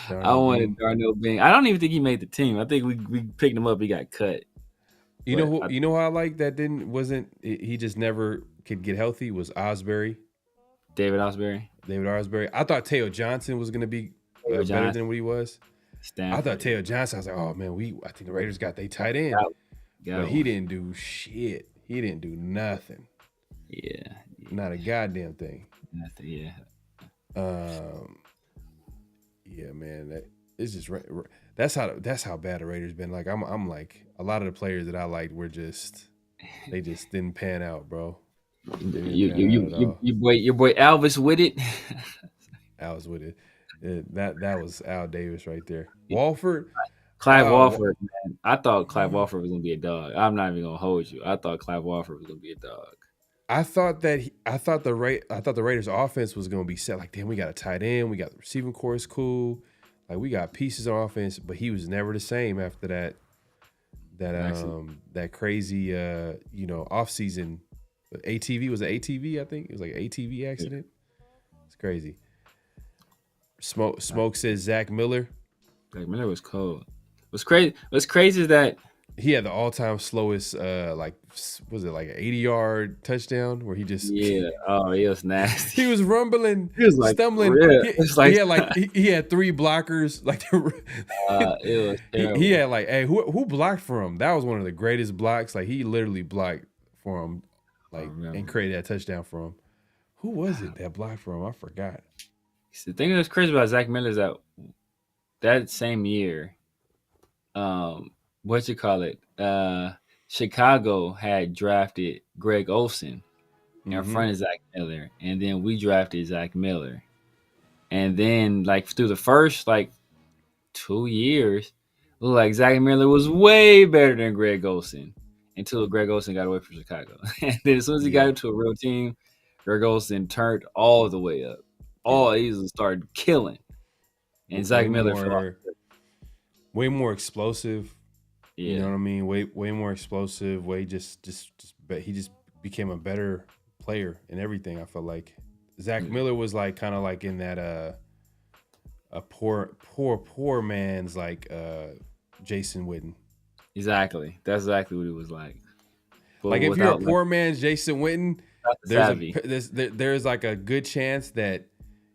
I wanted Darnell Bing. I don't even think he made the team. I think we picked him up. He got cut. You know who I like that he just never could get healthy was Osbury. David Osbury. I thought Teo Johnson was going to be better than what he was. Stanford. I thought Teo Johnson. I was like, oh man, I think the Raiders got their tight end. But he didn't do shit. He didn't do nothing. Yeah. Not a goddamn thing. Nothing. Yeah. Yeah, man. It's just that's how bad the Raiders been. Like I'm like a lot of the players that I liked were they just didn't pan out, bro. Your boy Alvis with it. Alvis with it. That was Al Davis right there. Walford. Clive Walford, man. I thought Clive Walford was gonna be a dog. I'm not even gonna hold you. I thought Clive Walford was gonna be a dog. I thought the Raiders offense was gonna be set. Like, damn, we got a tight end, we got the receiving core is cool. Like we got pieces on offense, but he was never the same after that that crazy off season ATV was an ATV, I think it was like an ATV accident. It's crazy. Smoke says Zach Miller. Zach Miller was cold. What's crazy is that he had the all-time slowest was it like an 80-yard touchdoand where he just it was nasty. He was rumbling, he was like stumbling. He had 3 blockers. Like it was terrible. he had like, hey, who blocked for him? That was one of the greatest blocks. Like he literally blocked for him, and created that touchdown for him. Who was it that blocked for him? I forgot. The thing that's crazy about Zach Miller is that same year, Chicago had drafted Greg Olsen in front of Zach Miller, and then we drafted Zach Miller, and then through the first 2 years, it looked like Zach Miller was way better than Greg Olsen until Greg Olsen got away from Chicago, and then as soon as he got into a real team, Greg Olsen turned all the way up. He just started killing, and Zach Miller way more explosive. Yeah. You know what I mean? Way more explosive. He just became a better player in everything. I felt like Zach Miller was kind of in that a poor man's Jason Witten. Exactly. That's exactly what it was like. But if you're a poor man's Jason Witten, there's a good chance that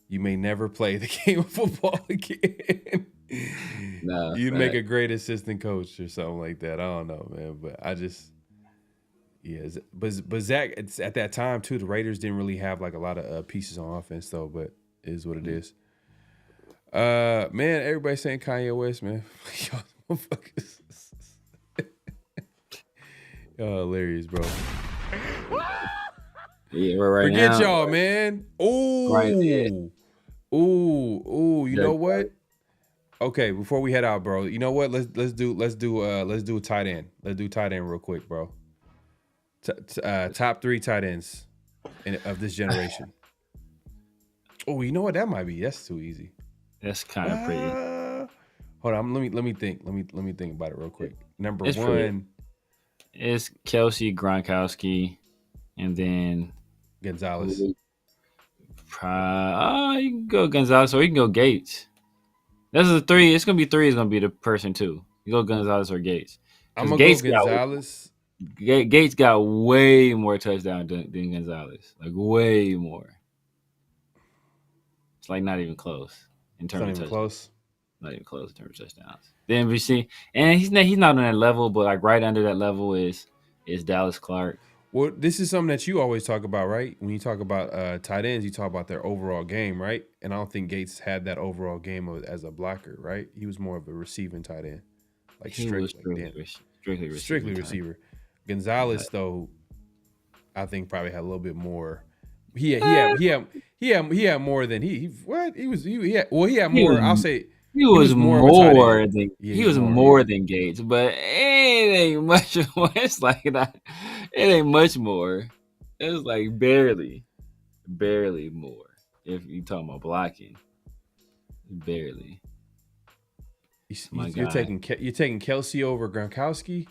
you may never play the game of football again. You'd make a great assistant coach or something like that. I don't know, man, but but Zach, it's at that time too. The Raiders didn't really have a lot of pieces on offense though, but it is what it is. Man, everybody's saying Kanye West, man. Y'all motherfuckers. Y'all hilarious, bro. Yeah, right Forget now, y'all, man. Ooh, you know what? Okay, before we head out, bro, you know what? Let's do a tight end. Let's do tight end real quick, bro. Top 3 tight ends of this generation. Oh, you know what? That's too easy. That's kind of pretty. Hold on, let me think. Let me think about it real quick. Number it's 1 pretty. It's Kelsey, Gronkowski, and then Gonzalez. You can go Gonzalez or you can go Gates. This is 3. It's gonna be 3. Is gonna be the person too. You go Gonzalez or Gates. I'm gonna go Gonzalez. Gates got way more touchdowns than Gonzalez. Way more. It's not even close in terms of touchdowns. Not even close in terms of touchdowns. The MVC, and he's not on that level, but right under that level is Dallas Clark. Well, this is something that you always talk about, right? When you talk about tight ends, you talk about their overall game, right? And I don't think Gates had that overall game as a blocker, right? He was more of a receiving tight end, strictly receiver. Gonzalez, though, I think probably had a little bit more. He had more than he had more. I'll say. He was more than Gates, but it ain't much more. It's that. It ain't much more. It's barely more. If you talking about blocking, barely. You're taking Kelsey over Gronkowski.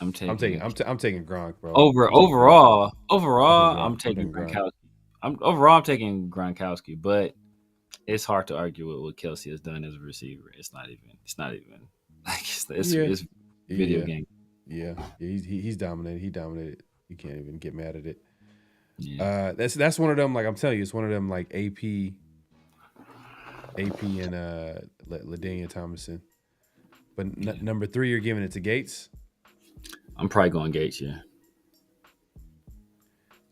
I'm taking Gronk, bro. Overall, I'm taking Gronkowski. I'm taking Gronkowski, but it's hard to argue with what Kelsey has done as a receiver. It's not even it's video game. Yeah, he's dominated. He dominated. You can't even get mad at it. Yeah. That's one of them. I'm telling you, it's one of them AP and LaDainian Tomlinson. But number 3, you're giving it to Gates. I'm probably going Gates. Yeah.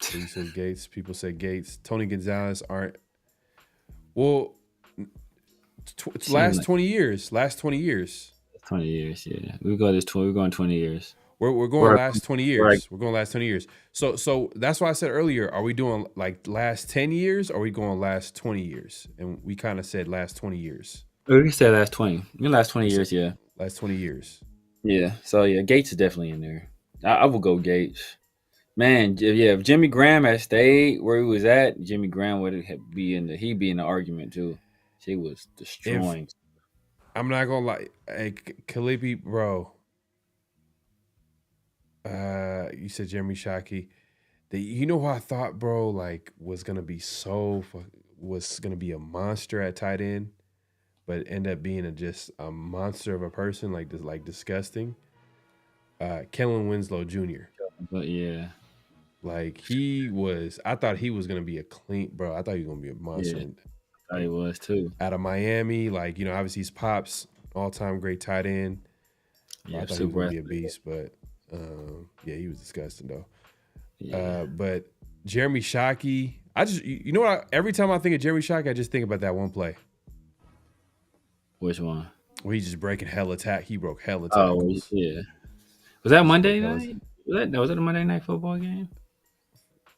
So you said Gates. People say Gates. Tony Gonzalez aren't. Well, last 20 years. 20 years, yeah. We're going 20 years. We're going last 20 years. We're going last 20 years. So that's why I said earlier, are we doing last 10 years or are we going last 20 years? And we kind of said last 20 years. We said last 20. Last 20 years, yeah. Last 20 years. Yeah. So, yeah, Gates is definitely in there. I will go Gates. Man, yeah, if Jimmy Graham had stayed where he was at, Jimmy Graham would be in the argument too. He was destroying. I'm not gonna lie, hey, Kalipi, bro. you said Jeremy Shockey. You know who I thought, bro, like was gonna be a monster at tight end, but end up being just a monster of a person, like disgusting. Kellen Winslow Jr. But yeah, like I thought he was gonna be a clean, bro. I thought he was gonna be a monster. Yeah, I thought he was too. Out of Miami, like obviously he's Pop's all-time great tight end. Yeah, I thought he was gonna be a beast, but yeah, he was disgusting though. Yeah. But Jeremy Shockey, you know what? Every time I think of Jeremy Shockey, I just think about that one play. Which one? Where he's just breaking hella tackles. He broke hella tackles. Oh, yeah. Was that Monday night? Was that a Monday night football game?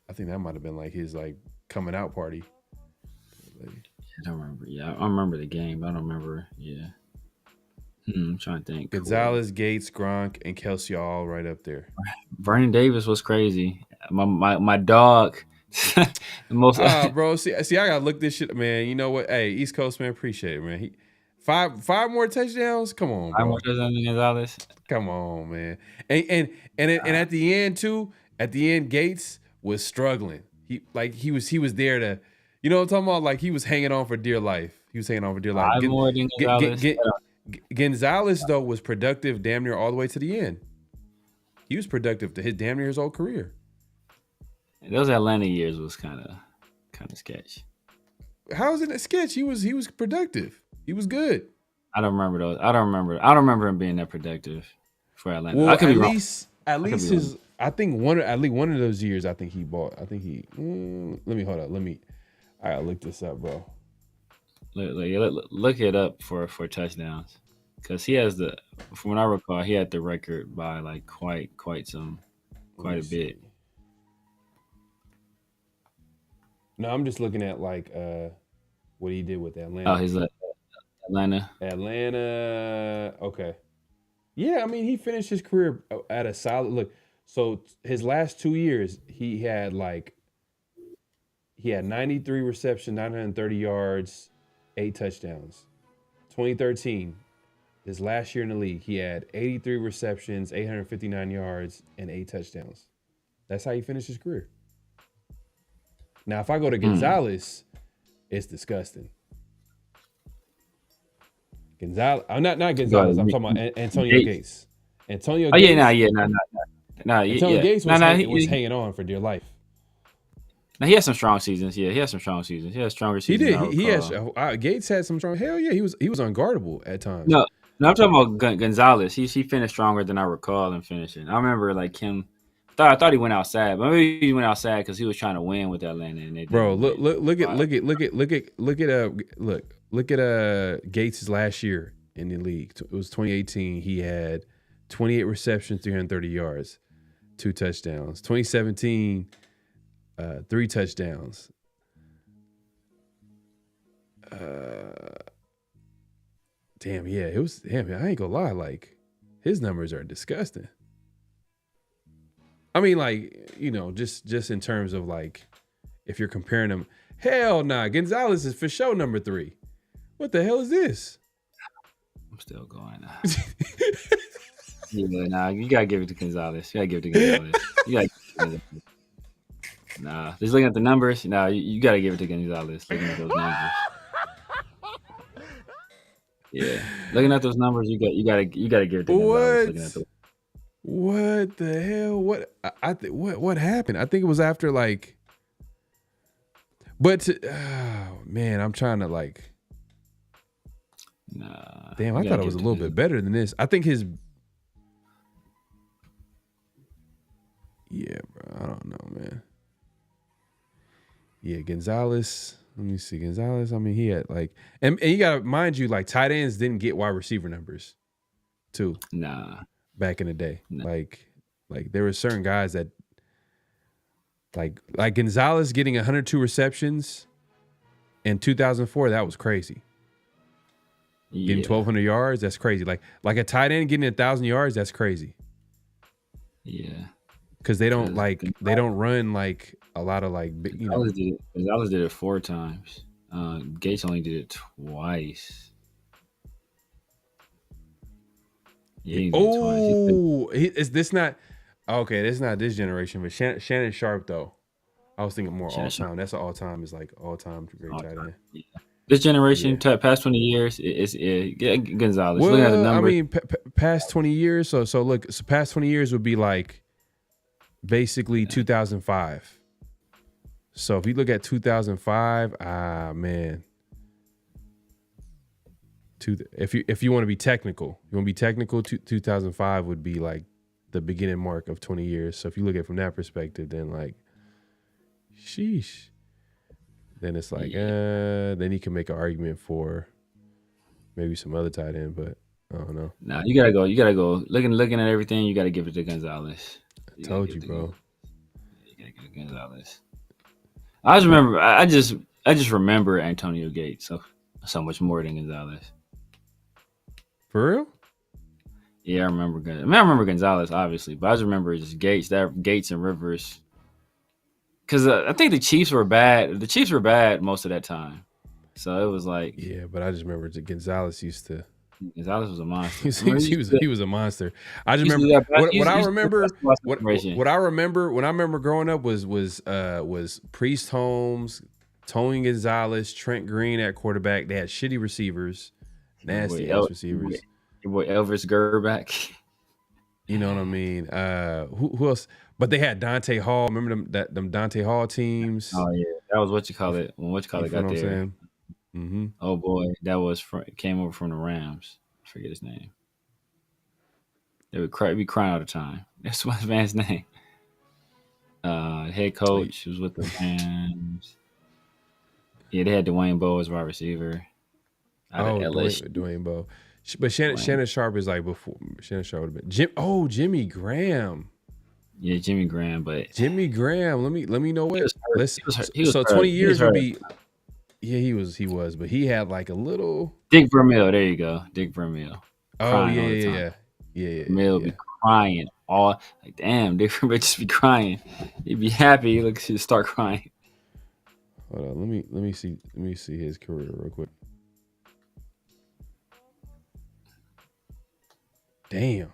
I think that might have been like his coming out party. I don't remember. Yeah, I remember the game, but I don't remember. Yeah. I'm trying to think. Gonzalez, Gates, Gronk, and Kelsey all right up there. Vernon Davis was crazy. My dog. Most. Bro, see, I gotta look this shit, man. You know what? Hey, East Coast man, appreciate it, man. Five more touchdowns. Come on, bro. 5 more touchdowns than Gonzalez. Come on, man. And at the end too. At the end, Gates was struggling. He was there to, you know what I'm talking about? Like he was hanging on for dear life. He was hanging on for dear life. 5 more than Gonzalez. Gonzalez though was productive damn near all the way to the end. He was productive to his damn near his whole career. Those Atlanta years was kind of sketch. How is it a sketch? He was productive. He was good. I don't remember those. I don't remember him being that productive for Atlanta. Well, I could be wrong. At least his. I think one of those years. I think he bought. I think he. Let me hold up. I gotta look this up, bro. Look it up for touchdowns, because he has from what I recall, he had the record by like quite a bit. No, I'm just looking at what he did with Atlanta. Oh, he's Atlanta. Okay. Yeah, I mean he finished his career at a solid look. So his last 2 years, he had 93 receptions, 930 yards, 8 touchdowns. 2013, his last year in the league, he had 83 receptions, 859 yards, and 8 touchdowns. That's how he finished his career. Now, if I go to Gonzalez, it's disgusting. Gonzalez, I'm not Gonzalez. I'm talking about Antonio Gates. Antonio Gates. Antonio Gates was hanging on for dear life. Now he had some strong seasons. Yeah, he had some strong seasons. He had stronger seasons. He had. Gates had some strong. Hell yeah, he was unguardable at times. No, I'm talking about Gonzalez. He finished stronger than I recall him finishing. I remember him. I thought he went outside, but maybe he went outside because he was trying to win with Atlanta. And bro, look at Gates' last year in the league. It was 2018. He had 28 receptions, 330 yards, 2 touchdowns. 2017, 3 touchdowns. Damn, yeah, it was. Damn, I ain't gonna lie. His numbers are disgusting. I mean, just in terms of if you're comparing them, hell nah, Gonzalez is for sure number 3. What the hell is this? I'm still going. Yeah, you gotta give it to Gonzalez. Nah, just looking at the numbers. Nah, you gotta give it to Gonzalez. Looking at those numbers. Yeah, looking at those numbers, you gotta give it to Gonzalez. What the hell? What happened? I think it was after man, I'm trying to Nah. Damn, I thought it was a little bit better than this. I think yeah, bro. I don't know, man. Yeah, Gonzalez. Let me see, Gonzalez. I mean, he had and you gotta mind you, tight ends didn't get wide receiver numbers, too. Nah. Back in the day, there were certain guys that, like Gonzalez getting 102 receptions in 2004. That was crazy. Yeah. Getting 1,200 yards, that's crazy. Like a tight end getting 1,000 yards, that's crazy. Yeah, because they don't run a lot of Gonzalez did it 4 times. Gates only did it twice. Yeah, is this not? Okay, that's not this generation, but Shannon Sharp though. I was thinking more Shannon all Sharp. time. That's an all time is like all time great tight end. Yeah. This generation, Yeah. past 20 years, it's Gonzalez. Well, Looking at the numbers, I mean, past 20 years. So look, past 20 years would be like basically 2005. So if you look at 2005, man. If you want to be technical, 2005 would be like the beginning mark of 20 years. So if you look at it from that perspective, then like, sheesh. Then it's like, then you can make an argument for maybe some other tight end, but I don't know. Nah, you gotta go. Looking at everything, you gotta give it to Gonzalez. I told you, bro. You gotta give it to Gonzalez. I just remember Antonio Gates so much more than Gonzalez. For real? Yeah, I remember Gonzalez, obviously, but I just remember just Gates and Rivers. Because I think the Chiefs were bad. The Chiefs were bad most of that time. So it was like... Yeah, but I just remember that Gonzalez was a monster. he was a monster. I just remember what I remember when I remember growing up was Priest Holmes, Tony Gonzalez, Trent Green at quarterback. They had shitty receivers, nasty ass receivers. Your boy Elvis Gerback. You know what I mean? Who else? But they had Donte Hall. Remember them Donte Hall teams? Oh yeah, that was what you call it when got there. Mm-hmm. Oh boy, that was came over from the Rams. I forget his name. They would be crying all the time. That's my man's name. Head coach was with the Rams. Yeah, they had Dwayne Bowe as wide receiver. Dwayne Bowe. But Shannon Sharp is like before. Shannon Sharp would have been Jimmy Graham. Yeah, Jimmy Graham, but Jimmy Graham. Let me know what. So 20 years would be. Yeah, he was, but he had like a little. Dick Vermeil, there you go, Dick Vermeil. Oh yeah. Vermeil be crying all like, damn, Dick Vermeil just be crying. He'd be happy. He'd start crying. Hold on, let me see his career real quick. Damn.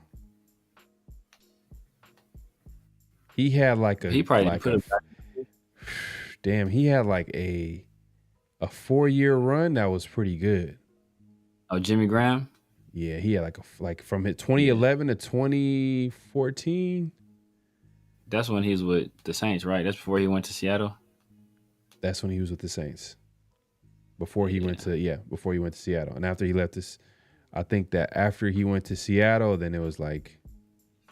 He had like a. He probably put it back. Damn, he had like a 4-year run that was pretty good. Oh, Jimmy Graham. Yeah, he had like from 2011 to 2014. That's when he was with the Saints, right? That's before he went to Seattle. That's when he was with the Saints. Before he went to Seattle, and after he left this, I think that after he went to Seattle, then it was like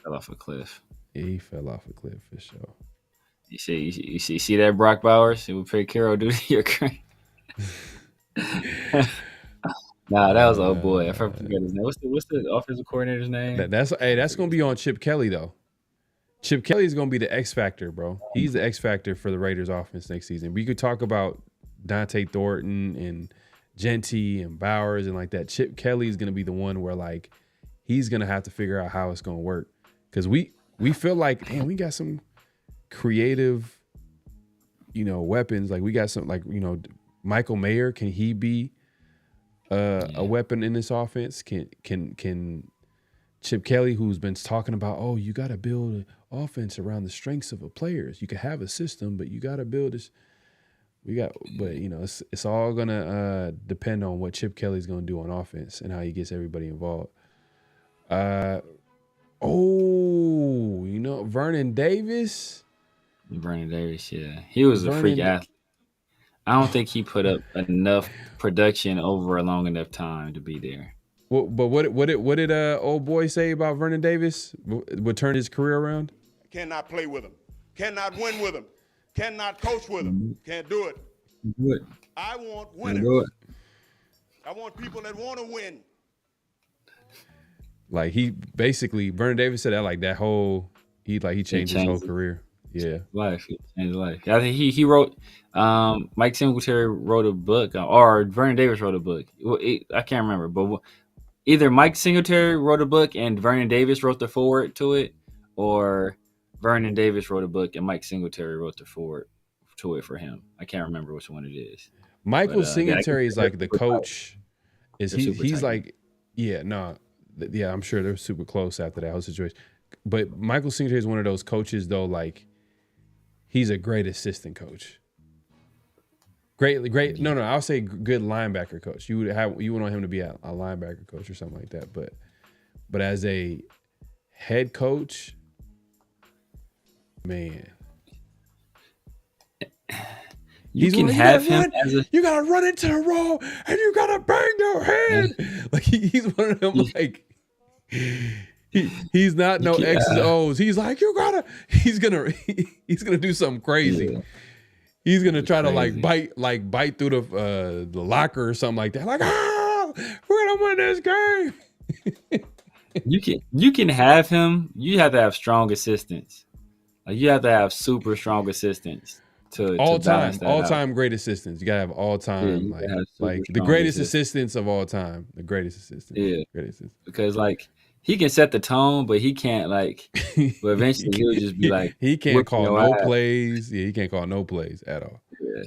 fell off a cliff. Yeah, he fell off a cliff for sure. You see that Brock Bowers? It would pay Carroll do to your current. Nah, that was old boy. I forgot his name. What's the offensive coordinator's name? That's gonna be on Chip Kelly though. Chip Kelly is gonna be the X factor, bro. He's the X factor for the Raiders offense next season. We could talk about Donte Thornton and Genty and Bowers and like that. Chip Kelly is gonna be the one where like he's gonna have to figure out how it's gonna work because we feel like damn we got some creative, weapons. Like we got some Michael Mayer. Can he be a weapon in this offense? Can Chip Kelly, who's been talking about, oh, you got to build an offense around the strengths of the players. You can have a system, but you got to build this. It's all gonna depend on what Chip Kelly's gonna do on offense and how he gets everybody involved. Vernon Davis. Vernon Davis, yeah, he was a freak athlete. I don't think he put up enough production over a long enough time to be there. Well, but what did old boy say about Vernon Davis? Would turn his career around? Cannot play with him. Cannot win with him. Cannot coach with him. Can't do it. Do it. I want winners. Do it. I want people that want to win. Like he basically, Vernon Davis said that like that whole he changed his whole career. Yeah, life. He changed life. I think he wrote. Mike Singletary wrote a book, or Vernon Davis wrote a book. I can't remember, but either Mike Singletary wrote a book and Vernon Davis wrote the foreword to it, or Vernon Davis wrote a book and Mike Singletary wrote the foreword to it for him. I can't remember which one it is. Michael Singletary is like the coach. He's like, I'm sure they're super close after that whole situation. But Michael Singletary is one of those coaches, though, like, he's a great assistant coach. Great. No, I'll say good linebacker coach. You would want him to be a linebacker coach or something like that. But as a head coach, man, you can have him. You gotta run into the wall and you gotta bang your head. Like he's one of them. Like he's not no X's and O's. He's like he's gonna do something crazy. Yeah. He's gonna try to bite through the locker or something like that. Like, we're gonna win this game. You can have him. You have to have strong assistants. Like you have to have super strong assistants to all balance time great assistants. You gotta have all time like the greatest assistants of all time. The greatest assistants. Yeah, greatest assistants. Because like he can set the tone, but he can't like. But eventually he'll just be like he can't call no plays. Yeah, he can't call no plays at all. Yeah,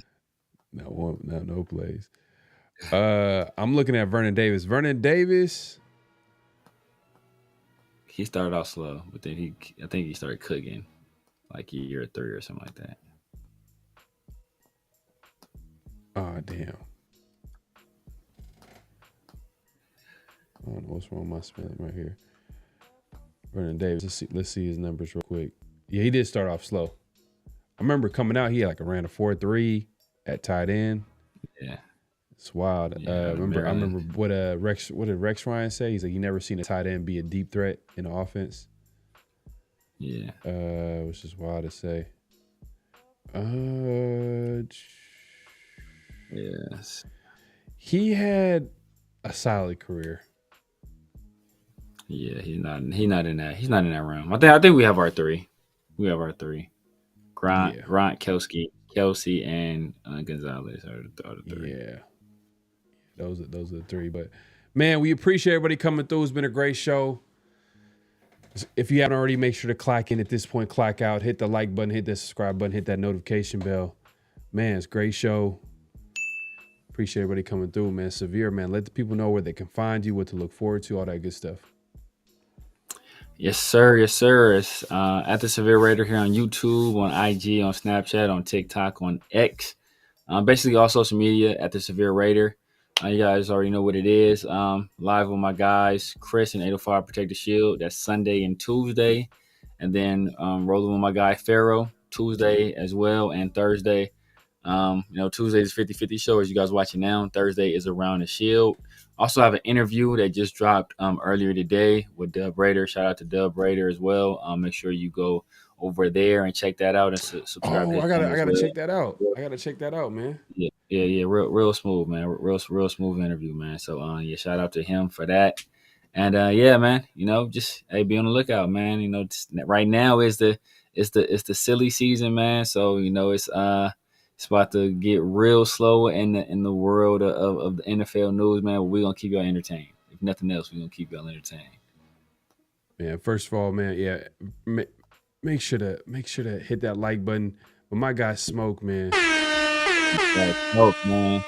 no plays. I'm looking at Vernon Davis. Vernon Davis. He started off slow, but then I think he started cooking like year 3 or something like that. Oh, damn. I don't know what's wrong with my spelling right here. Vernon Davis. Let's see his numbers real quick. Yeah, he did start off slow. I remember coming out, he had ran a 4.3 at tight end. Yeah. It's wild. Yeah, I remember what did Rex Ryan say? He's like, you never seen a tight end be a deep threat in the offense. Yeah. Which is wild to say. Yes. He had a solid career. Yeah, he's not in that realm. I think we have our 3. Grant, Kelsey, and Gonzalez are the 3. Yeah. Those are the 3. But man, we appreciate everybody coming through. It's been a great show. If you haven't already, make sure to clock in at this point, clock out, hit the like button, hit that subscribe button, hit that notification bell. Man, it's a great show. Appreciate everybody coming through, man. Severe, man. Let the people know where they can find you, what to look forward to, all that good stuff. Yes, sir. Yes, sir. It's at the Severe Raider here on YouTube, on IG, on Snapchat, on TikTok, on X. Basically all social media at the Severe Raider. You guys already know what it is. Live with my guys, Chris and 805 Protect the Shield. That's Sunday and Tuesday. And then rolling with my guy, Pharaoh, Tuesday as well, and Thursday. Tuesday is 50-50 show, as you guys watching now. Thursday is Around the Shield. Also have an interview that just dropped earlier today with Dub Raider. Shout out to Dub Raider as well. Make sure you go over there and check that out and subscribe. I gotta check that out. I gotta check that out, man. Yeah. Real smooth, man. Real smooth interview, man. So shout out to him for that. And man, just be on the lookout, man. Right now is the silly season, man. So it's about to get real slow in the world of the NFL news, man. But we're gonna keep y'all entertained. If nothing else, we're gonna keep y'all entertained. Man, first of all, man, make sure to hit that like button. But my guy Smoke, man. Smoke, man.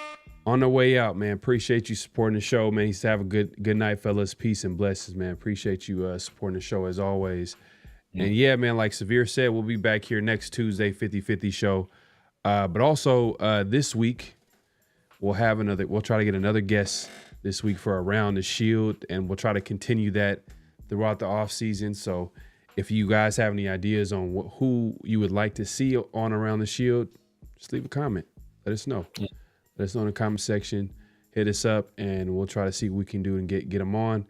On the way out, man. Appreciate you supporting the show, man. He's have a good night, fellas. Peace and blessings, man. Appreciate you supporting the show as always. Yeah. And man, like Severe said, we'll be back here next Tuesday, 50-50 show. But also this week we'll try to get another guest this week for Around the Shield, and we'll try to continue that throughout the off season. So if you guys have any ideas on who you would like to see on Around the Shield, just leave a comment. Let us know. Yeah. Let us know in the comment section. Hit us up, and we'll try to see what we can do and get them on.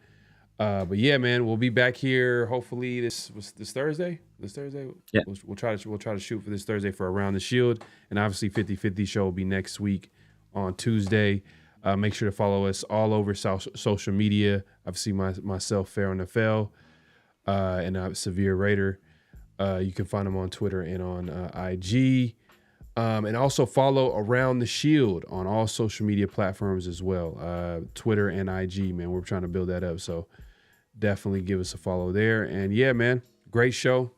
But yeah, man, we'll be back here hopefully this Thursday. This Thursday? Yeah. We'll try to shoot for this Thursday for Around the Shield. And obviously 50-50 show will be next week on Tuesday. Make sure to follow us all over social media. Obviously myself, PharoahNFL, and Severe Raider. You can find them on Twitter and on IG. And also follow Around the Shield on all social media platforms as well. Twitter and IG, man. We're trying to build that up. So definitely give us a follow there. And yeah, man, great show.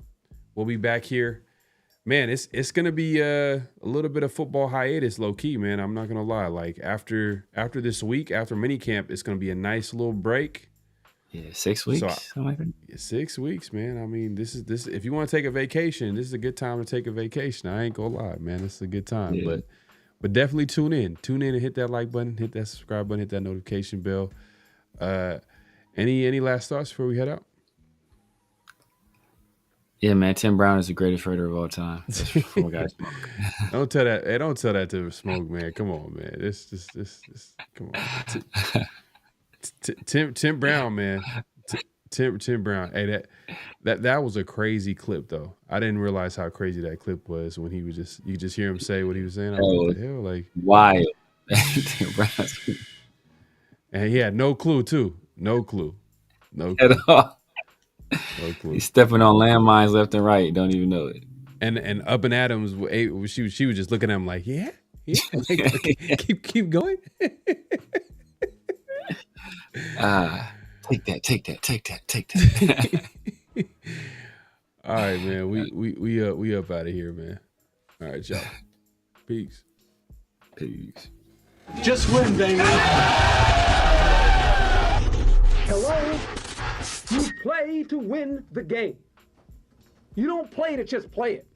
We'll be back here. Man, it's gonna be a little bit of football hiatus, low key, man. I'm not gonna lie. Like after this week, after minicamp, it's gonna be a nice little break. Yeah, 6 weeks, something like that. 6 weeks, man. I mean, this. If you want to take a vacation, this is a good time to take a vacation. I ain't gonna lie, man. This is a good time. Yeah. But definitely tune in. Tune in and hit that like button, hit that subscribe button, hit that notification bell. Any last thoughts before we head out? Yeah, man. Tim Brown is the greatest Raider of all time. That's from a guy Smoke. Don't tell that. Hey, don't tell that to Smoke, man. Come on, man. This. Come on. Tim Brown, man. Tim Brown. Hey, that was a crazy clip, though. I didn't realize how crazy that clip was when he was you just hear him say what he was saying. I was like, what the hell? Like, wild. And he had no clue, too. No clue. At all. No clue. He's stepping on landmines left and right. Don't even know it. And Up and Adams, she was just looking at him like, yeah. Like, keep going. Take that. All right, man. We up out of here, man. All right, y'all. Peace. Just win, baby. Hello? You play to win the game. You don't play to just play it.